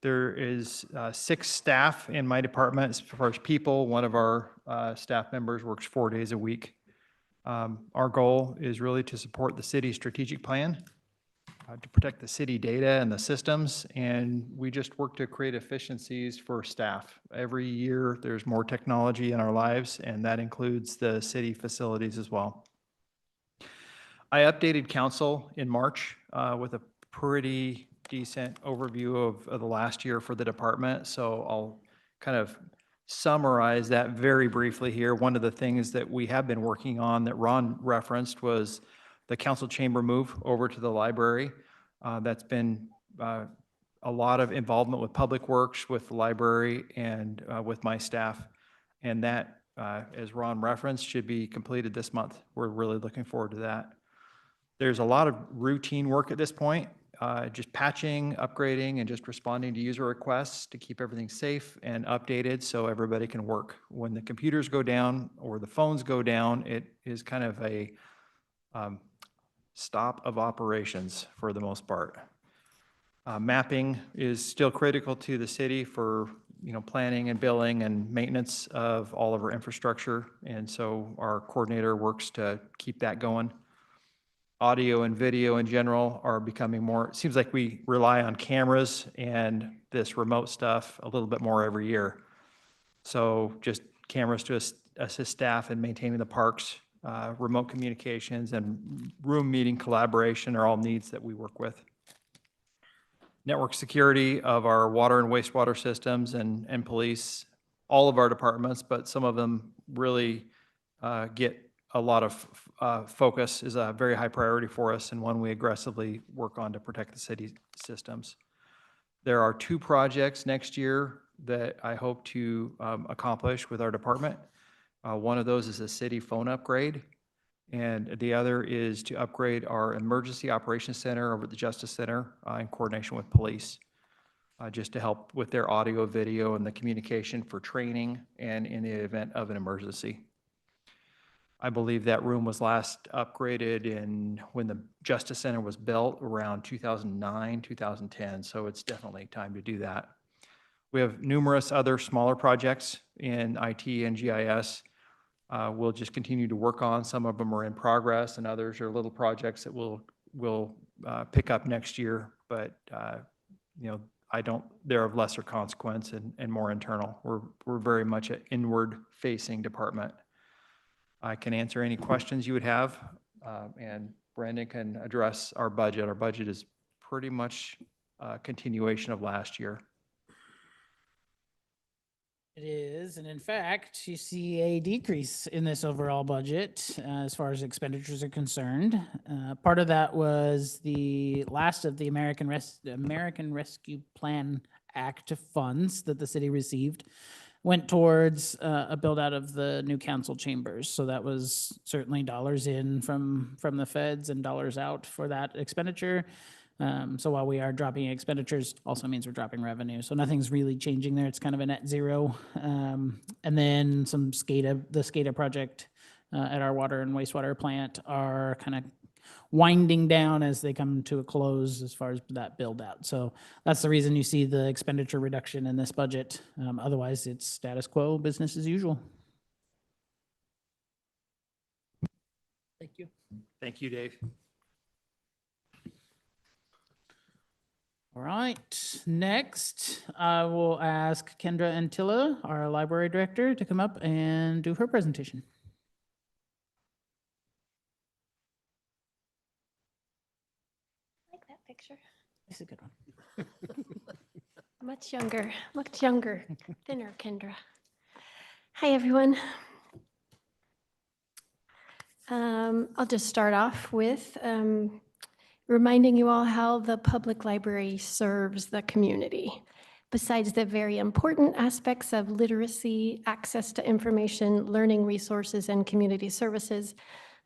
There is 6 staff in my department as far as people. One of our staff members works 4 days a week. Our goal is really to support the city's strategic plan, to protect the city data and the systems, and we just work to create efficiencies for staff. Every year, there's more technology in our lives, and that includes the city facilities as well. I updated council in March with a pretty decent overview of the last year for the department, so I'll kind of summarize that very briefly here. One of the things that we have been working on that Ron referenced was the council chamber move over to the library. That's been a lot of involvement with Public Works, with the library, and with my staff. And that, as Ron referenced, should be completed this month. We're really looking forward to that. There's a lot of routine work at this point, just patching, upgrading, and just responding to user requests to keep everything safe and updated so everybody can work. When the computers go down or the phones go down, it is kind of a stop of operations for the most part. Mapping is still critical to the city for, planning and billing and maintenance of all of our infrastructure. And so our coordinator works to keep that going. Audio and video in general are becoming more, it seems like we rely on cameras and this remote stuff a little bit more every year. So just cameras to assist staff in maintaining the parks, remote communications, and room meeting collaboration are all needs that we work with. Network security of our water and wastewater systems and police, all of our departments, but some of them really get a lot of focus, is a very high priority for us and one we aggressively work on to protect the city systems. There are 2 projects next year that I hope to accomplish with our department. One of those is a city phone upgrade, and the other is to upgrade our emergency operations center over at the Justice Center in coordination with police, just to help with their audio, video, and the communication for training and in the event of an emergency. I believe that room was last upgraded when the Justice Center was built around 2009, 2010, so it's definitely time to do that. We have numerous other smaller projects in IT and GIS. We'll just continue to work on. Some of them are in progress, and others are little projects that we'll pick up next year. But they're of lesser consequence and more internal. We're very much an inward-facing department. I can answer any questions you would have, and Brandon can address our budget. Our budget is pretty much a continuation of last year. It is, and in fact, you see a decrease in this overall budget as far as expenditures are concerned. Part of that was the last of the American Rescue Plan Act funds that the city received went towards a build out of the new council chambers. So that was certainly dollars in from the feds and dollars out for that expenditure. So while we are dropping expenditures, also means we're dropping revenue. So nothing's really changing there. It's kind of a net zero. And then the SCADA project at our water and wastewater plant are kind of winding down as they come to a close as far as that build out. So that's the reason you see the expenditure reduction in this budget. Otherwise, it's status quo, business as usual. Thank you. Thank you, Dave. All right, next, I will ask Kendra Antilla, our library director, to come up and do her presentation. Like that picture. This is a good one. Much younger, thinner Kendra. Hi, everyone. I'll just start off with reminding you all how the public library serves the community. Besides the very important aspects of literacy, access to information, learning resources, and community services,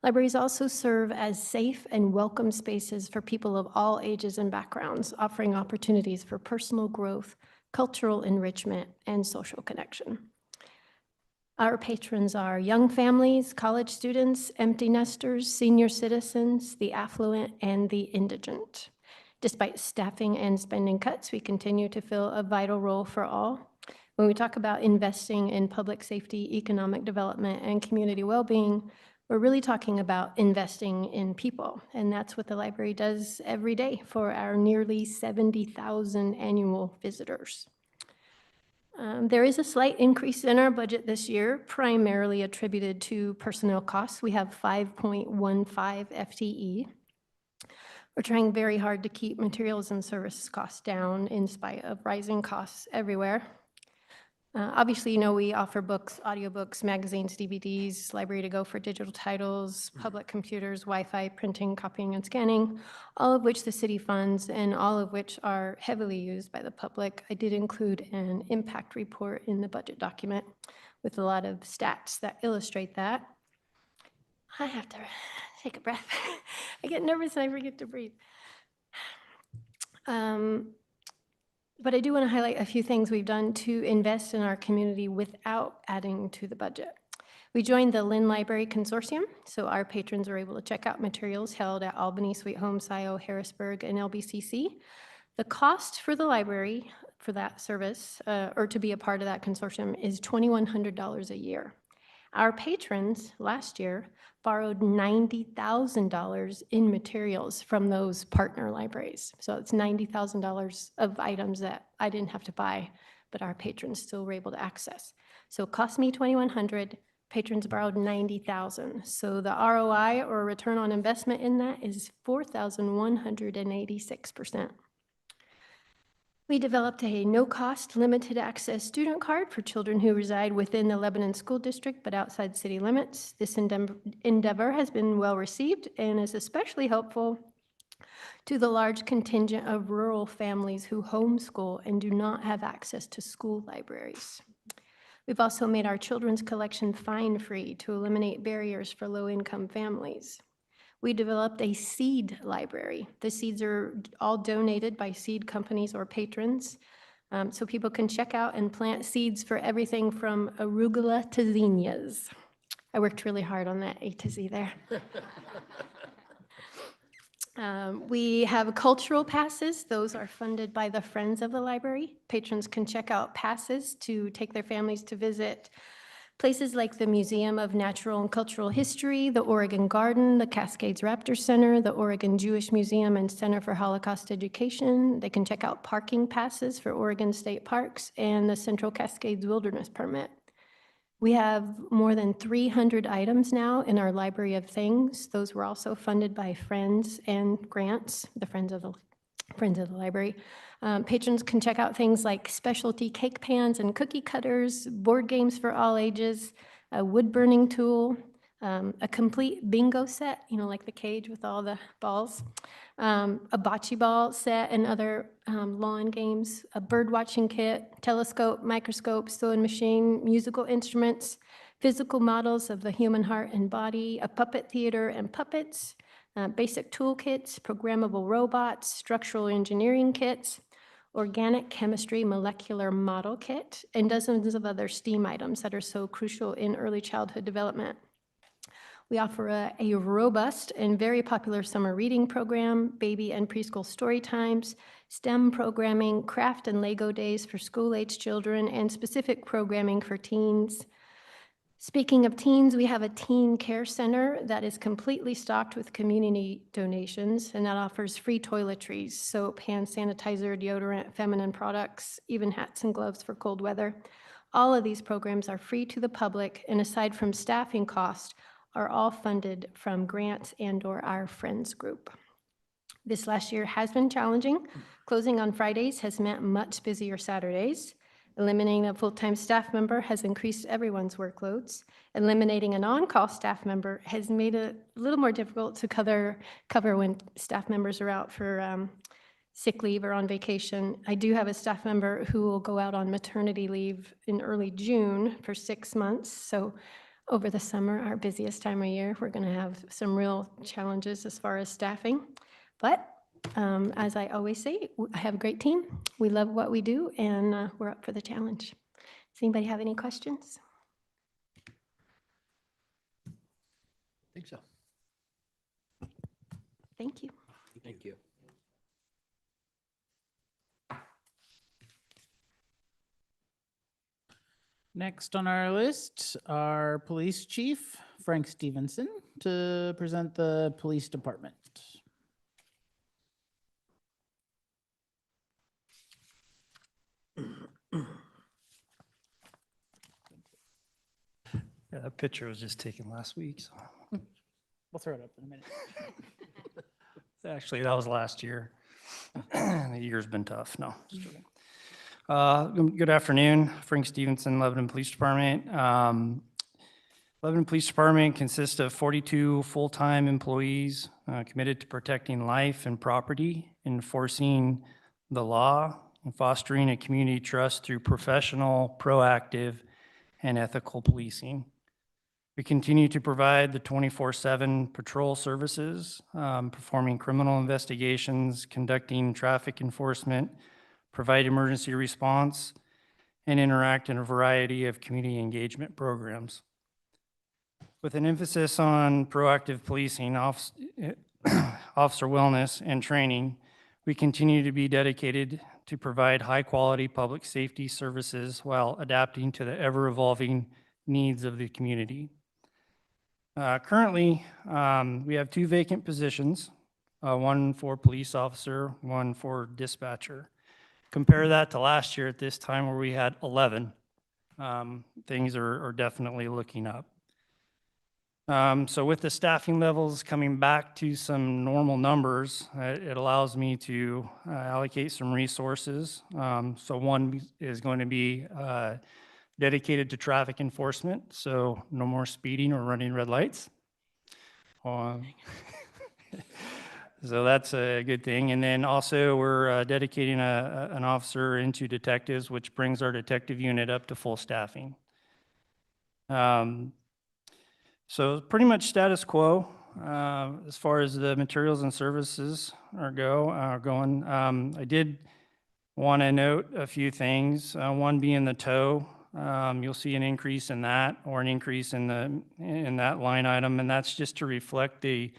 libraries also serve as safe and welcome spaces for people of all ages and backgrounds, offering opportunities for personal growth, cultural enrichment, and social connection. Our patrons are young families, college students, empty nesters, senior citizens, the affluent, and the indigent. Despite staffing and spending cuts, we continue to fill a vital role for all. When we talk about investing in public safety, economic development, and community well-being, we're really talking about investing in people, and that's what the library does every day for our nearly 70,000 annual visitors. There is a slight increase in our budget this year, primarily attributed to personnel costs. We have 5.15 FTE. We're trying very hard to keep materials and services costs down in spite of rising costs everywhere. Obviously, you know, we offer books, audiobooks, magazines, DVDs, library to go for digital titles, public computers, Wi-Fi, printing, copying, and scanning, all of which the city funds and all of which are heavily used by the public. I did include an impact report in the budget document with a lot of stats that illustrate that. I have to take a breath. I get nervous and I forget to breathe. But I do want to highlight a few things we've done to invest in our community without adding to the budget. We joined the Lynn Library Consortium, so our patrons are able to check out materials held at Albany, Sweet Home, SCIO, Harrisburg, and LBCC. The cost for the library for that service, or to be a part of that consortium, is $2,100 a year. Our patrons last year borrowed $90,000 in materials from those partner libraries. So it's $90,000 of items that I didn't have to buy, but our patrons still were able to access. So it cost me $2,100, patrons borrowed $90,000. So the ROI, or return on investment, in that is 4,186%. We developed a no-cost, limited-access student card for children who reside within the Lebanon School District but outside city limits. This endeavor has been well-received and is especially helpful to the large contingent of rural families who homeschool and do not have access to school libraries. We've also made our children's collection fine-free to eliminate barriers for low-income families. We developed a seed library. The seeds are all donated by seed companies or patrons, so people can check out and plant seeds for everything from arugula to zinnias. I worked really hard on that A to Z there. We have cultural passes. Those are funded by the Friends of the Library. Patrons can check out passes to take their families to visit Places like the Museum of Natural and Cultural History, the Oregon Garden, the Cascades Raptor Center, the Oregon Jewish Museum and Center for Holocaust Education. They can check out parking passes for Oregon State Parks and the Central Cascades Wilderness Permit. We have more than 300 items now in our Library of Things. Those were also funded by friends and grants, the Friends of the Library. Patrons can check out things like specialty cake pans and cookie cutters, board games for all ages, a wood burning tool, a complete bingo set, like the cage with all the balls, a bocce ball set and other lawn games, a bird watching kit, telescope, microscope, sewing machine, musical instruments, physical models of the human heart and body, a puppet theater and puppets, basic toolkits, programmable robots, structural engineering kits, organic chemistry molecular model kit, and dozens of other STEAM items that are so crucial in early childhood development. We offer a robust and very popular summer reading program, baby and preschool story times, STEM programming, craft and Lego days for school-age children, and specific programming for teens. Speaking of teens, we have a teen care center that is completely stocked with community donations, and that offers free toiletries, soap, hand sanitizer, deodorant, feminine products, even hats and gloves for cold weather. All of these programs are free to the public, and aside from staffing costs, are all funded from grants and/or our Friends group. This last year has been challenging. Closing on Fridays has meant much busier Saturdays. Eliminating a full-time staff member has increased everyone's workloads. Eliminating an on-call staff member has made it a little more difficult to cover when staff members are out for sick leave or on vacation. I do have a staff member who will go out on maternity leave in early June for 6 months. So over the summer, our busiest time of year, we're going to have some real challenges as far as staffing. But as I always say, I have a great team. We love what we do, and we're up for the challenge. Does anybody have any questions? I think so. Thank you. Thank you. Next on our list, our police chief, Frank Stevenson, to present the police department. Yeah, that picture was just taken last week, so. We'll throw it up in a minute. Actually, that was last year. The year's been tough, no. Just joking. Good afternoon, Frank Stevenson, Lebanon Police Department. Lebanon Police Department consists of 42 full-time employees committed to protecting life and property, enforcing the law, and fostering a community trust through professional, proactive, and ethical policing. We continue to provide the 24/7 patrol services, performing criminal investigations, conducting traffic enforcement, provide emergency response, and interact in a variety of community engagement programs. With an emphasis on proactive policing, officer wellness, and training, we continue to be dedicated to provide high-quality public safety services while adapting to the ever-evolving needs of the community. Currently, we have 2 vacant positions, one for police officer, one for dispatcher. Compare that to last year at this time where we had 11. Things are definitely looking up. So with the staffing levels coming back to some normal numbers, it allows me to allocate some resources. So one is going to be dedicated to traffic enforcement, so no more speeding or running red lights. So that's a good thing. And then also we're dedicating an officer into detectives, which brings our detective unit up to full staffing. So pretty much status quo as far as the materials and services are going. I did want to note a few things. One being the tow. You'll see an increase in that, or an increase in that line item, and that's just to reflect the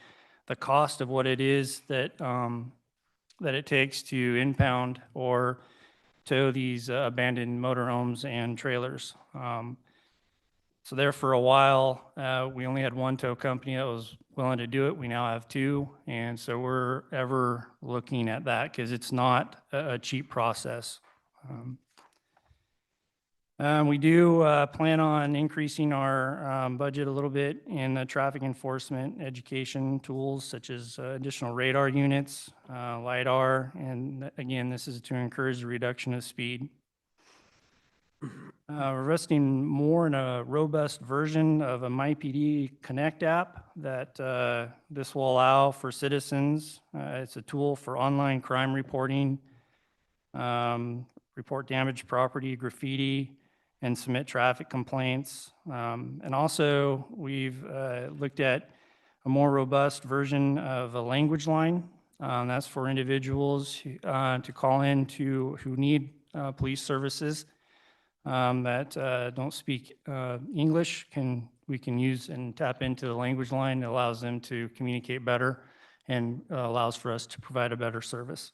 cost of what it is that it takes to impound or tow these abandoned motorhomes and trailers. So there for a while, we only had one tow company that was willing to do it. We now have two. And so we're ever looking at that because it's not a cheap process. We do plan on increasing our budget a little bit in the traffic enforcement education tools such as additional radar units, LiDAR, and again, this is to encourage the reduction of speed. We're investing more in a robust version of a MyPD Connect app that this will allow for citizens. It's a tool for online crime reporting, report damaged property, graffiti, and submit traffic complaints. And also, we've looked at a more robust version of a language line. That's for individuals to call in who need police services that don't speak English. We can use and tap into the language line. It allows them to communicate better and allows for us to provide a better service.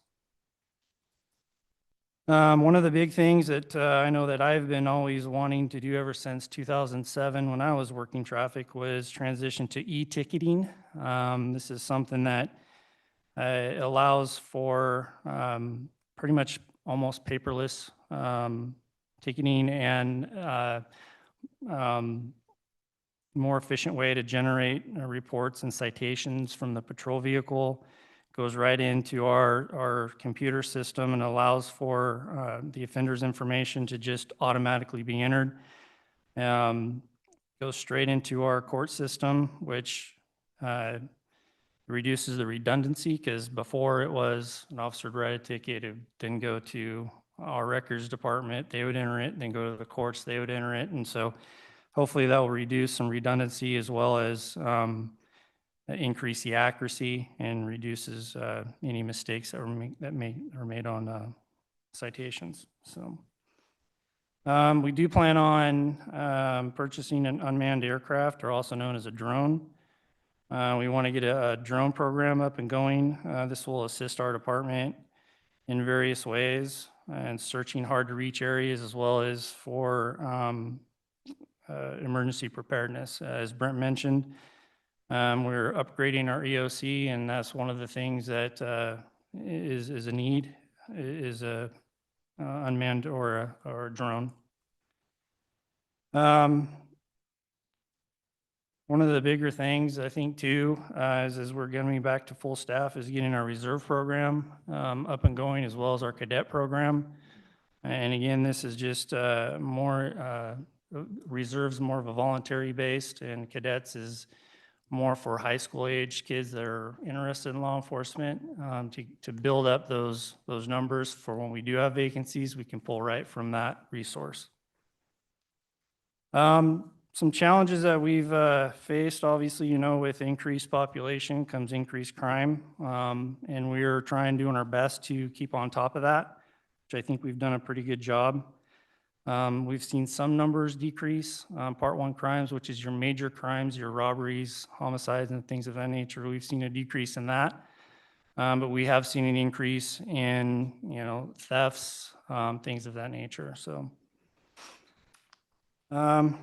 One of the big things that I know that I've been always wanting to do ever since 2007 when I was working traffic was transition to e-ticketing. This is something that allows for pretty much almost paperless ticketing and more efficient way to generate reports and citations from the patrol vehicle. Goes right into our computer system and allows for the offender's information to just automatically be entered. Goes straight into our court system, which reduces the redundancy because before it was an officer would write a ticket, it didn't go to our records department, they would enter it, then go to the courts, they would enter it. And so hopefully that will reduce some redundancy as well as increase the accuracy and reduces any mistakes that are made on citations. So we do plan on purchasing an unmanned aircraft, or also known as a drone. We want to get a drone program up and going. This will assist our department in various ways and searching hard to reach areas as well as for emergency preparedness. As Brent mentioned, we're upgrading our EOC, and that's one of the things that is a need, is a unmanned or a drone. One of the bigger things I think too, as we're getting back to full staff, is getting our reserve program up and going, as well as our cadet program. And again, this is just more reserves, more of a voluntary based, and cadets is more for high school age kids that are interested in law enforcement, to build up those numbers for when we do have vacancies, we can pull right from that resource. Some challenges that we've faced, obviously, with increased population comes increased crime, and we're doing our best to keep on top of that, which I think we've done a pretty good job. We've seen some numbers decrease. Part 1 crimes, which is your major crimes, your robberies, homicides, and things of that nature. We've seen a decrease in that. But we have seen an increase in, thefts, things of that nature. So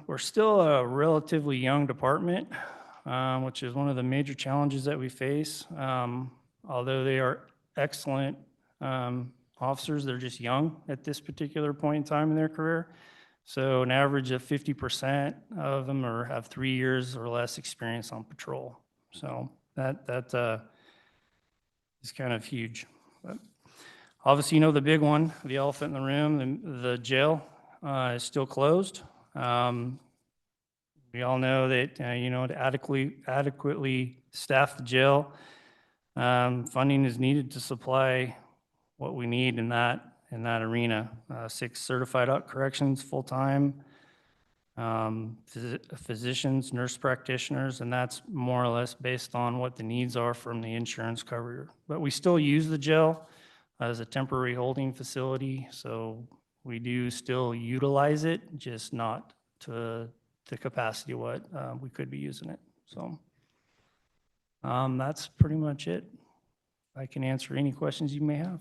we're still a relatively young department, which is one of the major challenges that we face. Although they are excellent officers, they're just young at this particular point in time in their career. So an average of 50% of them have 3 years or less experience on patrol. So that is kind of huge. But obviously, the big one, the elephant in the room, the jail is still closed. We all know that, to adequately staff the jail, funding is needed to supply what we need in that arena. 6 certified corrections full-time, physicians, nurse practitioners, and that's more or less based on what the needs are from the insurance cover. But we still use the jail as a temporary holding facility, so we do still utilize it, just not to the capacity what we could be using it. So that's pretty much it. I can answer any questions you may have.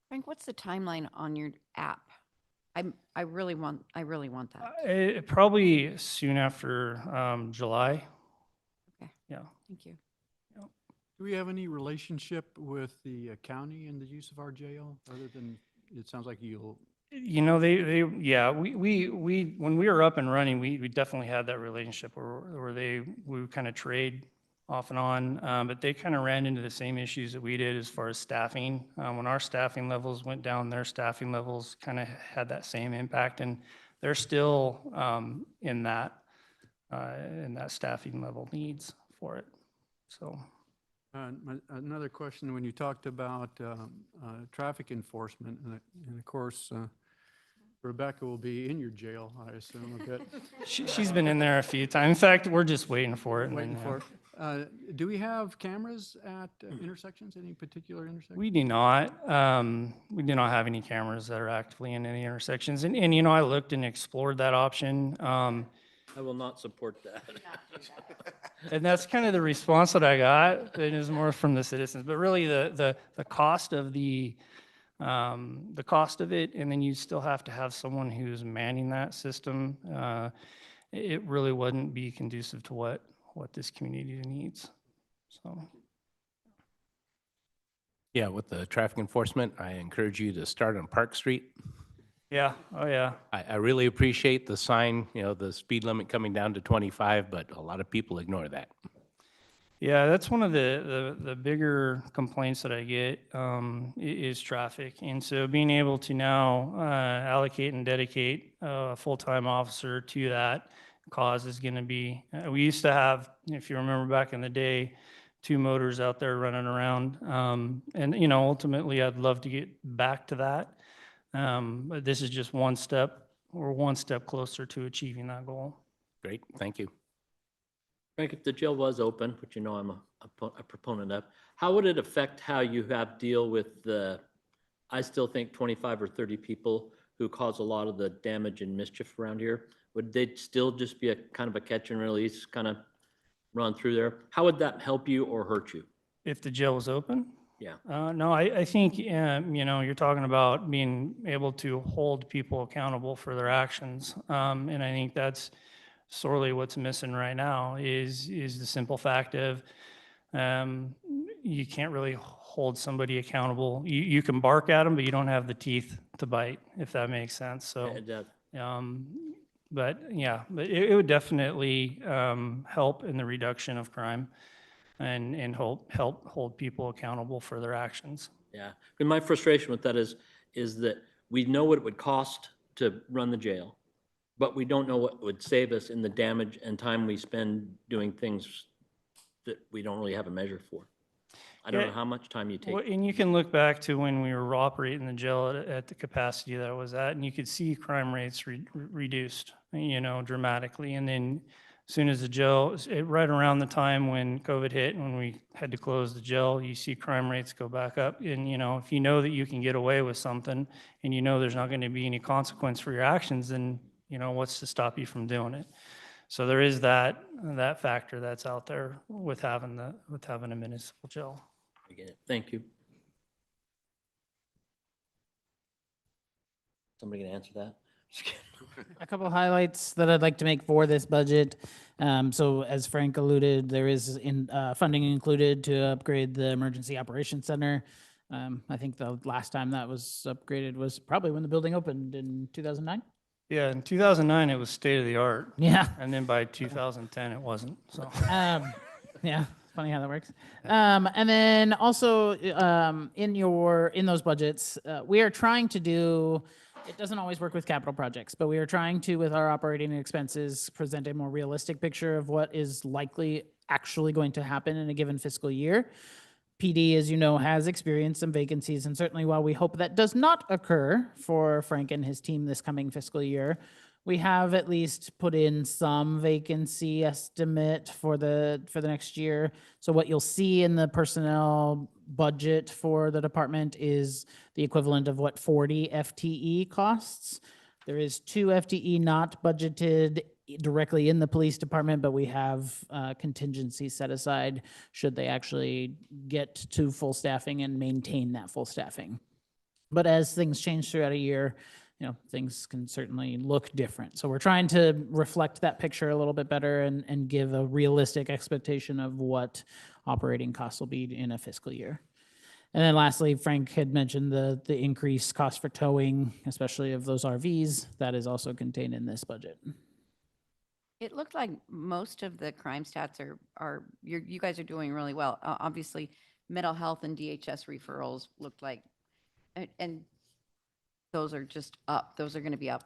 Frank, what's the timeline on your app? I really want that. Probably soon after July. Okay. Yeah. Thank you. Do we have any relationship with the county and the use of our jail, other than, it sounds like you'll, You know, yeah, when we were up and running, we definitely had that relationship where we would kind of trade off and on, but they kind of ran into the same issues that we did as far as staffing. When our staffing levels went down, their staffing levels kind of had that same impact, and they're still in that staffing level needs for it, so. Another question, when you talked about traffic enforcement, and of course, Rebecca will be in your jail, I assume, a bit. She's been in there a few times. In fact, we're just waiting for it. and Waiting then, for it. Do we have cameras at intersections, any particular intersection? We do not. We do not have any cameras that are actively in any intersections. And you know, I looked and explored that option. I will not support that. And that's kind of the response that I got. It is more from the citizens, but really the cost of the cost of it, and then you still have to have someone who's manning that system. It really wouldn't be conducive to what this community needs. So. Yeah, with the traffic enforcement, I encourage you to start on Park Street. Yeah, oh yeah. I really appreciate the sign, you know, the speed limit coming down to 25, but a lot of people ignore that. Yeah, that's one of the bigger complaints that I get is traffic. And so being able to now allocate and dedicate a full-time officer to that cause is going to be, we used to have, if you remember back in the day, 2 motors out there running around. And, you know, ultimately I'd love to get back to that. But this is just one step, or one step closer to achieving that goal. Great, thank you. Frank, if the jail was open, which you know I'm a proponent of, how would it affect how you have deal with the, I still think 25 or 30 people who cause a lot of the damage and mischief around here? Would they still just be a kind of a catch and release, kind of run through there? How would that help you or hurt you? If the jail was open? Yeah. No, I think, you know, you're talking about being able to hold people accountable for their actions. And I think that's sorely what's missing right now is the simple fact of you can't really hold somebody accountable. You can bark at them, but you don't have the teeth to bite, if that makes sense. So, but yeah, but it would definitely help in the reduction of crime and help hold people accountable for their actions. Yeah, and my frustration with that is that we know what it would cost to run the jail, but we don't know what would save us in the damage and time we spend doing things that we don't really have a measure for. I don't know how much time you take. Well, and you can look back to when we were operating the jail at the capacity that it was at, and you could see crime rates reduced, you know, dramatically. And then as soon as the jail, right around the time when COVID hit and when we had to close the jail, you see crime rates go back up. And, you know, if you know that you can get away with something and you know there's not going to be any consequence for your actions, then, you know, what's to stop you from doing it? So there is that factor that's out there with having a municipal jail. I get it. Thank you. Somebody gonna answer that? A couple of highlights that I'd like to make for this budget. So as Frank alluded, there is funding included to upgrade the Emergency Operations Center. I think the last time that was upgraded was probably when the building opened in 2009. Yeah, in 2009, it was state of the art. Yeah. And then by 2010, it wasn't, so. Yeah, funny how that works. And then also in those budgets, we are trying to do, it doesn't always work with capital projects, but we are trying to, with our operating expenses, present a more realistic picture of what is likely actually going to happen in a given fiscal year. PD, as you know, has experienced some vacancies, and certainly while we hope that does not occur for Frank and his team this coming fiscal year, we have at least put in some vacancy estimate for the next year. So what you'll see in the personnel budget for the department is the equivalent of what 40 FTE costs. There is 2 FTE not budgeted directly in the police department, but we have contingency set aside should they actually get to full staffing and maintain that full staffing. But as things change throughout a year, things can certainly look different. So we're trying to reflect that picture a little bit better and give a realistic expectation of what operating costs will be in a fiscal year. And then lastly, Frank had mentioned the increased cost for towing, especially of those RVs. That is also contained in this budget. It looked like most of the crime stats you guys are doing really well. Obviously, mental health and DHS referrals looked like, and those are just up. Those are going to be up.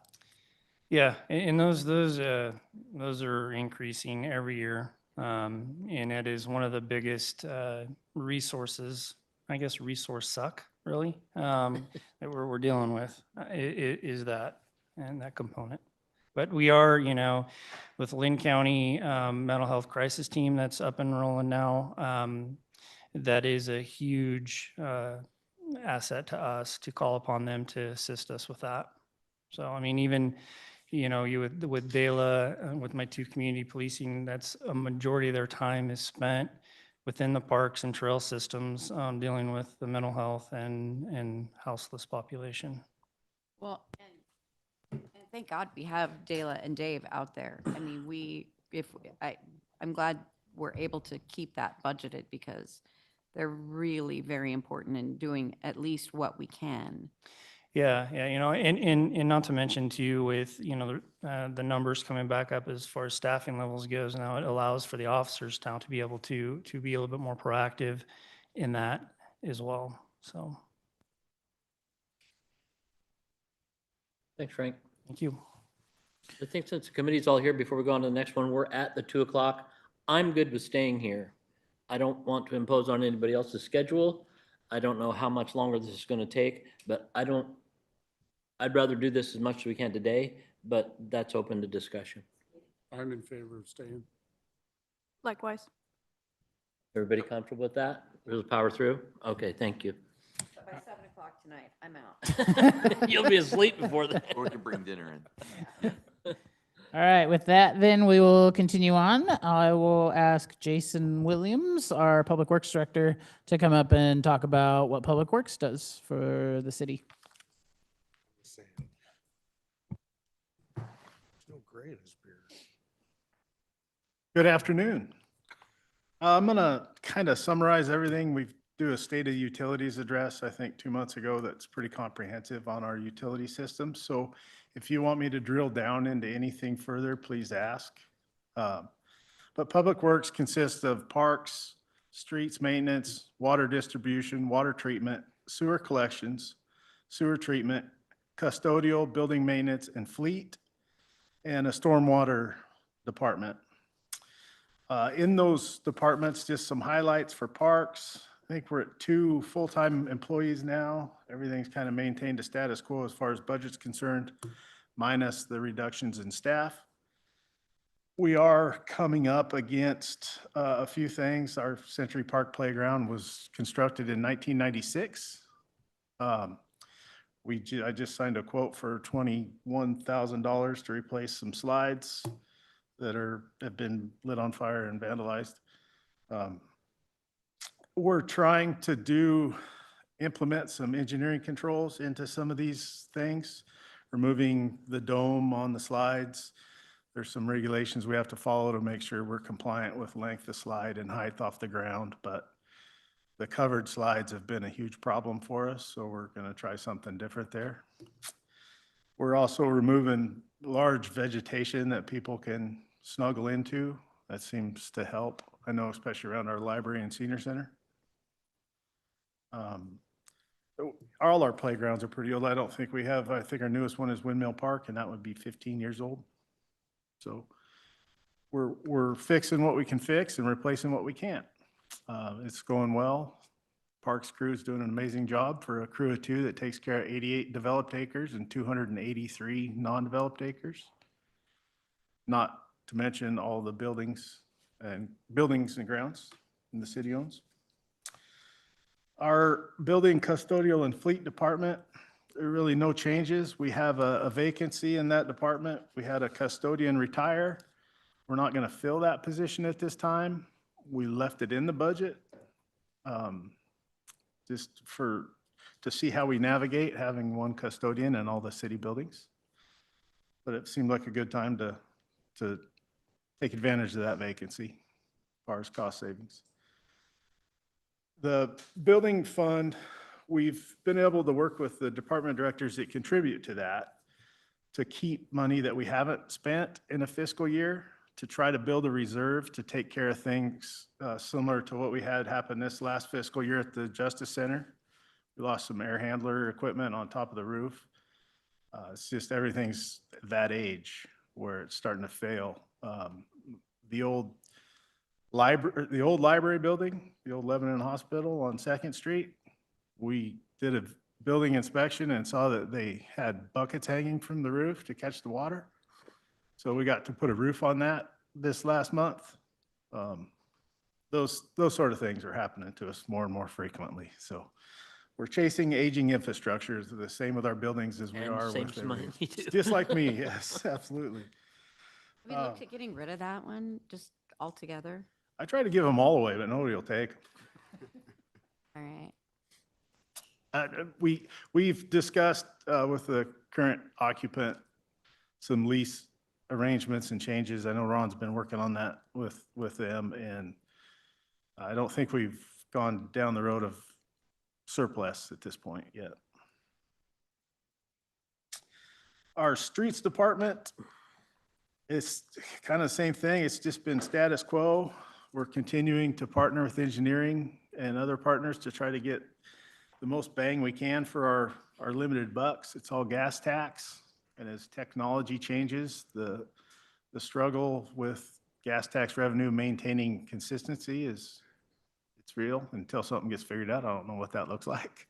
Yeah, and those are increasing every year. And it is one of the biggest resources, I guess, resource suck, really, that we're dealing with, is that, and that component. But we are, with Lynn County Mental Health Crisis Team that's up and rolling now, that is a huge asset to us to call upon them to assist us with that. So, I mean, even, with Dela, with my 2 community policing, that's a majority of their time is spent within the parks and trail systems, dealing with the mental health and houseless population. Well, and thank God we have Dela and Dave out there. I mean, I'm glad we're able to keep that budgeted because they're really very important in doing at least what we can. Yeah, and not to mention too, with, the numbers coming back up as far as staffing levels goes, now it allows for the officers now to be able to be a little bit more proactive in that as well, so. Thanks, Frank. Thank you. I think since the committee's all here, before we go on to the next one, we're at the 2 o'clock. I'm good with staying here. I don't want to impose on anybody else's schedule. I don't know how much longer this is going to take, but I'd rather do this as much as we can today, but that's open to discussion. I'm in favor of staying. Likewise. Everybody comfortable with that? We'll power through? Okay, thank you. But by 7 o'clock tonight, I'm out. You'll be asleep before then. Or we can bring dinner in. All right, with that, then we will continue on. I will ask Jason Williams, our Public Works Director, to come up and talk about what Public Works does for the city. No gray in his beard. Good afternoon. I'm going to kind of summarize everything. We do a State of Utilities address, I think 2 months ago, that's pretty comprehensive on our utility system. So if you want me to drill down into anything further, please ask. But Public Works consists of parks, streets maintenance, water distribution, water treatment, sewer collections, sewer treatment, custodial, building maintenance, and fleet, and a stormwater department. In those departments, just some highlights for parks. I think we're at 2 full-time employees now. Everything's kind of maintained a status quo as far as budget's concerned, minus the reductions in staff. We are coming up against a few things. Our Century Park Playground was constructed in 1996. I just signed a quote for $21,000 to replace some slides that have been lit on fire and vandalized. We're trying to implement some engineering controls into some of these things, removing the dome on the slides. There's some regulations we have to follow to make sure we're compliant with length of slide and height off the ground, but the covered slides have been a huge problem for us, so we're going to try something different there. We're also removing large vegetation that people can snuggle into. That seems to help. I know, especially around our library and senior center. All our playgrounds are pretty old. I think our newest one is Windmill Park, and that would be 15 years old. So we're fixing what we can fix and replacing what we can't. It's going well. Parks crew is doing an amazing job for a crew of 2 that takes care of 88 developed acres and 283 non-developed acres. Not to mention all the buildings and grounds the city owns. Our building custodial and fleet department, there are really no changes. We have a vacancy in that department. We had a custodian retire. We're not going to fill that position at this time. We left it in the budget just for to see how we navigate having one custodian in all the city buildings. But it seemed like a good time to take advantage of that vacancy as far as cost savings. The building fund, we've been able to work with the department directors that contribute to that to keep money that we haven't spent in a fiscal year, to try to build a reserve to take care of things similar to what we had happen this last fiscal year at the Justice Center. We lost some air handler equipment on top of the roof. It's just everything's that age where it's starting to fail. The old library building, the old Lebanon Hospital on Second Street, we did a building inspection and saw that they had buckets hanging from the roof to catch the water. So we got to put a roof on that this last month. Those sort of things are happening to us more and more frequently. So we're chasing aging infrastructure. It's the same with our buildings as we And are same with as mine, everything. me too. Just like me, yes, absolutely. Have we looked at getting rid of that one just altogether? I try to give them all away, but nobody will take them. All right. We've discussed with the current occupant some lease arrangements and changes. I know Ron's been working on that with them, and I don't think we've gone down the road of surplus at this point yet. Our streets department is kind of the same thing. It's just been status quo. We're continuing to partner with engineering and other partners to try to get the most bang we can for our limited bucks. It's all gas tax. And as technology changes, the struggle with gas tax revenue maintaining consistency it's real. Until something gets figured out, I don't know what that looks like.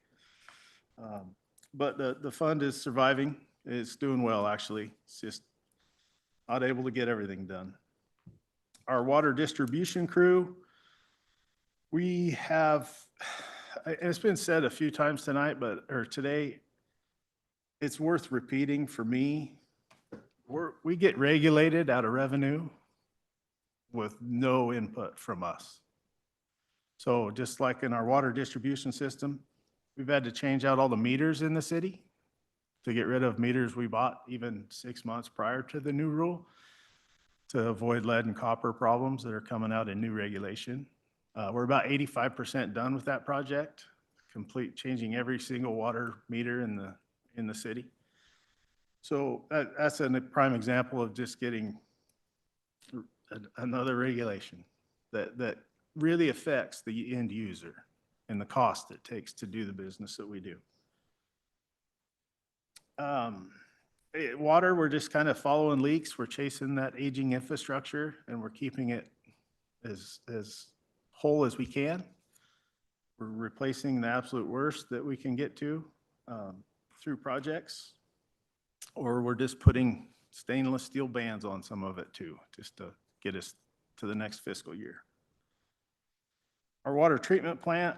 But the fund is surviving. It's doing well, actually. It's just not able to get everything done. Our water distribution crew, we have, and it's been said a few times tonight, or today, it's worth repeating for me. We get regulated out of revenue with no input from us. So just like in our water distribution system, we've had to change out all the meters in the city to get rid of meters we bought even 6 months prior to the new rule to avoid lead and copper problems that are coming out in new regulation. We're about 85% done with that project, changing every single water meter in the city. So that's a prime example of just getting another regulation that really affects the end user and the cost it takes to do the business that we do. Water, we're just kind of following leaks. We're chasing that aging infrastructure and we're keeping it as whole as we can. We're replacing the absolute worst that we can get to through projects, or we're just putting stainless steel bands on some of it too, just to get us to the next fiscal year. Our water treatment plant,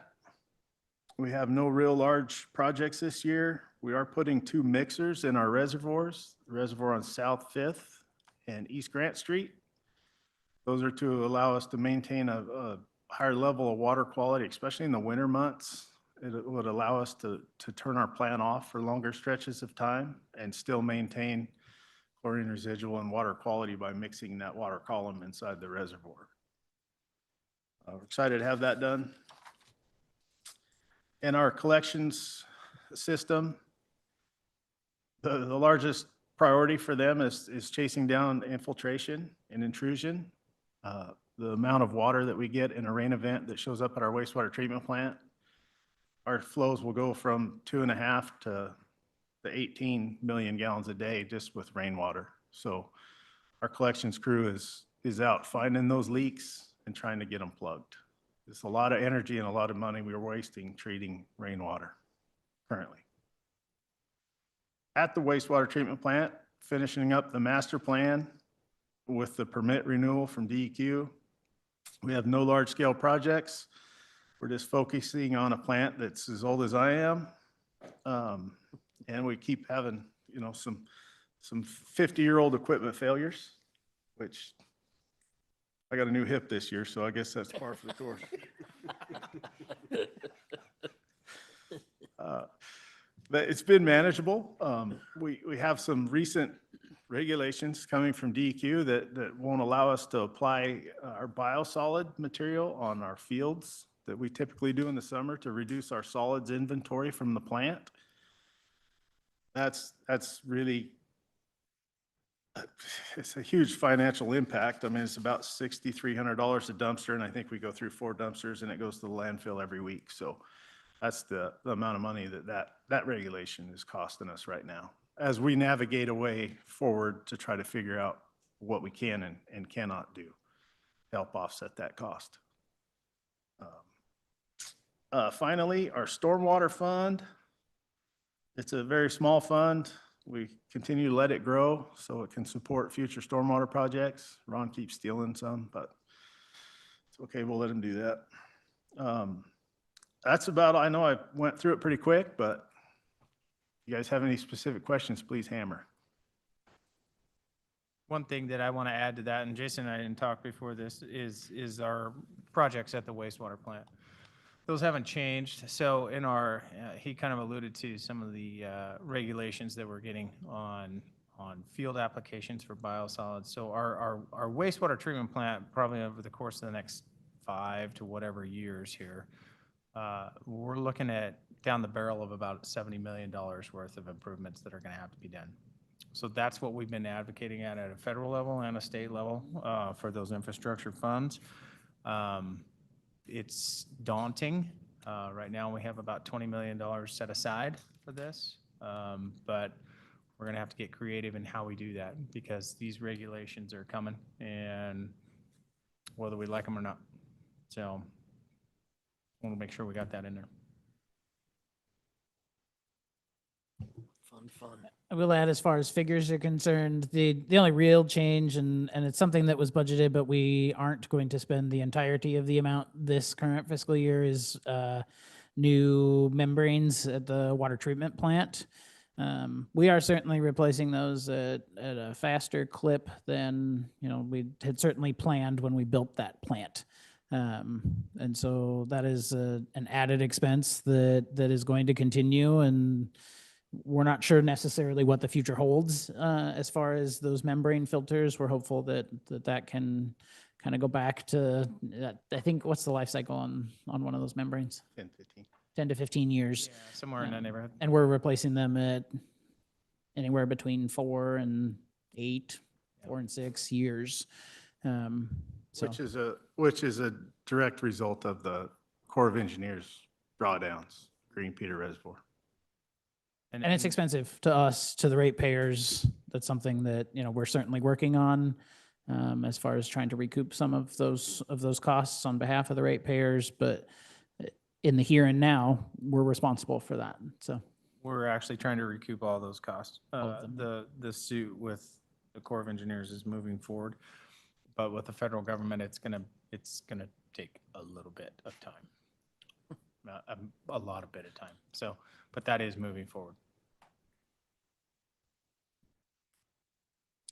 we have no real large projects this year. We are putting 2 mixers in our reservoirs, the reservoir on South 5th and East Grant Street. Those are to allow us to maintain a higher level of water quality, especially in the winter months. It would allow us to turn our plant off for longer stretches of time and still maintain chlorine residual and water quality by mixing that water column inside the reservoir. We're excited to have that done. In our collections system, the largest priority for them is chasing down infiltration and intrusion. The amount of water that we get in a rain event that shows up at our wastewater treatment plant, our flows will go from 2.5 to 18 million gallons a day just with rainwater. So our collections crew is out finding those leaks and trying to get them plugged. It's a lot of energy and a lot of money we're wasting treating rainwater currently. At the wastewater treatment plant, finishing up the master plan with the permit renewal from DEQ. We have no large scale projects. We're just focusing on a plant that's as old as I am. And we keep having, some 50-year-old equipment failures, which I got a new hip this year, so I guess that's par for the course. but it's been manageable. We have some recent regulations coming from DEQ that won't allow us to apply our biosolid material on our fields that we typically do in the summer to reduce our solids inventory from the plant. That's really, it's a huge financial impact. I mean, it's about $6,300 a dumpster, and I think we go through 4 dumpsters and it goes to the landfill every week. So that's the amount of money that regulation is costing us right now as we navigate a way forward to try to figure out what we can and cannot do to help offset that cost. Finally, our stormwater fund. It's a very small fund. We continue to let it grow so it can support future stormwater projects. Ron keeps stealing some, but it's okay. We'll let him do that. That's about, I know I went through it pretty quick, but if you guys have any specific questions, please hammer. One thing that I want to add to that, and Jason and I didn't talk before this, is our projects at the wastewater plant. Those haven't changed. So in our, he kind of alluded to some of the regulations that we're getting on field applications for biosolids. So our wastewater treatment plant, probably over the course of the next 5 to whatever years here, we're looking at down the barrel of about $70 million worth of improvements that are going to have to be done. So that's what we've been advocating at a federal level and a state level for those infrastructure funds. It's daunting. Right now we have about $20 million set aside for this, but we're going to have to get creative in how we do that because these regulations are coming and whether we like them or not. So I want to make sure we got that in there. Fun. I will add, as far as figures are concerned, the only real change, and it's something that was budgeted, but we aren't going to spend the entirety of the amount this current fiscal year, is new membranes at the water treatment plant. We are certainly replacing those at a faster clip than we had certainly planned when we built that plant. And so that is an added expense that is going to continue, and we're not sure necessarily what the future holds as far as those membrane filters. We're hopeful that can kind of go back to, I think, what's the life cycle on one of those membranes? 10 to 15 years. Yeah, somewhere in that neighborhood. And we're replacing them at anywhere between 4 and 8, 4 and 6 years. So. Which is a direct result of the Corps of Engineers drawdowns, Green Peter Reservoir. And it's expensive to us, to the ratepayers. That's something that we're certainly working on as far as trying to recoup some of those costs on behalf of the ratepayers. But in the here and now, we're responsible for that. So we're actually trying to recoup all those costs. All of them. The suit with the Corps of Engineers is moving forward, but with the federal government, it's gonna take a little bit of time, a lot of bit of time. So, but that is moving forward.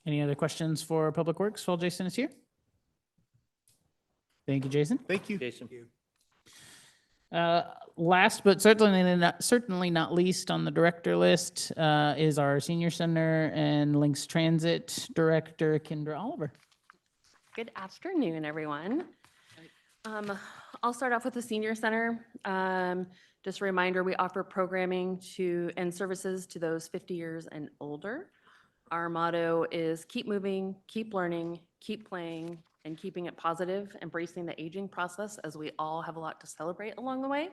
Any other questions for Public Works while Jason is here? Thank you, Jason. Thank you. Jason. Last but certainly not least on the director list is our Senior Center and Links Transit Director, Kendra Oliver. Good afternoon, everyone. I'll start off with the Senior Center. Just a reminder, we offer programming and services to those 50 years and older. Our motto is keep moving, keep learning, keep playing, and keeping it positive, embracing the aging process as we all have a lot to celebrate along the way.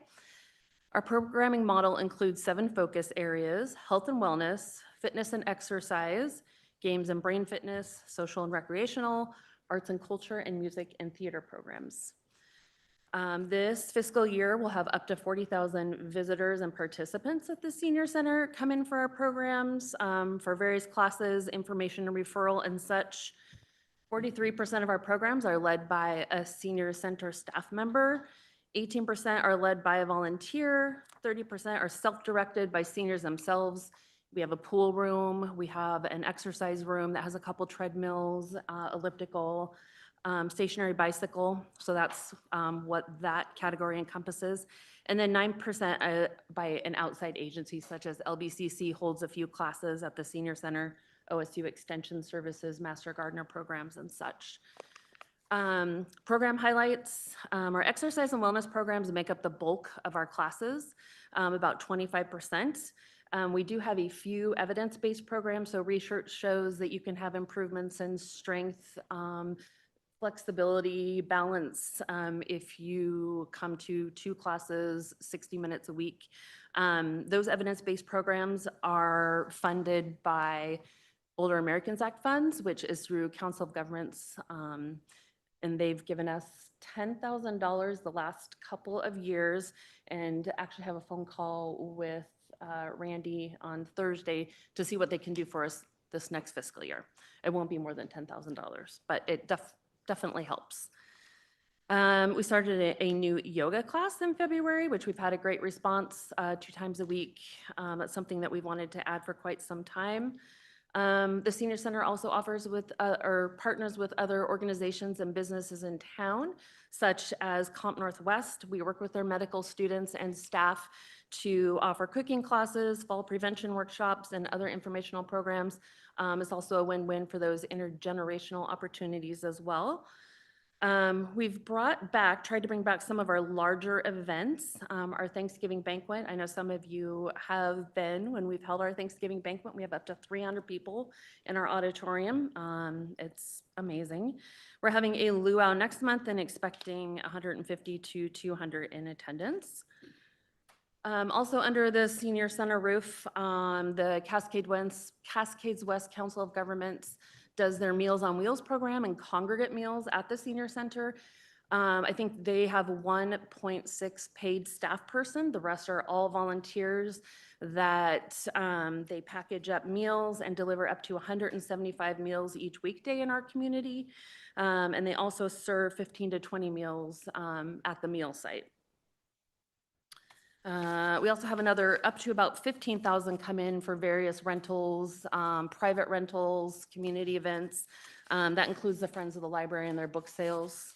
Our programming model includes 7 focus areas: health and wellness, fitness and exercise, games and brain fitness, social and recreational, arts and culture, and music and theater programs. This fiscal year, we'll have up to 40,000 visitors and participants at the Senior Center come in for our programs for various classes, information and referral and such. 43% of our programs are led by a Senior Center staff member. 18% are led by a volunteer. 30% are self-directed by seniors themselves. We have a pool room. We have an exercise room that has a couple treadmills, elliptical. stationary bicycle, so that's what that category encompasses. And then 9% by an outside agency such as LBCC holds a few classes at the senior center, OSU Extension Services, Master Gardener programs and such. Program highlights, our exercise and wellness programs make up the bulk of our classes, about 25%. We do have a few evidence-based programs, so research shows that you can have improvements in strength, flexibility, balance, if you come to 2 classes, 60 minutes a week. Those evidence-based programs are funded by Older Americans Act funds, which is through Council of Governments, and they've given us $10,000 the last couple of years, and actually have a phone call with Randy on Thursday to see what they can do for us this next fiscal year. It won't be more than $10,000, but it definitely helps. We started a new yoga class in February, which we've had a great response, 2 times a week. That's something that we've wanted to add for quite some time. The senior center also offers with or partners with other organizations and businesses in town, such as Comp Northwest. We work with their medical students and staff to offer cooking classes, fall prevention workshops, and other informational programs. It's also a win-win for those intergenerational opportunities as well. We've tried to bring back some of our larger events. Our Thanksgiving banquet, I know some of you have been when we've held our Thanksgiving banquet. We have up to 300 people in our auditorium. It's amazing. We're having a luau next month and expecting 150 to 200 in attendance. Also under the senior center roof, the Cascades West Council of Governments does their Meals on Wheels program and congregate meals at the senior center. I think they have 1.6 paid staff person. The rest are all volunteers that they package up meals and deliver up to 175 meals each weekday in our community. And they also serve 15 to 20 meals at the meal site. We also have another up to about 15,000 come in for various rentals, private rentals, community events. That includes the Friends of the Library and their book sales.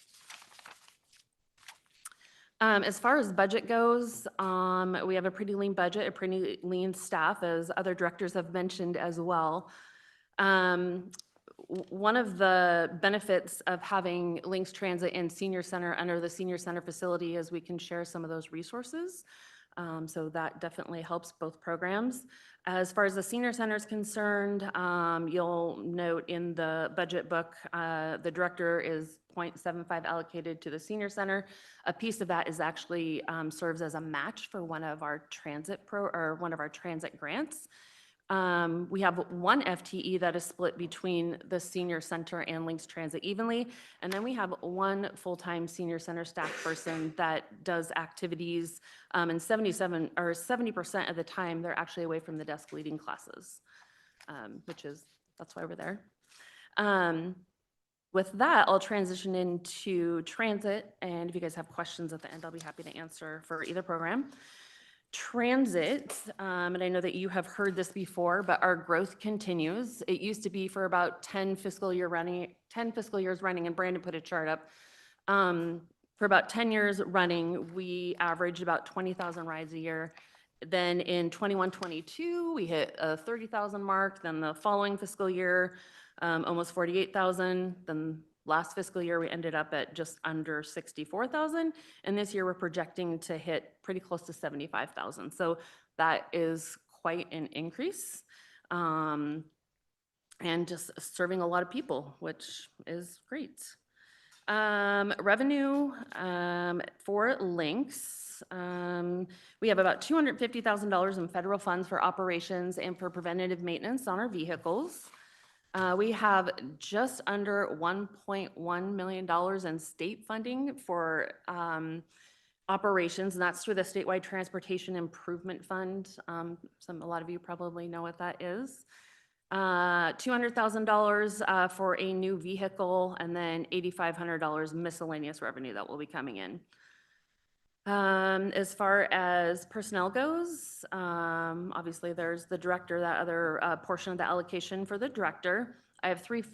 As far as budget goes, we have a pretty lean budget, a pretty lean staff, as other directors have mentioned as well. One of the benefits of having Links Transit and Senior Center under the Senior Center facility is we can share some of those resources. So that definitely helps both programs. As far as the Senior Center is concerned, you'll note in the budget book, the director is 0.75 allocated to the Senior Center. A piece of that is actually serves as a match for one of our transit grants. We have 1 FTE that is split between the Senior Center and Links Transit evenly. And then we have 1 full-time Senior Center staff person that does activities, and 70% of the time, they're actually away from the desk leading classes, that's why we're there. With that, I'll transition into transit, and if you guys have questions at the end, I'll be happy to answer for either program. Transit, and I know that you have heard this before, but our growth continues. It used to be for about 10 fiscal years running, and Brandon put a chart up. For about 10 years running, we averaged about 20,000 rides a year. Then in 21-22, we hit a 30,000 mark. Then the following fiscal year, almost 48,000. Then last fiscal year, we ended up at just under 64,000. And this year, we're projecting to hit pretty close to 75,000. So that is quite an increase. And just serving a lot of people, which is great. Revenue for Links. We have about $250,000 in federal funds for operations and for preventative maintenance on our vehicles. We have just under $1.1 million in state funding for operations, and that's through the Statewide Transportation Improvement Fund. A lot of you probably know what that is. $200,000 for a new vehicle, and then $8,500 miscellaneous revenue that will be coming in. As far as personnel goes, obviously there's the director, that other portion of the allocation for the director.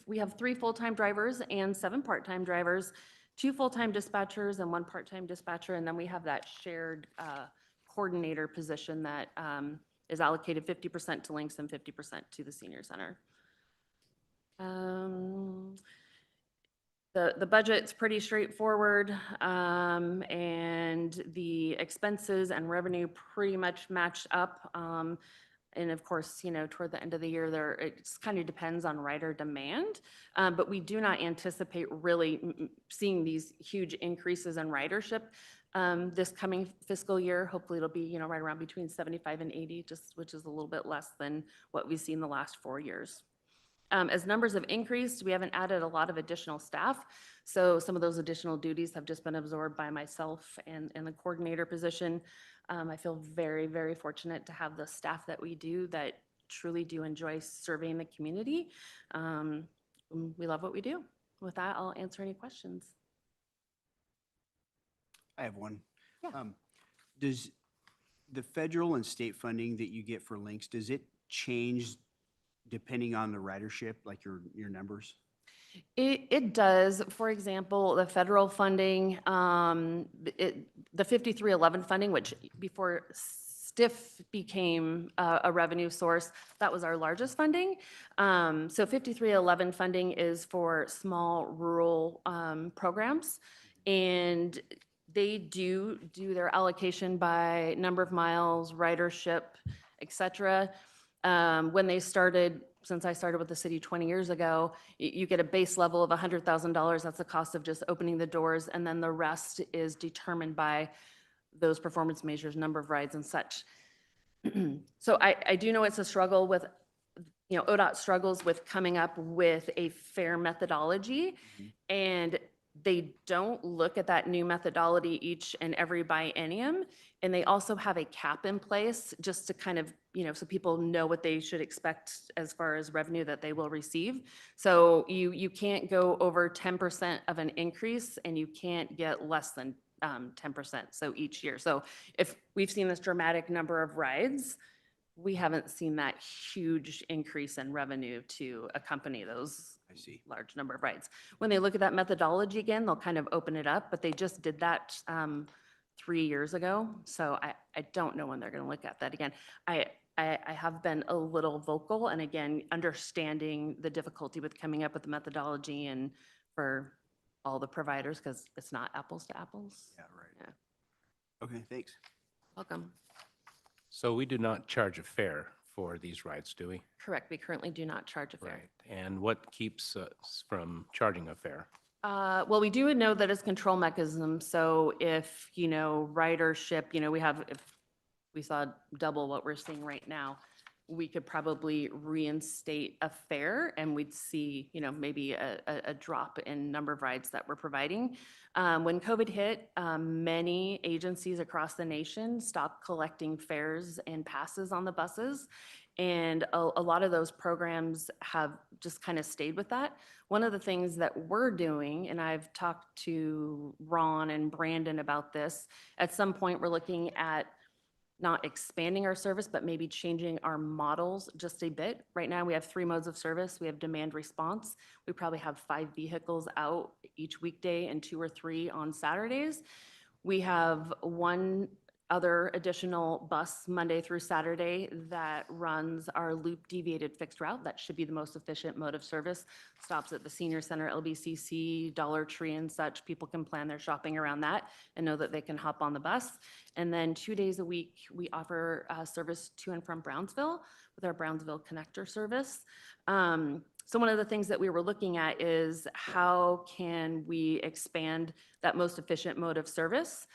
we have 3 full-time drivers and 7 part-time drivers, 2 full-time dispatchers and 1 part-time dispatcher, and then we have that shared coordinator position that is allocated 50% to Links and 50% to the senior center. The budget's pretty straightforward, and the expenses and revenue pretty much match up. And of course, you know, toward the end of the year, it kind of depends on rider demand. But we do not anticipate really seeing these huge increases in ridership this coming fiscal year. Hopefully it'll be, you know, right around between 75 and 80, which is a little bit less than what we've seen the last 4 years. As numbers have increased, we haven't added a lot of additional staff. So some of those additional duties have just been absorbed by myself and the coordinator position. I feel very, very fortunate to have the staff that we do that truly do enjoy serving the community. We love what we do. With that, I'll answer any questions. I have one. Yeah. Does the federal and state funding that you get for Links, does it change depending on the ridership, like your numbers? It does. For example, the federal funding, the 5311 funding, which before STIF became a revenue source, that was our largest funding. So 5311 funding is for small rural programs, and they do their allocation by number of miles, ridership, et cetera. When they started, since I started with the city 20 years ago, you get a base level of $100,000. That's the cost of just opening the doors. And then the rest is determined by those performance measures, number of rides and such. So I do know it's a struggle with, you know, ODOT struggles with coming up with a fair methodology. And they don't look at that new methodology each and every biennium. And they also have a cap in place just to kind of, you know, so people know what they should expect as far as revenue that they will receive. So you can't go over 10% of an increase, and you can't get less than 10%. So each year. So if we've seen this dramatic number of rides, we haven't seen that huge increase in revenue to accompany those large number of rides. When they look at that methodology again, they'll kind of open it up, but they just did that 3 years ago. So I don't know when they're going to look at that again. I have been a little vocal, and again, understanding the difficulty with coming up with the methodology and for all the providers, because it's not apples to apples. Yeah, right. Yeah. Okay, thanks. Welcome. So we do not charge a fare for these rides, do we? Correct. We currently do not charge a fare. Right. And what keeps us from charging a fare? Well, we do know that it's control mechanism. So if, you know, ridership, you know, if we saw double what we're seeing right now, we could probably reinstate a fare, and we'd see, you know, maybe a drop in number of rides that we're providing. When COVID hit, many agencies across the nation stopped collecting fares and passes on the buses. And a lot of those programs have just kind of stayed with that. One of the things that we're doing, and I've talked to Ron and Brandon about this, at some point we're looking at not expanding our service, but maybe changing our models just a bit. Right now, we have 3 modes of service. We have demand response. We probably have 5 vehicles out each weekday and 2 or 3 on Saturdays. We have 1 other additional bus Monday through Saturday that runs our loop deviated fixed route. That should be the most efficient mode of service. Stops at the senior center, LBCC, Dollar Tree and such. People can plan their shopping around that and know that they can hop on the bus. And then 2 days a week, we offer service to and from Brownsville with our Brownsville connector service. So one of the things that we were looking at is how can we expand that most efficient mode of service?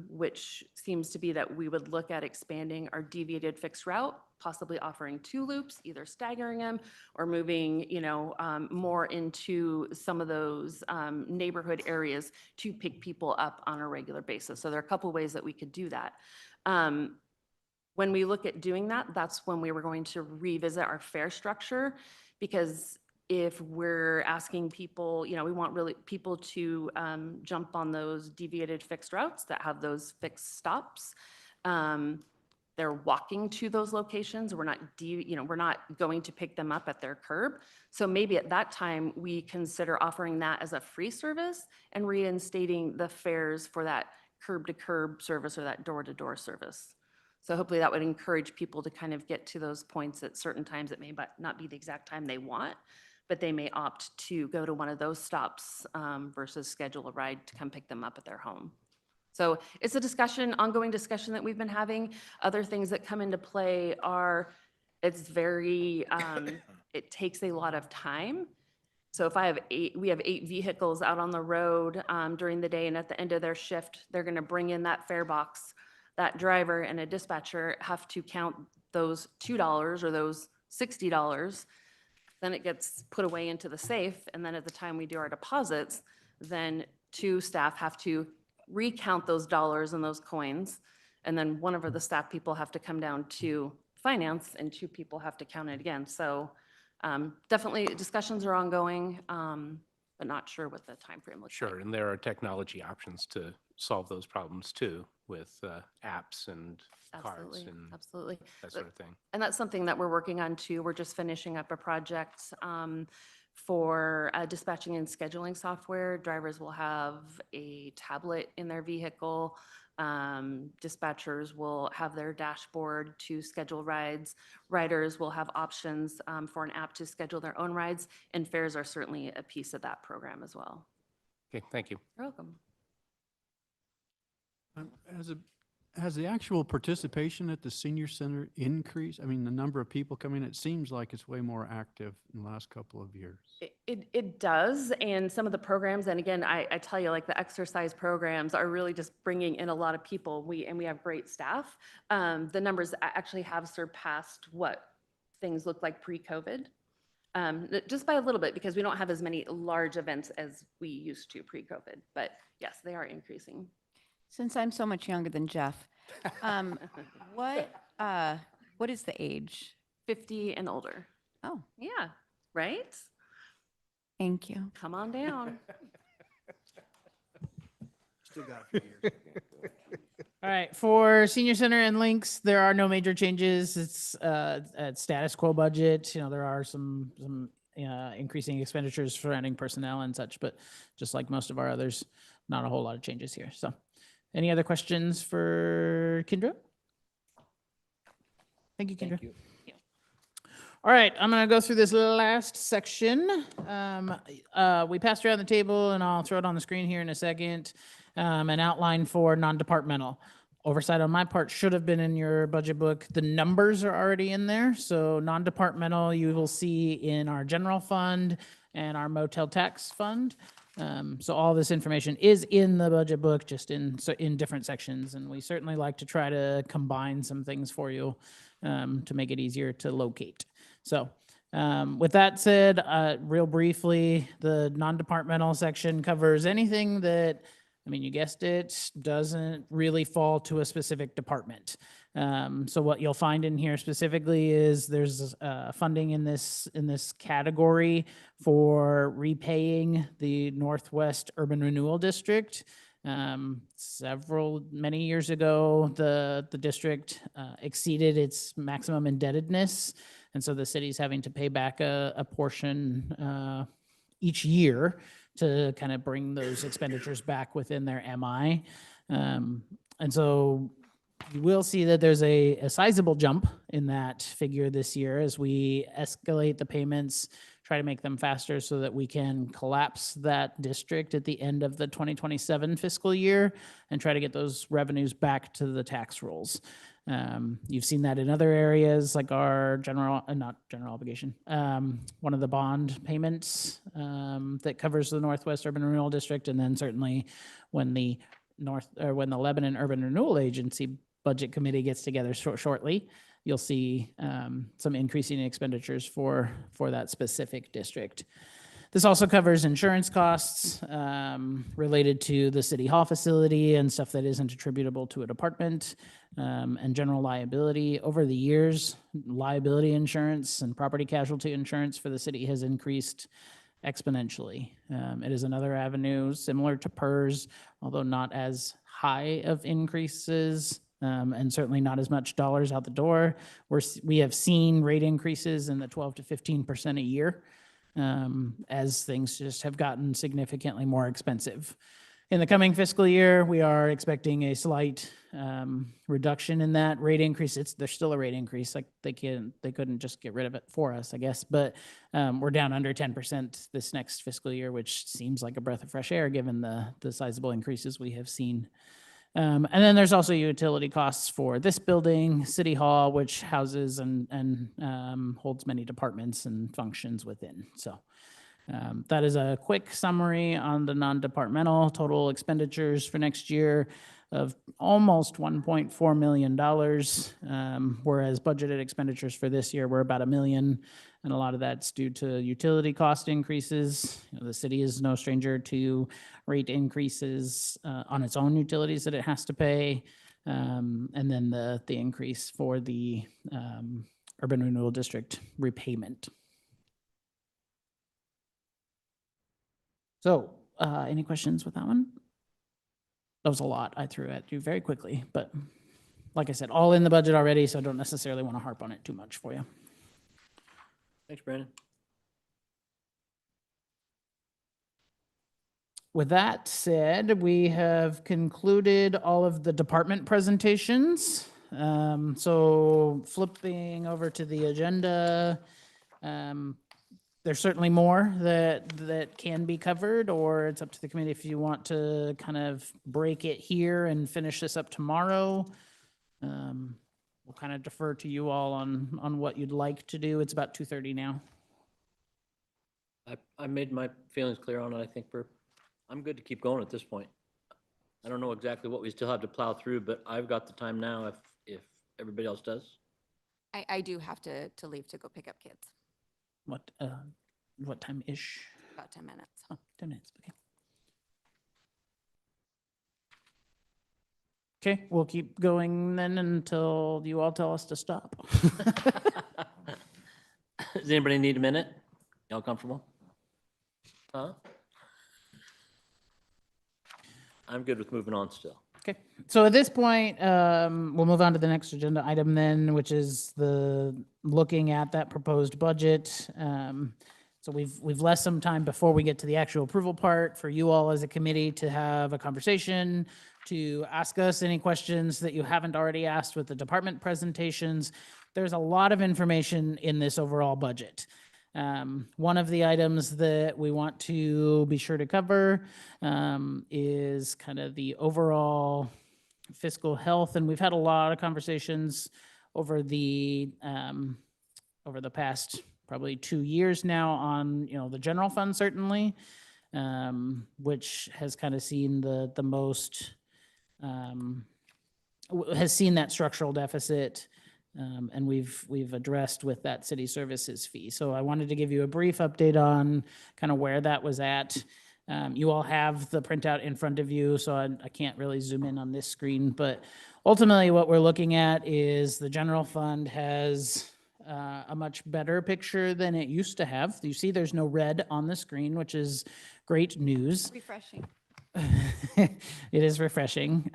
Which seems to be that we would look at expanding our deviated fixed route, possibly offering 2 loops, either staggering them or moving, you know, more into some of those neighborhood areas to pick people up on a regular basis. So there are a couple ways that we could do that. When we look at doing that, that's when we were going to revisit our fare structure, because if we're asking people, you know, we want really people to jump on those deviated fixed routes that have those fixed stops, they're walking to those locations. We're not, we're not going to pick them up at their curb. So maybe at that time, we consider offering that as a free service and reinstating the fares for that curb to curb service or that door to door service. So hopefully that would encourage people to kind of get to those points at certain times. It may not be the exact time they want, but they may opt to go to one of those stops versus schedule a ride to come pick them up at their home. So it's a discussion, ongoing discussion that we've been having. Other things that come into play are, it's very, it takes a lot of time. So if we have 8 vehicles out on the road during the day, and at the end of their shift, they're gonna bring in that fare box. That driver and a dispatcher have to count those $2 or those $60. Then it gets put away into the safe, and then at the time we do our deposits, then 2 staff have to recount those dollars and those coins, and then one of the staff people have to come down to finance, and 2 people have to count it again. So definitely discussions are ongoing, but not sure what the timeframe looks like. Sure, and there are technology options to solve those problems too, with apps and cards Absolutely, and absolutely. that sort of thing. And that's something that we're working on too. We're just finishing up a project for dispatching and scheduling software. Drivers will have a tablet in their vehicle. Dispatchers will have their dashboard to schedule rides. Riders will have options for an app to schedule their own rides, and fares are certainly a piece of that program as well. Okay, thank you. You're welcome. Has the actual participation at the senior center increased? I mean, the number of people coming, it seems like it's way more active in the last couple of years. It does, and some of the programs, and again, I tell you, like the exercise programs are really just bringing in a lot of people. We have great staff. The numbers actually have surpassed what things looked like pre-COVID, just by a little bit, because we don't have as many large events as we used to pre-COVID. But yes, they are increasing. Since I'm so much younger than Jeff, what is the age? 50 and older. Oh, Yeah, right? thank you. Come on down. Still got a few years. All right, for senior center and links, there are no major changes. It's at status quo budget. You know, there are some increasing expenditures surrounding personnel and such, but just like most of our others, not a whole lot of changes here. So, any other questions for Kendra? Thank you, Kendra. Thank you. All right, I'm gonna go through this last section. We passed around the table, and I'll throw it on the screen here in a second. An outline for non-departmental. Oversight on my part should have been in your budget book. The numbers are already in there. So non-departmental, you will see in our general fund and our motel tax fund. So all this information is in the budget book, just in different sections. And we certainly like to try to combine some things for you to make it easier to locate. So with that said, real briefly, the non-departmental section covers anything that, I mean, you guessed it, doesn't really fall to a specific department. So what you'll find in here specifically is there's funding in this category for repaying the Northwest Urban Renewal District. Many years ago, the district exceeded its maximum indebtedness. And so the city's having to pay back a portion each year to kind of bring those expenditures back within their MI. And so you will see that there's a sizable jump in that figure this year as we escalate the payments, try to make them faster so that we can collapse that district at the end of the 2027 fiscal year and try to get those revenues back to the tax rolls. You've seen that in other areas like our not general obligation, one of the bond payments that covers the Northwest Urban Renewal District, and then certainly when the Lebanon Urban Renewal Agency Budget Committee gets together shortly, you'll see some increasing expenditures for that specific district. This also covers insurance costs related to the city hall facility and stuff that isn't attributable to a department, and general liability. Over the years, liability insurance and property casualty insurance for the city has increased exponentially. It is another avenue similar to PERS, although not as high of increases and certainly not as much dollars out the door. We have seen rate increases in the 12 to 15% a year as things just have gotten significantly more expensive. In the coming fiscal year, we are expecting a slight reduction in that rate increase. There's still a rate increase. Like they couldn't just get rid of it for us, I guess. But we're down under 10% this next fiscal year, which seems like a breath of fresh air given the sizable increases we have seen. And then there's also utility costs for this building, City Hall, which houses and holds many departments and functions within. So. That is a quick summary on the non-departmental total expenditures for next year of almost $1.4 million, whereas budgeted expenditures for this year were about $1 million, and a lot of that's due to utility cost increases. You know, the city is no stranger to rate increases on its own utilities that it has to pay, and then the increase for the urban renewal district repayment. So, any questions with that one? That was a lot I threw at you very quickly, but like I said, all in the budget already, so I don't necessarily want to harp on it too much for you. Thanks, Brandon. With that said, we have concluded all of the department presentations. So flipping over to the agenda, there's certainly more that can be covered, or it's up to the committee if you want to kind of break it here and finish this up tomorrow. We'll kind of defer to you all on what you'd like to do. It's about 2:30 now. I made my feelings clear on it. I think I'm good to keep going at this point. I don't know exactly what we still have to plow through, but I've got the time now if everybody else does. I do have to leave to go pick up kids. What time-ish? About 10 minutes. Oh, 10 minutes, okay. Okay, we'll keep going then until you all tell us to stop. Does anybody need a minute? Y'all comfortable? Huh? I'm good with moving on still. Okay, so at this point, we'll move on to the next agenda item then, which is looking at that proposed budget. So we've left some time before we get to the actual approval part for you all as a committee to have a conversation, to ask us any questions that you haven't already asked with the department presentations. There's a lot of information in this overall budget. One of the items that we want to be sure to cover is kind of the overall fiscal health, and we've had a lot of conversations over the past probably 2 years now on the general fund certainly, which has kind of seen the most has seen that structural deficit. And we've addressed with that city services fee. So I wanted to give you a brief update on kind of where that was at. You all have the printout in front of you, so I can't really zoom in on this screen. But ultimately, what we're looking at is the general fund has a much better picture than it used to have. You see there's no red on the screen, which is great news. Refreshing. It is refreshing.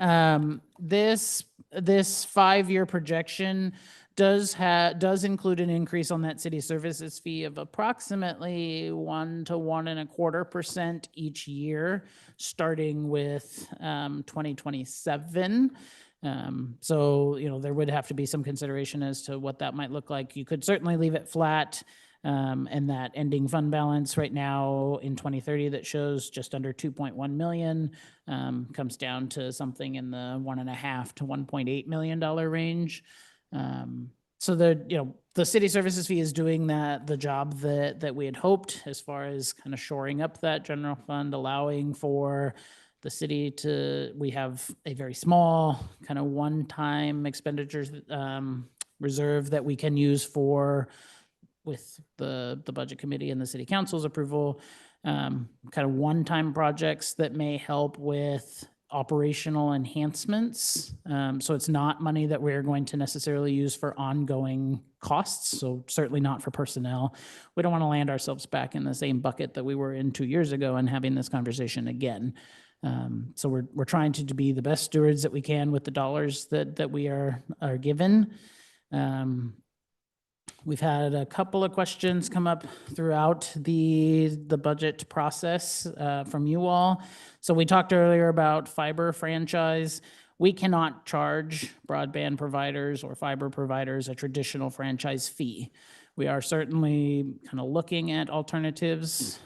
This 5-year projection does include an increase on that city services fee of approximately 1 to 1.25% each year, starting with 2027. So there would have to be some consideration as to what that might look like. You could certainly leave it flat. And that ending fund balance right now in 2030 that shows just under 2.1 million comes down to something in the $1.5 to $1.8 million range. So the city services fee is doing the job that we had hoped as far as kind of shoring up that general fund, allowing for the city we have a very small kind of one-time expenditures reserve that we can use with the budget committee and the city council's approval, kind of one-time projects that may help with operational enhancements. So it's not money that we're going to necessarily use for ongoing costs. So certainly not for personnel. We don't want to land ourselves back in the same bucket that we were in 2 years ago and having this conversation again. So we're trying to be the best stewards that we can with the dollars that we are given. We've had a couple of questions come up throughout the budget process from you all. So we talked earlier about fiber franchise. We cannot charge broadband providers or fiber providers a traditional franchise fee. We are certainly kind of looking at alternatives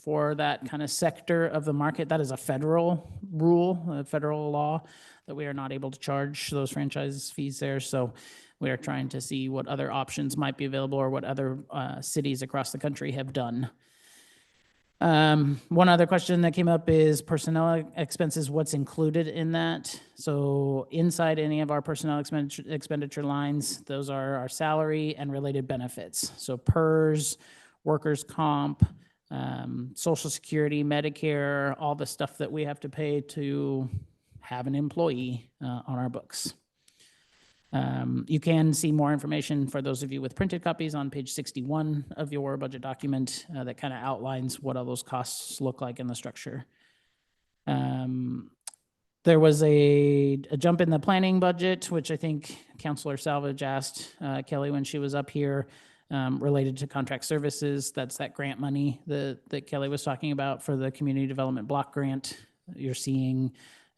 for that kind of sector of the market. That is a federal rule, a federal law, that we are not able to charge those franchise fees there. So we are trying to see what other options might be available or what other cities across the country have done. One other question that came up is personnel expenses, what's included in that? So inside any of our personnel expenditure lines, those are our salary and related benefits. So PERS, workers' comp, Social Security, Medicare, all the stuff that we have to pay to have an employee on our books. You can see more information for those of you with printed copies on page 61 of your budget document that kind of outlines what all those costs look like in the structure. There was a jump in the planning budget, which I think Councilor Salvage asked Kelly when she was up here, related to contract services. That's that grant money that Kelly was talking about for the community development block grant. You're seeing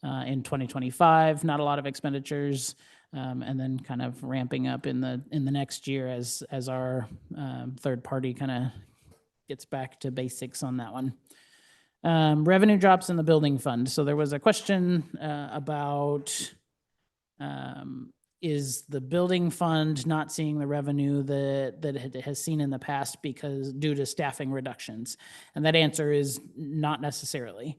in 2025, not a lot of expenditures. And then kind of ramping up in the next year as our third party kind of gets back to basics on that one. Revenue drops in the building fund. So there was a question about is the building fund not seeing the revenue that it has seen in the past because due to staffing reductions? And that answer is not necessarily.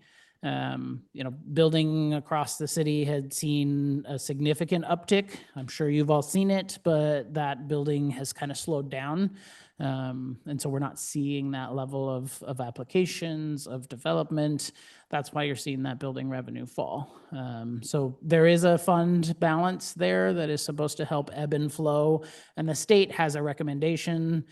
Building across the city had seen a significant uptick. I'm sure you've all seen it, but that building has kind of slowed down. And so we're not seeing that level of applications, of development. That's why you're seeing that building revenue fall. So there is a fund balance there that is supposed to help ebb and flow. And the state has a recommendation,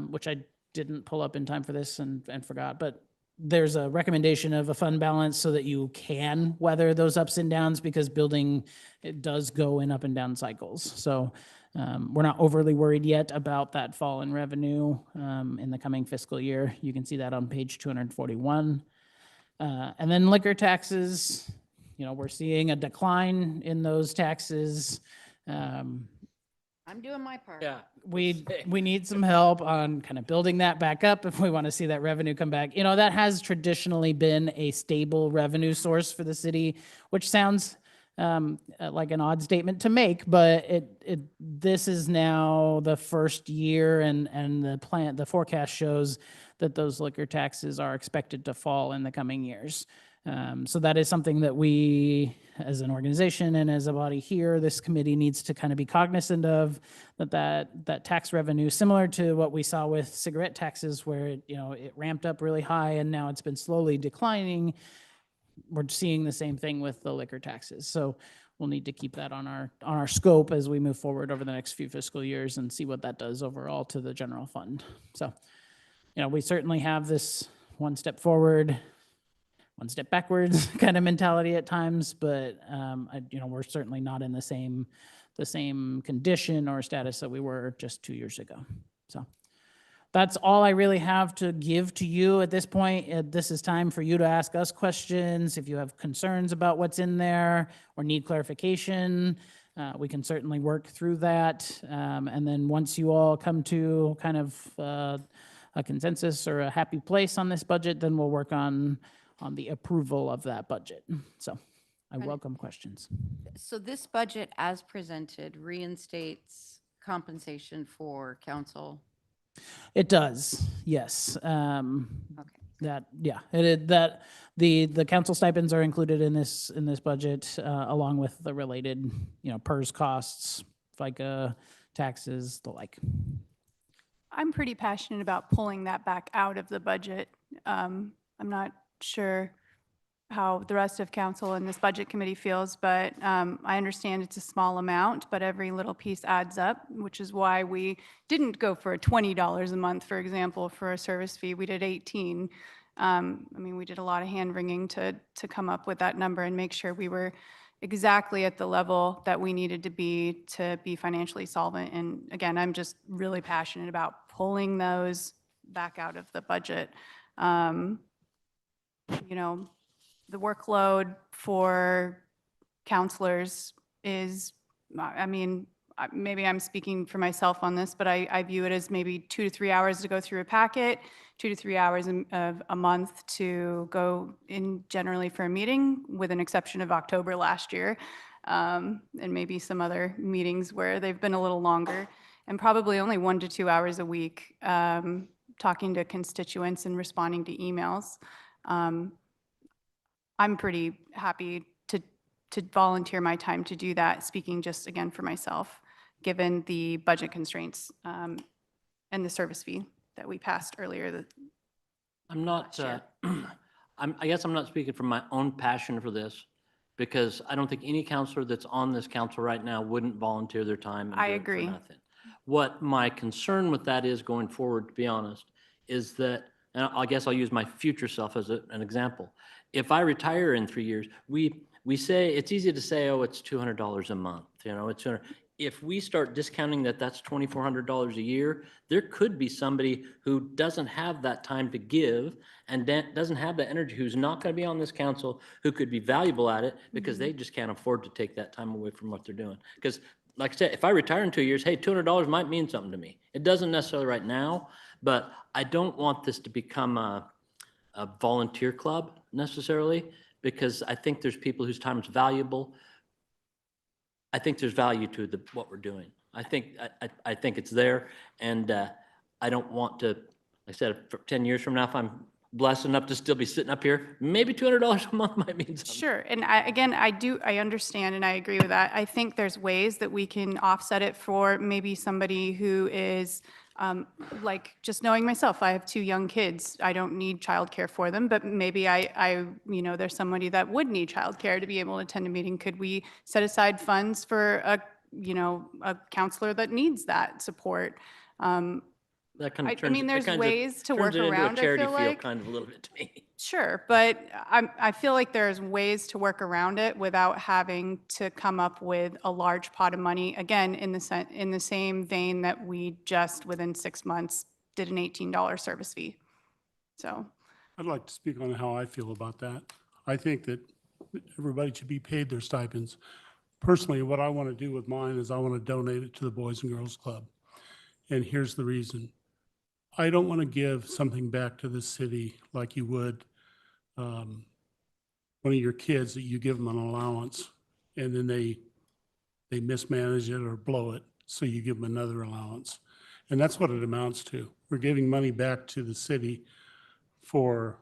which I didn't pull up in time for this and forgot, but there's a recommendation of a fund balance so that you can weather those ups and downs, because building, it does go in up and down cycles. So we're not overly worried yet about that fall in revenue in the coming fiscal year. You can see that on page 241. And then liquor taxes, we're seeing a decline in those taxes. I'm doing my part. Yeah. We need some help on kind of building that back up if we want to see that revenue come back. That has traditionally been a stable revenue source for the city, which sounds like an odd statement to make, but this is now the first year, and the forecast shows that those liquor taxes are expected to fall in the coming years. So that is something that we, as an organization and as a body here, this committee needs to kind of be cognizant of, that tax revenue, similar to what we saw with cigarette taxes, where it ramped up really high and now it's been slowly declining. We're seeing the same thing with the liquor taxes. So we'll need to keep that on our scope as we move forward over the next few fiscal years and see what that does overall to the general fund. So, we certainly have this one step forward, one step backwards kind of mentality at times, but we're certainly not in the same condition or status that we were just 2 years ago. So that's all I really have to give to you at this point. This is time for you to ask us questions. If you have concerns about what's in there or need clarification, we can certainly work through that. And then once you all come to kind of a consensus or a happy place on this budget, then we'll work on the approval of that budget. So I welcome questions. So this budget as presented reinstates compensation for council? It does, yes. Okay. The council stipends are included in this budget, along with the related, PERS costs, FICA, taxes, the like. I'm pretty passionate about pulling that back out of the budget. I'm not sure how the rest of council and this budget committee feels, but I understand it's a small amount, but every little piece adds up, which is why we didn't go for $20 a month, for example, for a service fee. We did 18. I mean, we did a lot of hand wringing to come up with that number and make sure we were exactly at the level that we needed to be financially solvent. And again, I'm just really passionate about pulling those back out of the budget. You know, the workload for counselors is, I mean, maybe I'm speaking for myself on this, but I view it as maybe 2 to 3 hours to go through a packet, 2 to 3 hours of a month to go in generally for a meeting, with an exception of October last year, and maybe some other meetings where they've been a little longer, and probably only 1 to 2 hours a week talking to constituents and responding to emails. I'm pretty happy to volunteer my time to do that, speaking just again for myself, given the budget constraints and the service fee that we passed earlier. I'm not, I guess I'm not speaking from my own passion for this, because I don't think any counselor that's on this council right now wouldn't volunteer their time. And I do it for agree. nothing. What my concern with that is going forward, to be honest, is that, and I guess I'll use my future self as an example. If I retire in 3 years, we say, it's easy to say, oh, it's $200 a month, you know, it's, if we start discounting that that's $2,400 a year, there could be somebody who doesn't have that time to give and doesn't have the energy, who's not going to be on this council, who could be valuable at it because they just can't afford to take that time away from what they're doing. Because like I said, if I retire in 2 years, hey, $200 might mean something to me. It doesn't necessarily right now, but I don't want this to become a volunteer club necessarily, because I think there's people whose time is valuable. I think there's value to what we're doing. I think it's there, and I don't want to, like I said, for 10 years from now, if I'm blessed enough to still be sitting up here, maybe $200 a month might mean something. Sure, and I understand and I agree with that. I think there's ways that we can offset it for maybe somebody who is, like, just knowing myself, I have 2 young kids. I don't need childcare for them, but maybe you know, there's somebody that would need childcare to be able to attend a meeting. Could we set aside funds for you know, a counselor that needs that support? That kind of I turns, mean, there's it kind of ways to work turns it into a around, I charity feel feel like. kind of a little bit to me. Sure, but I feel like there's ways to work around it without having to come up with a large pot of money. Again, in the same vein that we just within 6 months did an $18 service fee. So, I'd like to speak on how I feel about that. I think that everybody should be paid their stipends. Personally, what I want to do with mine is I want to donate it to the Boys and Girls Club. And here's the reason. I don't want to give something back to the city like you would one of your kids, that you give them an allowance and then they mismanage it or blow it, so you give them another allowance. And that's what it amounts to. We're giving money back to the city for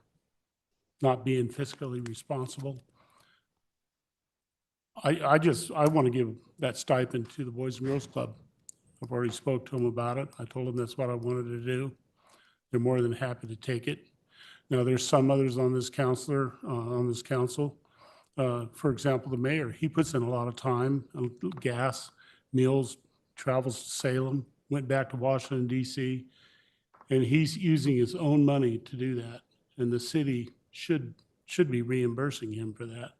not being fiscally responsible. I want to give that stipend to the Boys and Girls Club. I've already spoke to them about it. I told them that's what I wanted to do. They're more than happy to take it. Now, there's some others on this council. For example, the mayor, he puts in a lot of time, gas, meals, travels to Salem, went back to Washington DC, and he's using his own money to do that. And the city should be reimbursing him for that.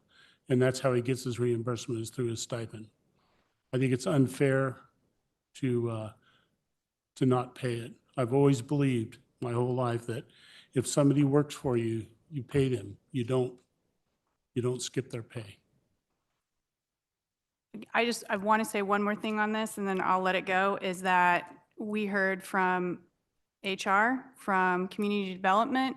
And that's how he gets his reimbursement, is through his stipend. I think it's unfair to not pay it. I've always believed my whole life that if somebody works for you, you pay them. You don't skip their pay. I want to say one more thing on this and then I'll let it go, is that we heard from HR, from community development,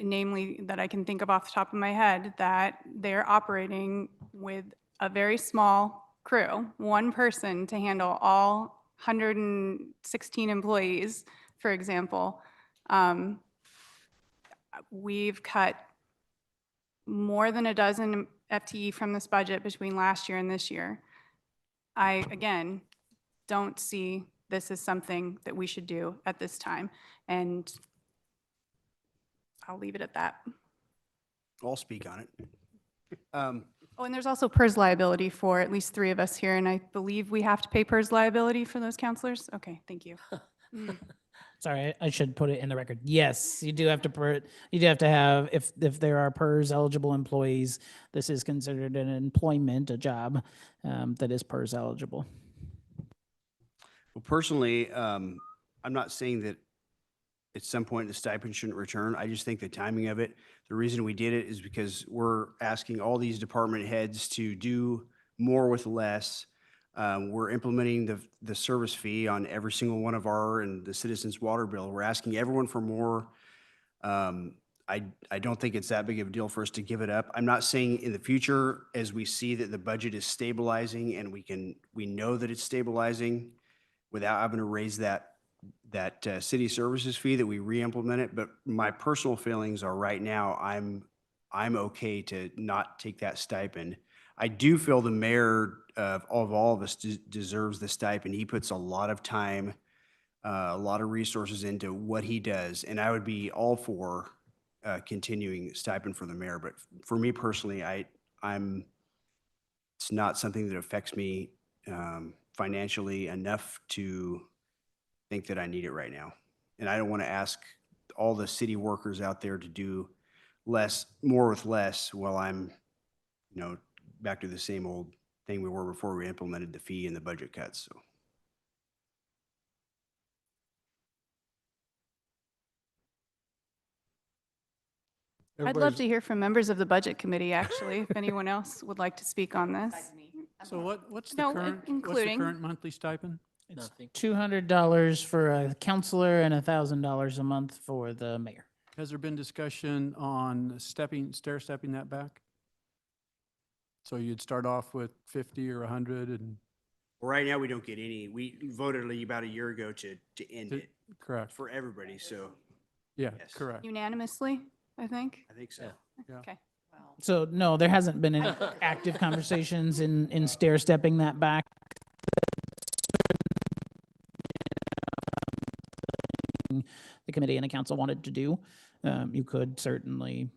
namely that I can think of off the top of my head, that they're operating with a very small crew, one person to handle all 116 employees, for example. We've cut more than a dozen FTE from this budget between last year and this year. I, again, don't see this as something that we should do at this time. And I'll leave it at that. I'll speak on it. Oh, and there's also PERS liability for at least 3 of us here, and I believe we have to pay PERS liability for those counselors? Okay, thank you. Sorry, I should put it in the record. Yes, you do have to have, if there are PERS eligible employees, this is considered an employment, a job that is PERS eligible. Well, personally, I'm not saying that at some point the stipend shouldn't return. I just think the timing of it, the reason we did it is because we're asking all these department heads to do more with less. We're implementing the service fee on every single one of our and the citizens' water bill. We're asking everyone for more. I don't think it's that big of a deal for us to give it up. I'm not saying in the future, as we see that the budget is stabilizing and we know that it's stabilizing without having to raise that city services fee, that we re-implement it. But my personal feelings are right now, I'm okay to not take that stipend. I do feel the mayor of all of us deserves the stipend. He puts a lot of time, a lot of resources into what he does, and I would be all for continuing stipend for the mayor. But for me personally, it's not something that affects me financially enough to think that I need it right now. And I don't want to ask all the city workers out there to do more with less while I'm, back to the same old thing we were before we implemented the fee and the budget cuts. So. I'd love to hear from members of the Budget Committee, actually, if anyone else would like to speak on this. So what's the No, current monthly stipend? It's Nothing. $200 for a counselor and $1,000 a month for the mayor. Has there been discussion on stair stepping that back? So you'd start off with 50 or 100 and. Well, right now, we don't get any. We voted about a year ago to end it. Correct. For everybody, so. Yeah, Yes. correct. Unanimously, I think. I think so. Yeah. Okay. So no, there hasn't been any active conversations in stair stepping that back. The committee and the council wanted to do. You could certainly.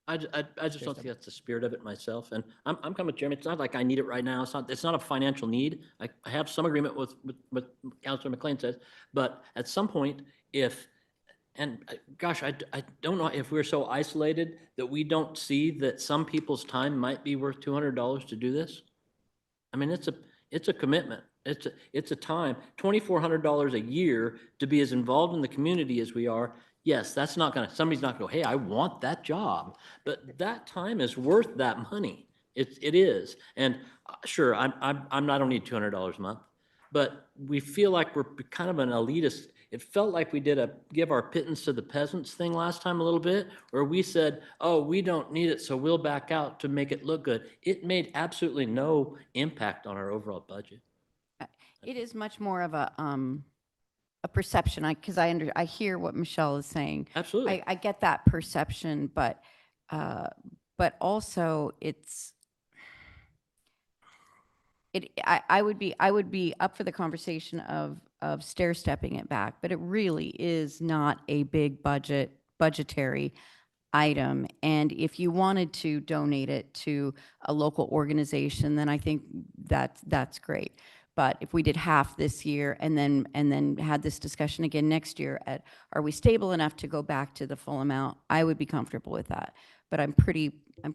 I just don't think that's the spirit of it myself, and I'm coming with Jeremy. It's not like I need it right now. It's not a financial need. I have some agreement with what Councilor McLean says, but at some point, gosh, I don't know if we're so isolated that we don't see that some people's time might be worth $200 to do this. I mean, it's a commitment. It's a time, $2,400 a year to be as involved in the community as we are. Yes, somebody's not gonna go, hey, I want that job, but that time is worth that money. It is. And sure, I don't need $200 a month, but we feel like we're kind of an elitist. It felt like we did a give our pittance to the peasants thing last time a little bit, where we said, oh, we don't need it, so we'll back out to make it look good. It made absolutely no impact on our overall budget. It is much more of a perception, because I hear what Michelle is saying. Absolutely. I get that perception, but also I would be up for the conversation of stair stepping it back, but it really is not a big budgetary item. And if you wanted to donate it to a local organization, then I think that's great. But if we did half this year and then had this discussion again next year are we stable enough to go back to the full amount? I would be comfortable with that. But I'm pretty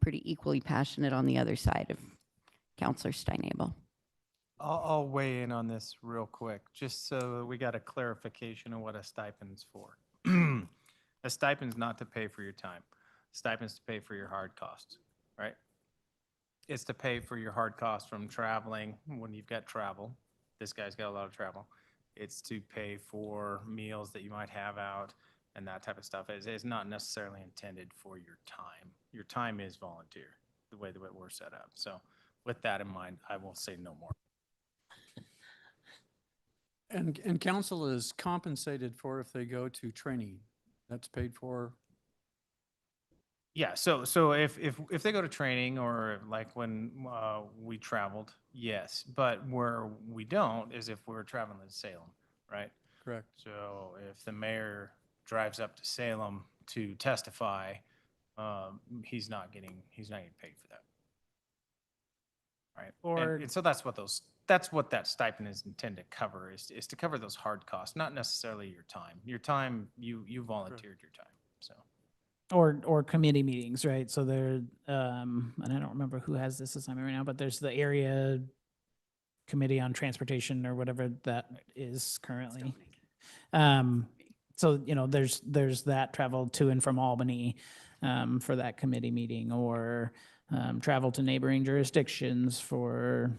equally passionate on the other side of Counselor Steinabel. I'll weigh in on this real quick, just so we got a clarification of what a stipend's for. A stipend's not to pay for your time. Stipend's to pay for your hard costs, right? It's to pay for your hard costs from traveling when you've got travel. This guy's got a lot of travel. It's to pay for meals that you might have out and that type of stuff. It's not necessarily intended for your time. Your time is volunteer, the way we're set up. So with that in mind, I will say no more. And council is compensated for if they go to training. That's paid for. Yeah, so if they go to training or like when we traveled, yes. But where we don't is if we're traveling to Salem, right? Correct. So if the mayor drives up to Salem to testify, he's not getting paid for that. Right. Or- And so that's what that stipend is intended to cover, is to cover those hard costs, not necessarily your time. Your time, you volunteered your time, so. Or committee meetings, right? So there, and I don't remember who has this assignment right now, but there's the area committee on transportation or whatever that is currently. So, there's that travel to and from Albany, for that committee meeting, or, travel to neighboring jurisdictions for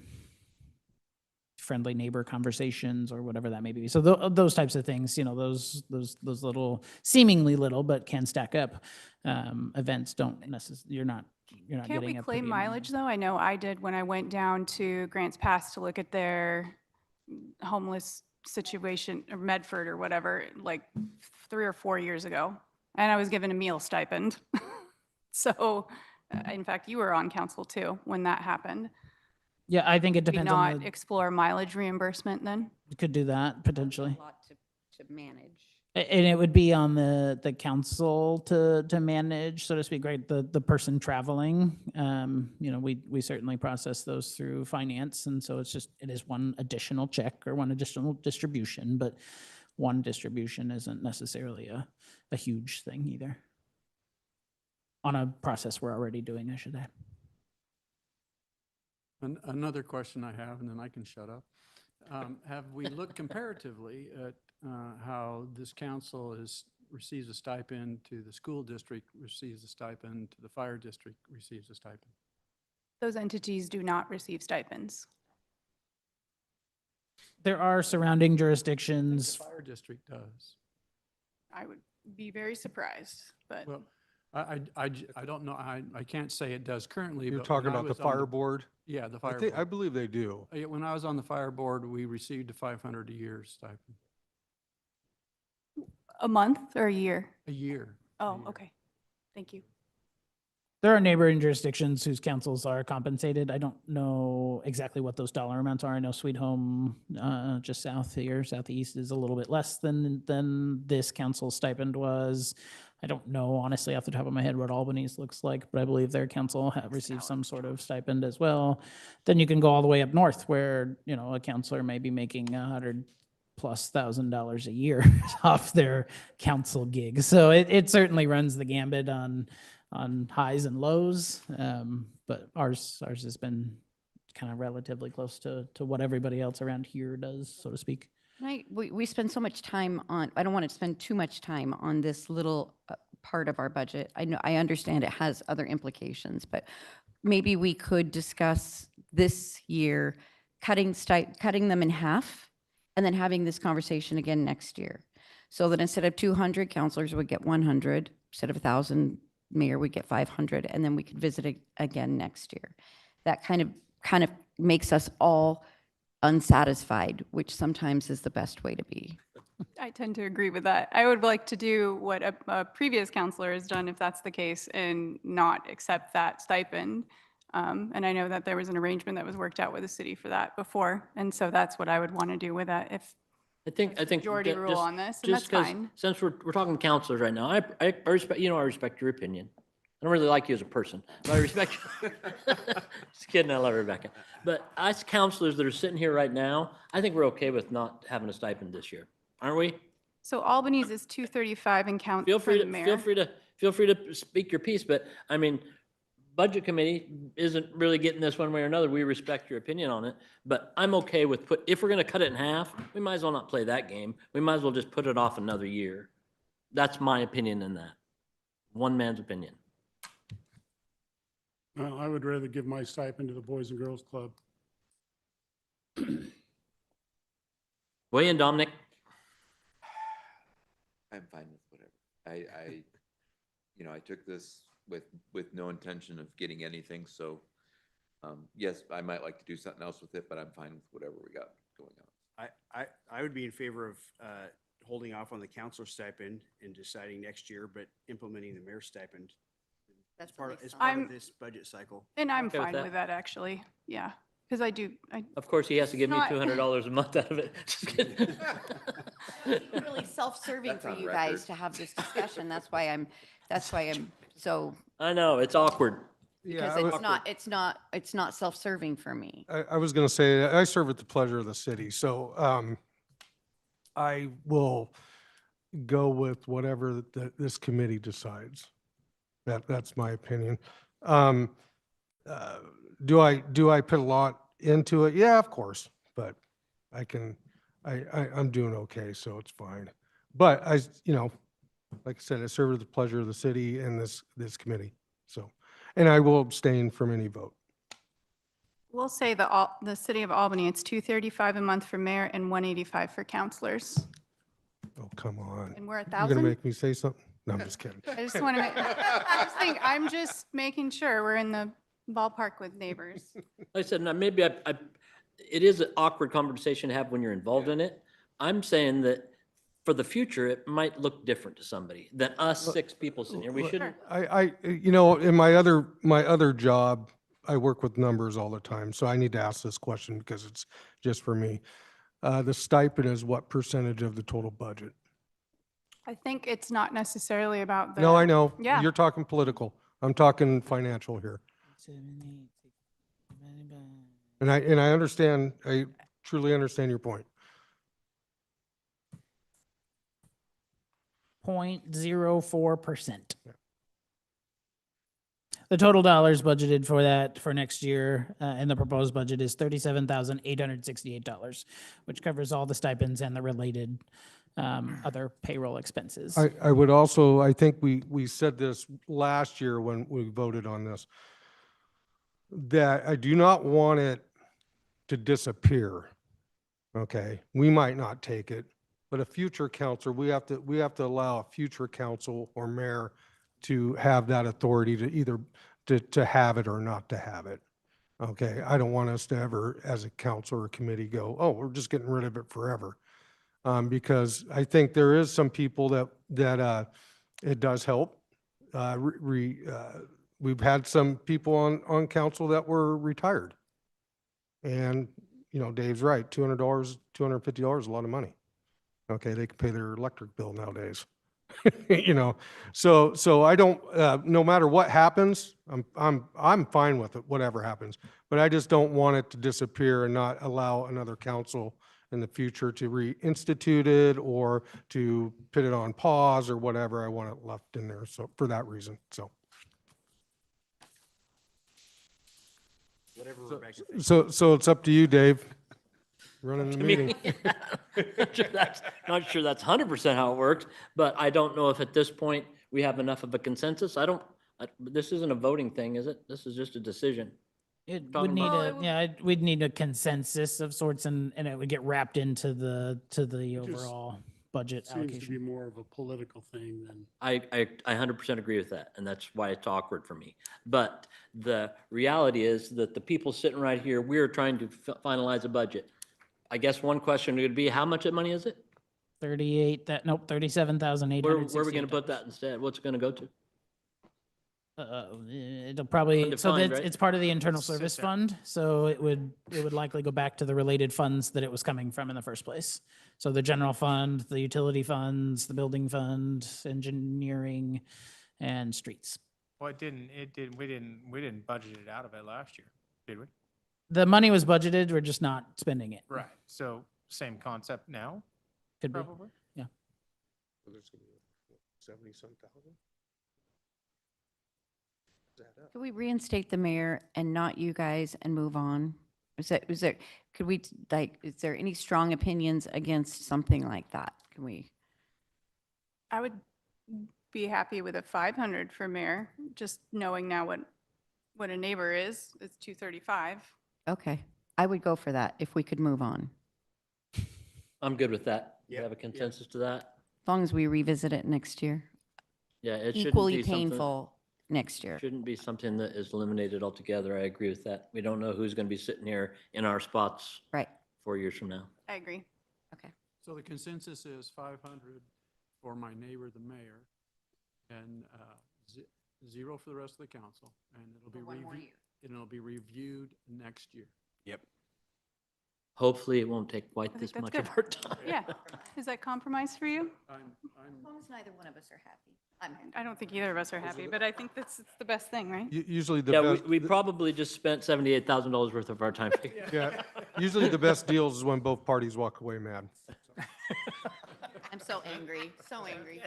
friendly neighbor conversations or whatever that may be. So those types of things, those little, seemingly little, but can stack up, events don't necessarily, you're not Can't getting we a per claim diem. mileage, though? I know I did when I went down to Grants Pass to look at their homeless situation, or Medford or whatever, like 3 or 4 years ago. And I was given a meal stipend. So, in fact, you were on council too when that happened. Yeah, I think it Did we depends not on explore mileage reimbursement then? could do that potentially. A lot to manage. And it would be on the council to manage, so to speak, right? The person traveling, we certainly process those through finance. And so it is one additional check or one additional distribution, but one distribution isn't necessarily a huge thing either. On a process we're already doing, I should add. Another question I have, and then I can shut up. Have we looked comparatively at how this council receives a stipend to the school district, receives a stipend to the fire district, receives a stipend? Those entities do not receive stipends. There are surrounding The jurisdictions. fire district does. I would be very surprised, but Well, I don't know, I can't say it does currently. You're but when talking I about the was on fire board? Yeah, the I fire think, I board. believe they do. When I was on the fire board, we received a $500 a year stipend, a month or a year? a year. Oh, okay. Thank you. There are neighboring jurisdictions whose councils are compensated. I don't know exactly what those dollar amounts are. I know Sweet Home, just south here, southeast, is a little bit less than this council stipend was. I don't know honestly off the top of my head what Albany's looks like, but I believe their council receives some sort of stipend as well. Then you can go all the way up north where, a counselor may be making $100,000+ a year off their council gig. So it certainly runs the gambit on highs and lows. But ours has been kind of relatively close to what everybody else around here does, so to speak. We spend so much time on, I don't want to spend too much time on this little part of our budget. I understand it has other implications, but maybe we could discuss this year, cutting them in half and then having this conversation again next year. So that instead of 200, counselors would get 100, instead of 1,000, mayor would get 500, and then we could visit it again next year. That kind of makes us all unsatisfied, which sometimes is the best way to be. I tend to agree with that. I would like to do what a previous counselor has done, if that's the case, and not accept that stipend. And I know that there was an arrangement that was worked out with the city for that before. And so that's what I would want to do with that if I think majority that rule just- on this, and that's just 'cause fine. Since we're talking counselors right now, I respect, I respect your opinion. I don't really like you as a person, but I respect you. Just kidding, I love Rebecca. But us counselors that are sitting here right now, I think we're okay with not having a stipend this year, aren't we? So Albany's is 235 and count Feel for free the to, mayor. feel free to speak your piece, but I mean, Budget Committee isn't really getting this one way or another. We respect your opinion on it, but I'm okay with if we're gonna cut it in half, we might as well not play that game. We might as well just put it off another year. That's my opinion in that. One man's opinion. Well, I would rather give my stipend to the Boys and Girls Club. Weigh in, Dominic. I'm fine with whatever. I took this with no intention of getting anything, so, yes, I might like to do something else with it, but I'm fine with whatever we got going on. I would be in favor of holding off on the counselor stipend and deciding next year, but implementing the mayor's stipend That's part what of I'm- this budget cycle. And I'm Okay with fine that? with that, actually. Yeah, because I Of course, he has to give me Not- $200 a month out of it. Just kidding. Really self-serving That's for on you record. guys to have this discussion. That's why I'm so, I know, it's awkward. Yeah, Because it's not self-serving for me. I was going to say, I serve at the pleasure of the city, so I will go with whatever this committee decides. That's my opinion. Um, Do I put a lot into it? Yeah, of course, but I'm doing okay, so it's fine. But like I said, I serve at the pleasure of the city and this committee, so, and I will abstain from any vote. We'll say the city of Albany, it's $235 a month for mayor and $185 for counselors. Oh, come on. And we're You're gonna 1,000? make me say something? No, I'm just kidding. I just want to I'm just making sure we're in the ballpark with neighbors. Like I said, now maybe it is an awkward conversation to have when you're involved in it. I'm saying that for the future, it might look different to somebody than us 6 people sitting here. We shouldn't. In my other job, I work with numbers all the time, so I need to ask this question because it's just for me. The stipend is what percentage of the total budget? I think it's not necessarily about the. No, I know. Yeah. You're talking political. I'm talking financial here. And I understand, I truly understand your point. 0.04%. The total dollars budgeted for that for next year in the proposed budget is $37,868, which covers all the stipends and the related other payroll expenses. I would also, I think we said this last year when we voted on this, that I do not want it to disappear. Okay, we might not take it, but a future council, we have to allow a future council or mayor to have that authority to either to have it or not to have it. Okay, I don't want us to ever, as a council or committee, go, oh, we're just getting rid of it forever. Because I think there is some people that it does help. We've had some people on council that were retired. And, Dave's right, $200, $250 is a lot of money. Okay, they can pay their electric bill nowadays. So I don't, no matter what happens, I'm fine with it, whatever happens. But I just don't want it to disappear and not allow another council in the future to reinstitute it or to put it on pause or whatever. I want it left in there. So for that reason, so. So it's up to you, Dave, running the meeting. Not sure that's 100% how it works, but I don't know if at this point we have enough of a consensus. This isn't a voting thing, is it? This is just a decision. It would Talking need about- we'd need a consensus of sorts and it would get wrapped into the overall budget Seems to allocation. be more of a political thing than. I 100% agree with that, and that's why it's awkward for me. But the reality is that the people sitting right here, we're trying to finalize a budget. I guess one question would be, how much money is it? $37,868. Where are we going to put that instead? What's it going to go to? It'll probably, so Undefined, that's, right? it's part of the internal service fund, so it would likely go back to the related funds that it was coming from in the first place. So the general fund, the utility funds, the building fund, engineering, and streets. Well, we didn't budget it out of it last year, did we? The money was budgeted, we're just not spending it. Right, so same concept now, Could be, probably? yeah. 70-some thousand? Could we reinstate the mayor and not you guys and move on? Is there, is there any strong opinions against something like that? Can we? I would be happy with a 500 for mayor, just knowing now what a neighbor is. It's 235. Okay, I would go for that if we could move on, I'm good with that. You have a consensus to that? as long as we revisit it next year. Yeah, it shouldn't Equally be something. painful next year. Shouldn't be something that is eliminated altogether. I agree with that. We don't know who's going to be sitting here in our spots Right. 4 years from now. I agree. Okay. So the consensus is 500 for my neighbor, the mayor, and 0 for the rest of the council, and it'll be reviewed next year. Yep. Hopefully, it won't take quite I this think much that's of good. our time. Yeah. Is that compromise for you? As long as neither one of us are happy. I'm happy. I don't think either of us are happy, but I think that's it's the best thing, right? Usually the Yeah, best, we probably just spent $78,000 worth of our time. yeah, usually the best deals is when both parties walk away mad. I'm so angry, so angry.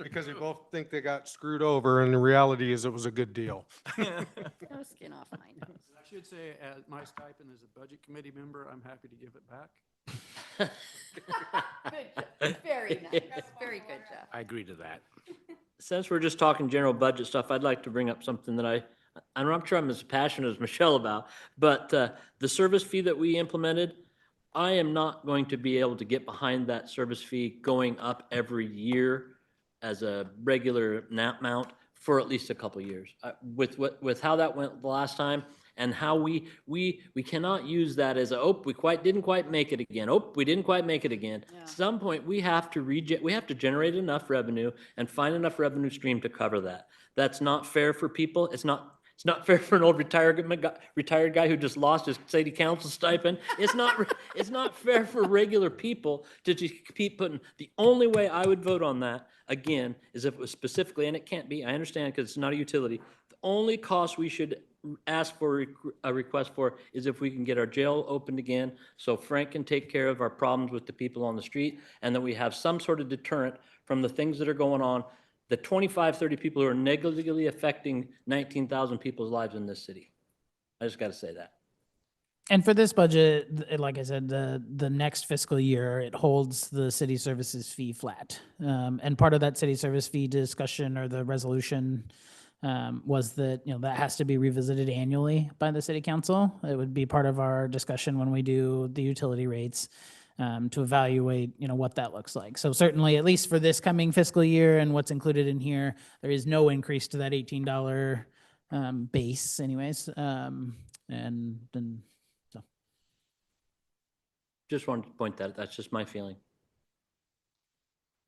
Because they both think they got screwed over, and the reality is it was a good deal. No skin off mine. I should say, as my stipend as a budget committee member, I'm happy to give it back. Good, very nice, very good, Jeff. I agree to that. Since we're just talking general budget stuff, I'd like to bring up something that I'm not sure I'm as passionate as Michelle about, but the service fee that we implemented, I am not going to be able to get behind that service fee going up every year as a regular amount for at least a couple of years. With how that went the last time and how we cannot use that as a, oh, didn't quite make it again. Oh, we didn't quite make it again. Yeah. At some point, we have to generate enough revenue and find enough revenue stream to cover that. That's not fair for people. It's not fair for an old retired guy who just lost his city council stipend. It's not fair for regular people to just keep putting. The only way I would vote on that, again, is if it was specifically, and it can't be, I understand because it's not a utility. The only cost we should ask for a request for is if we can get our jail opened again so Frank can take care of our problems with the people on the street and that we have some sort of deterrent from the things that are going on, the 25, 30 people who are negatively affecting 19,000 people's lives in this city. I just got to say that. And for this budget, like I said, the next fiscal year, it holds the city services fee flat. And part of that city service fee discussion or the resolution was that, that has to be revisited annually by the city council. It would be part of our discussion when we do the utility rates to evaluate, what that looks like. So certainly, at least for this coming fiscal year and what's included in here, there is no increase to that $18 base anyways. And then, so. Just wanted to point that, that's just my feeling.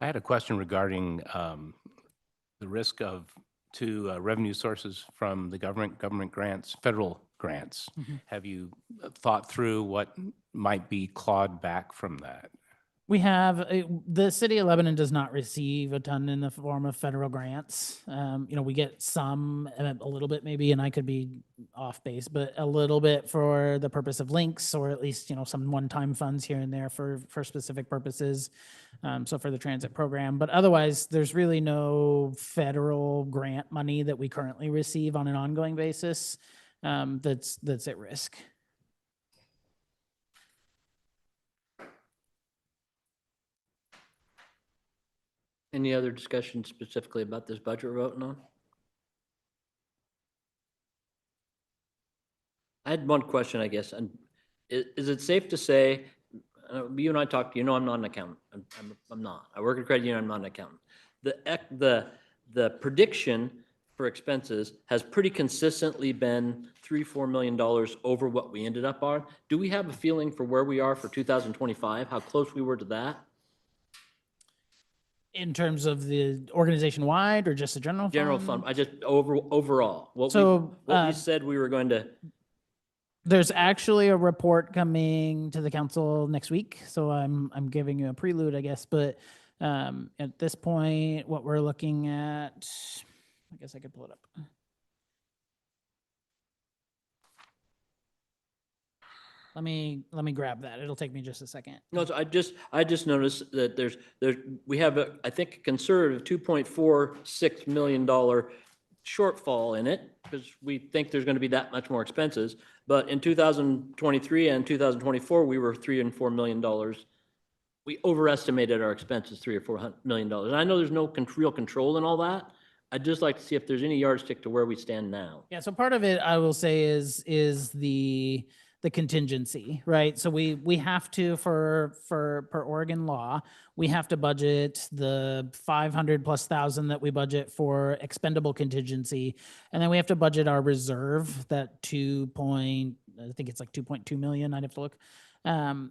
I had a question regarding the risk of two revenue sources from the government grants, federal grants. Have you thought through what might be clawed back from that? We have, the city of Lebanon does not receive a ton in the form of federal grants. We get some, a little bit maybe, and I could be off base, but a little bit for the purpose of links or at least, some one-time funds here and there for specific purposes. So for the transit program, but otherwise there's really no federal grant money that we currently receive on an ongoing basis that's at risk. Any other discussion specifically about this budget we're voting on? I had one question, I guess, and is it safe to say, you and I talked, I'm not an accountant. I'm not. I work at a credit union, I'm not an accountant. The prediction for expenses has pretty consistently been $3-4 million over what we ended up on. Do we have a feeling for where we are for 2025, how close we were to that? In terms of the organization wide or just the general fund? General fund, I just overall, what So, we said we were going to. There's actually a report coming to the council next week, so I'm giving you a prelude, I guess. But at this point, what we're looking at, I guess I could pull it up. Let me grab that. It'll take me just a second. No, so I just noticed that we have I think a conservative $2.46 million shortfall in it because we think there's going to be that much more expenses. But in 2023 and 2024, we were $3 and $4 million. We overestimated our expenses $3 or $4 million. And I know there's no real control in all that. I'd just like to see if there's any yardstick to where we stand now. Yeah. So part of it, I will say, is the contingency, right? So we have to, for per Oregon law, we have to budget the 500,000+ that we budget for expendable contingency. And then we have to budget our reserve, that I think it's like 2.2 million. I'd have to look.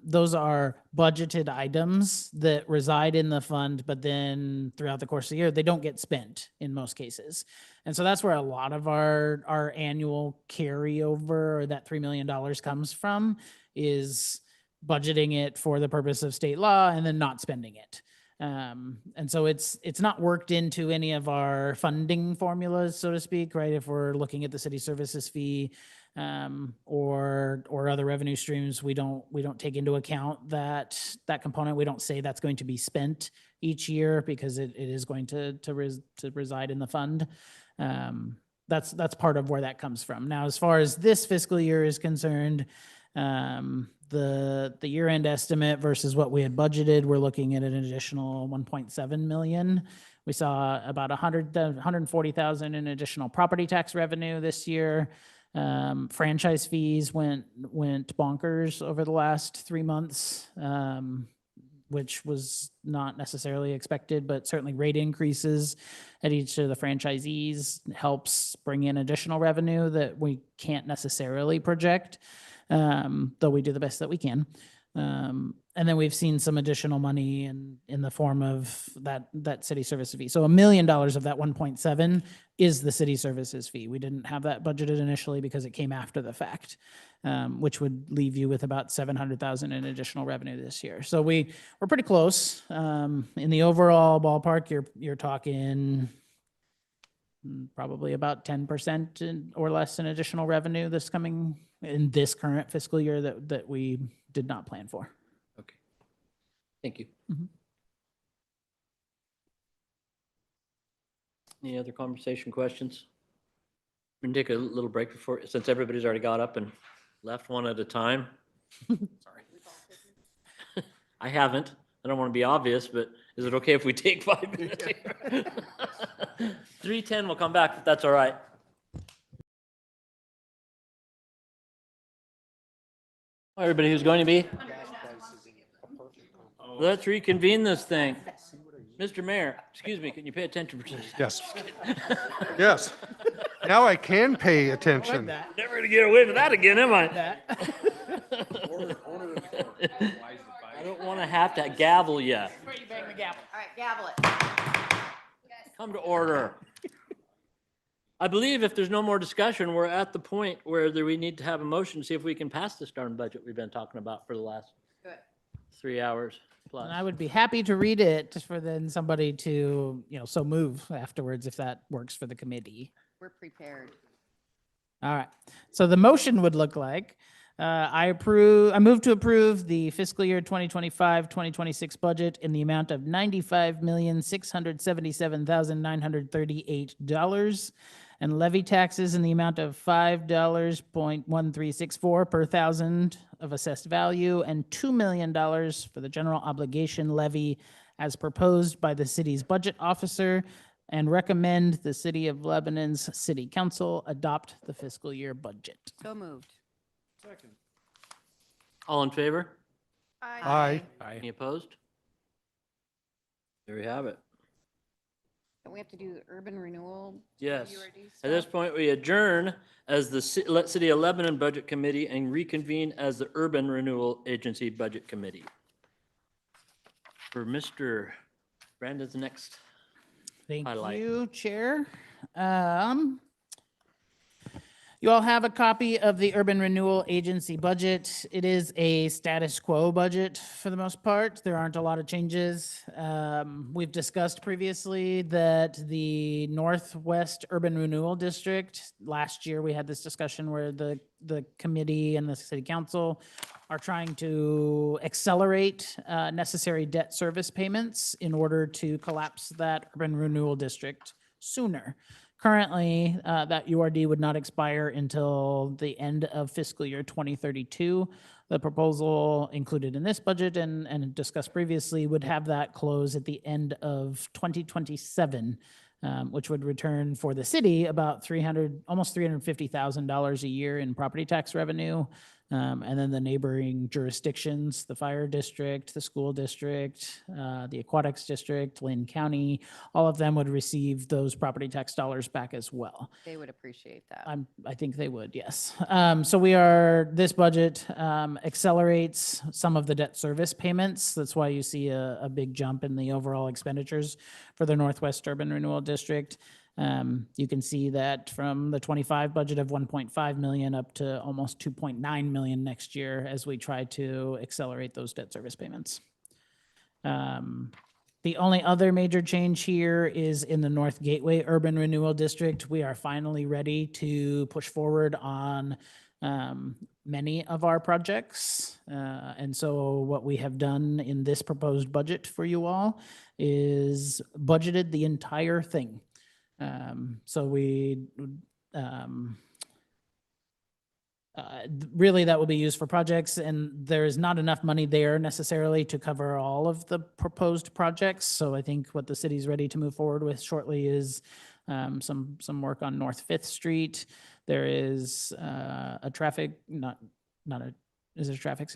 Those are budgeted items that reside in the fund, but then throughout the course of the year, they don't get spent in most cases. And so that's where a lot of our annual carryover, or that $3 million comes from, is budgeting it for the purpose of state law and then not spending it. And so it's not worked into any of our funding formulas, so to speak, right? If we're looking at the city services fee, or other revenue streams, we don't take into account that component. We don't say that's going to be spent each year because it is going to reside in the fund. That's part of where that comes from. Now, as far as this fiscal year is concerned, the year-end estimate versus what we had budgeted, we're looking at an additional 1.7 million. We saw about 140,000 in additional property tax revenue this year. Franchise fees went bonkers over the last 3 months, which was not necessarily expected, but certainly rate increases at each of the franchisees helps bring in additional revenue that we can't necessarily project, though we do the best that we can. And then we've seen some additional money in the form of that city services fee. So $1 million of that 1.7 is the city services fee. We didn't have that budgeted initially because it came after the fact, which would leave you with about 700,000 in additional revenue this year. So we're pretty close. In the overall ballpark, you're talking probably about 10% or less in additional revenue in this current fiscal year that we did not plan for. Okay. Thank you. Any other conversation questions? We can take a little break before, since everybody's already got up and left one at a time. Sorry. I haven't. I don't want to be obvious, but is it okay if we take 5 minutes here? 3:10, we'll come back if that's all right. Everybody who's going to be? Let's reconvene this thing. Mr. Mayor, excuse me, can you pay attention for just a second? Yes. Yes. Now I can pay attention. Never gonna get away with that again, am I? I don't want to have to gavel you. Where you bang the gavel? All right, gavel it. Come to order. I believe if there's no more discussion, we're at the point where we need to have a motion to see if we can pass this darn budget we've been talking about for the last 3 hours plus. And I would be happy to read it for then somebody to, so move afterwards if that works for the committee. We're prepared. All right. So the motion would look like, I move to approve the fiscal year 2025-2026 budget in the amount of $95,677,938 and levy taxes in the amount of $5.1364 per thousand of assessed value and $2 million for the general obligation levy as proposed by the city's budget officer, and recommend the City of Lebanon's City Council adopt the fiscal year budget. So moved. Second. All in favor? Aye. Any opposed? There we have it. Don't we have to do urban renewal? Yes. URD At this stuff? point, we adjourn as the City of Lebanon Budget Committee and reconvene as the Urban Renewal Agency Budget Committee. For Mr. Brandon's next Thank highlight. you, Chair. You all have a copy of the Urban Renewal Agency budget. It is a status quo budget for the most part. There aren't a lot of changes. We've discussed previously that the Northwest Urban Renewal District, last year we had this discussion where the committee and the city council are trying to accelerate necessary debt service payments in order to collapse that urban renewal district sooner. Currently, that URD would not expire until the end of fiscal year 2032. The proposal included in this budget and discussed previously would have that close at the end of 2027, which would return for the city about almost $350,000 a year in property tax revenue. And then the neighboring jurisdictions, the fire district, the school district, the aquatics district, Lynn County, all of them would receive those property tax dollars back as well. They would appreciate that. I think they would, yes. So this budget accelerates some of the debt service payments. That's why you see a big jump in the overall expenditures for the Northwest Urban Renewal District. You can see that from the 25 budget of 1.5 million up to almost 2.9 million next year as we try to accelerate those debt service payments. The only other major change here is in the North Gateway Urban Renewal District. We are finally ready to push forward on many of our projects. And so what we have done in this proposed budget for you all is budgeted the entire thing. So we, really that will be used for projects, and there is not enough money there necessarily to cover all of the proposed projects. So I think what the city's ready to move forward with shortly is some work on North Fifth Street. There is a traffic, is there traffic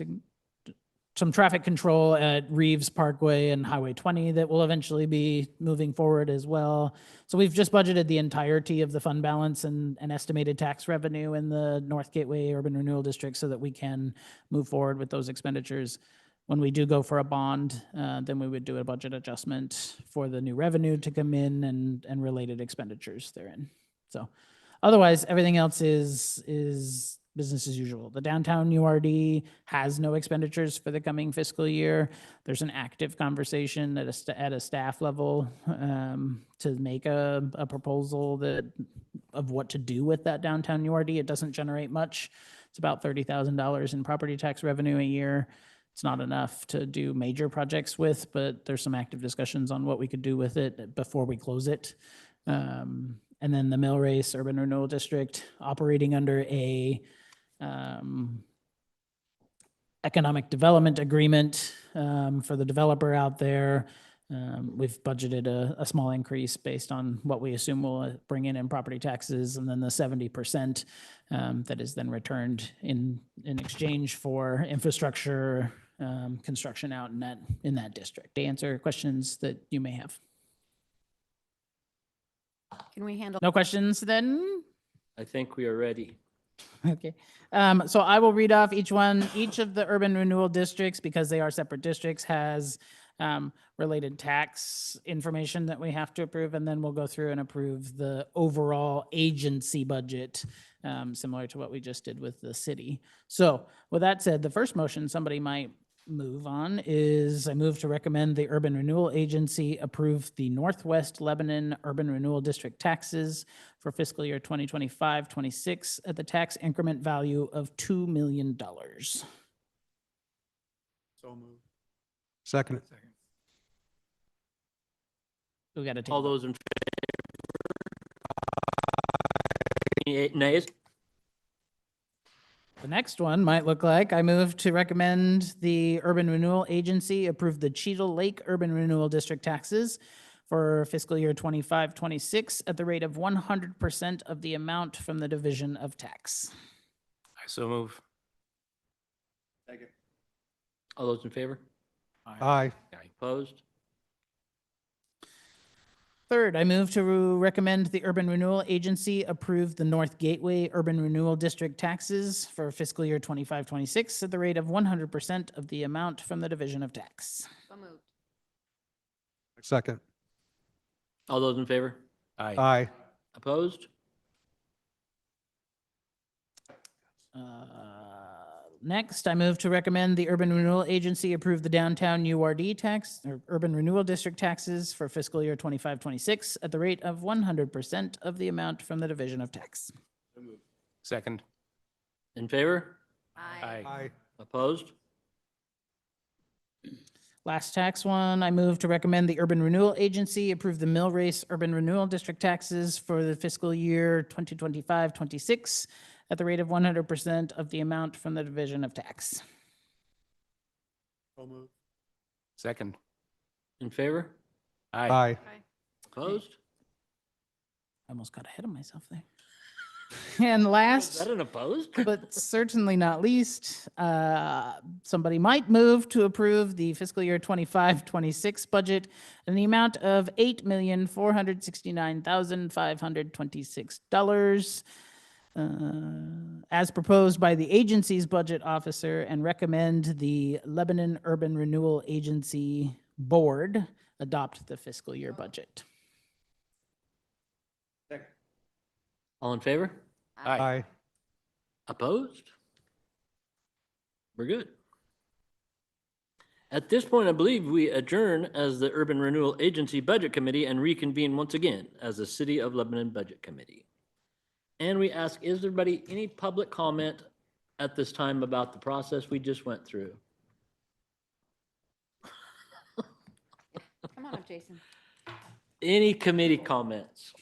some traffic control at Reeves Parkway and Highway 20 that will eventually be moving forward as well. So we've just budgeted the entirety of the fund balance and estimated tax revenue in the North Gateway Urban Renewal District so that we can move forward with those expenditures. When we do go for a bond, then we would do a budget adjustment for the new revenue to come in and related expenditures therein. So otherwise, everything else is business as usual. The downtown URD has no expenditures for the coming fiscal year. There's an active conversation at a staff level to make a proposal of what to do with that downtown URD. It doesn't generate much. It's about $30,000 in property tax revenue a year. It's not enough to do major projects with, but there's some active discussions on what we could do with it before we close it. And then the Mill Race Urban Renewal District operating under a economic development agreement for the developer out there. We've budgeted a small increase based on what we assume we'll bring in property taxes, and then the 70% that is then returned in exchange for infrastructure construction out in that district. To answer questions that you may have. Can we handle? No questions then? I think we are ready. Okay, so I will read off each one. Each of the urban renewal districts, because they are separate districts, has related tax information that we have to approve, and then we'll go through and approve the overall agency budget, similar to what we just did with the city. So with that said, the first motion somebody might move on is I move to recommend the Urban Renewal Agency approve the Northwest Lebanon Urban Renewal District taxes for fiscal year 2025-26 at the tax increment value of $2 million. So moved. Second. We got to take. All those in favor? Any nays? The next one might look like I move to recommend the Urban Renewal Agency approve the Cheadle Lake Urban Renewal District taxes for fiscal year 25-26 at the rate of 100% of the amount from the division of tax. I so move. Second. All those in favor? Aye. Opposed? Third, I move to recommend the Urban Renewal Agency approve the North Gateway Urban Renewal District taxes for fiscal year 25-26 at the rate of 100% of the amount from the division of tax. So moved. Second. All those in favor? Aye. Aye. Opposed? Next, I move to recommend the Urban Renewal Agency approve the downtown URD tax or Urban Renewal District taxes for fiscal year 25-26 at the rate of 100% of the amount from the division of tax. Second. In favor? Aye. Aye. Opposed? Last tax one, I move to recommend the Urban Renewal Agency approve the Mill Race Urban Renewal District taxes for the fiscal year 2025-26 at the rate of 100% of the amount from the division of tax. So moved. Second. In favor? Aye. Aye. Opposed? I almost got ahead of myself there. And Is last, that an opposed? but certainly not least, somebody might move to approve the fiscal year 25-26 budget in the amount of $8,469,526, as proposed by the agency's budget officer, and recommend the Lebanon Urban Renewal Agency Board adopt the fiscal year budget. All in favor? Aye. Opposed? We're good. At this point, I believe we adjourn as the Urban Renewal Agency Budget Committee and reconvene once again as the City of Lebanon Budget Committee. And we ask, is there any public comment at this time about the process we just went through? Come on up, Jason. Any committee comments?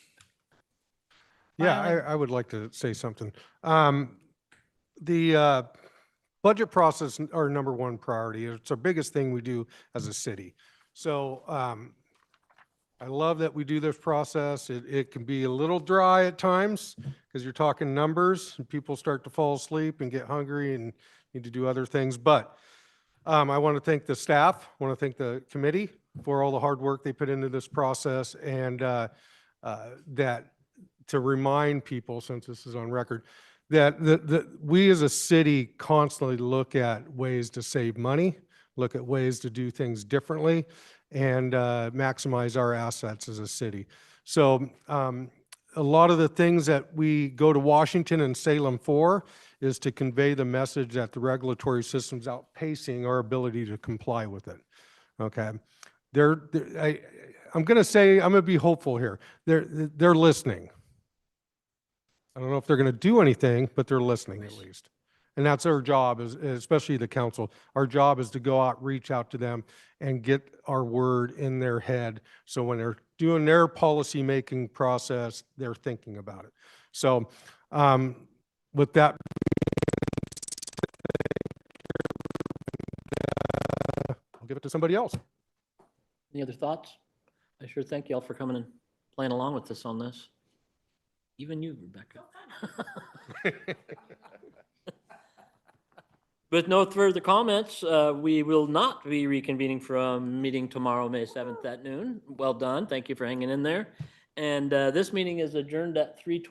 Yeah, I would like to say something. The budget process, our number one priority. It's our biggest thing we do as a city. So I love that we do this process. It can be a little dry at times because you're talking numbers and people start to fall asleep and get hungry and need to do other things. But I want to thank the staff, I want to thank the committee for all the hard work they put into this process, and that to remind people, since this is on record, that we as a city constantly look at ways to save money, look at ways to do things differently, and maximize our assets as a city. So a lot of the things that we go to Washington and Salem for is to convey the message that the regulatory system's outpacing our ability to comply with it. Okay. I'm going to be hopeful here. They're listening. I don't know if they're going to do anything, but they're listening at least. And that's our job, especially the council. Our job is to go out, reach out to them, and get our word in their head. So when they're doing their policy-making process, they're thinking about it. So with that, I'll give it to somebody else. Any other thoughts? I sure thank y'all for coming and playing along with us on this. Even you, Rebecca. With no further comments, we will not be reconvening from meeting tomorrow, May 7th at noon. Well done. Thank you for hanging in there. And this meeting is adjourned at 3:20.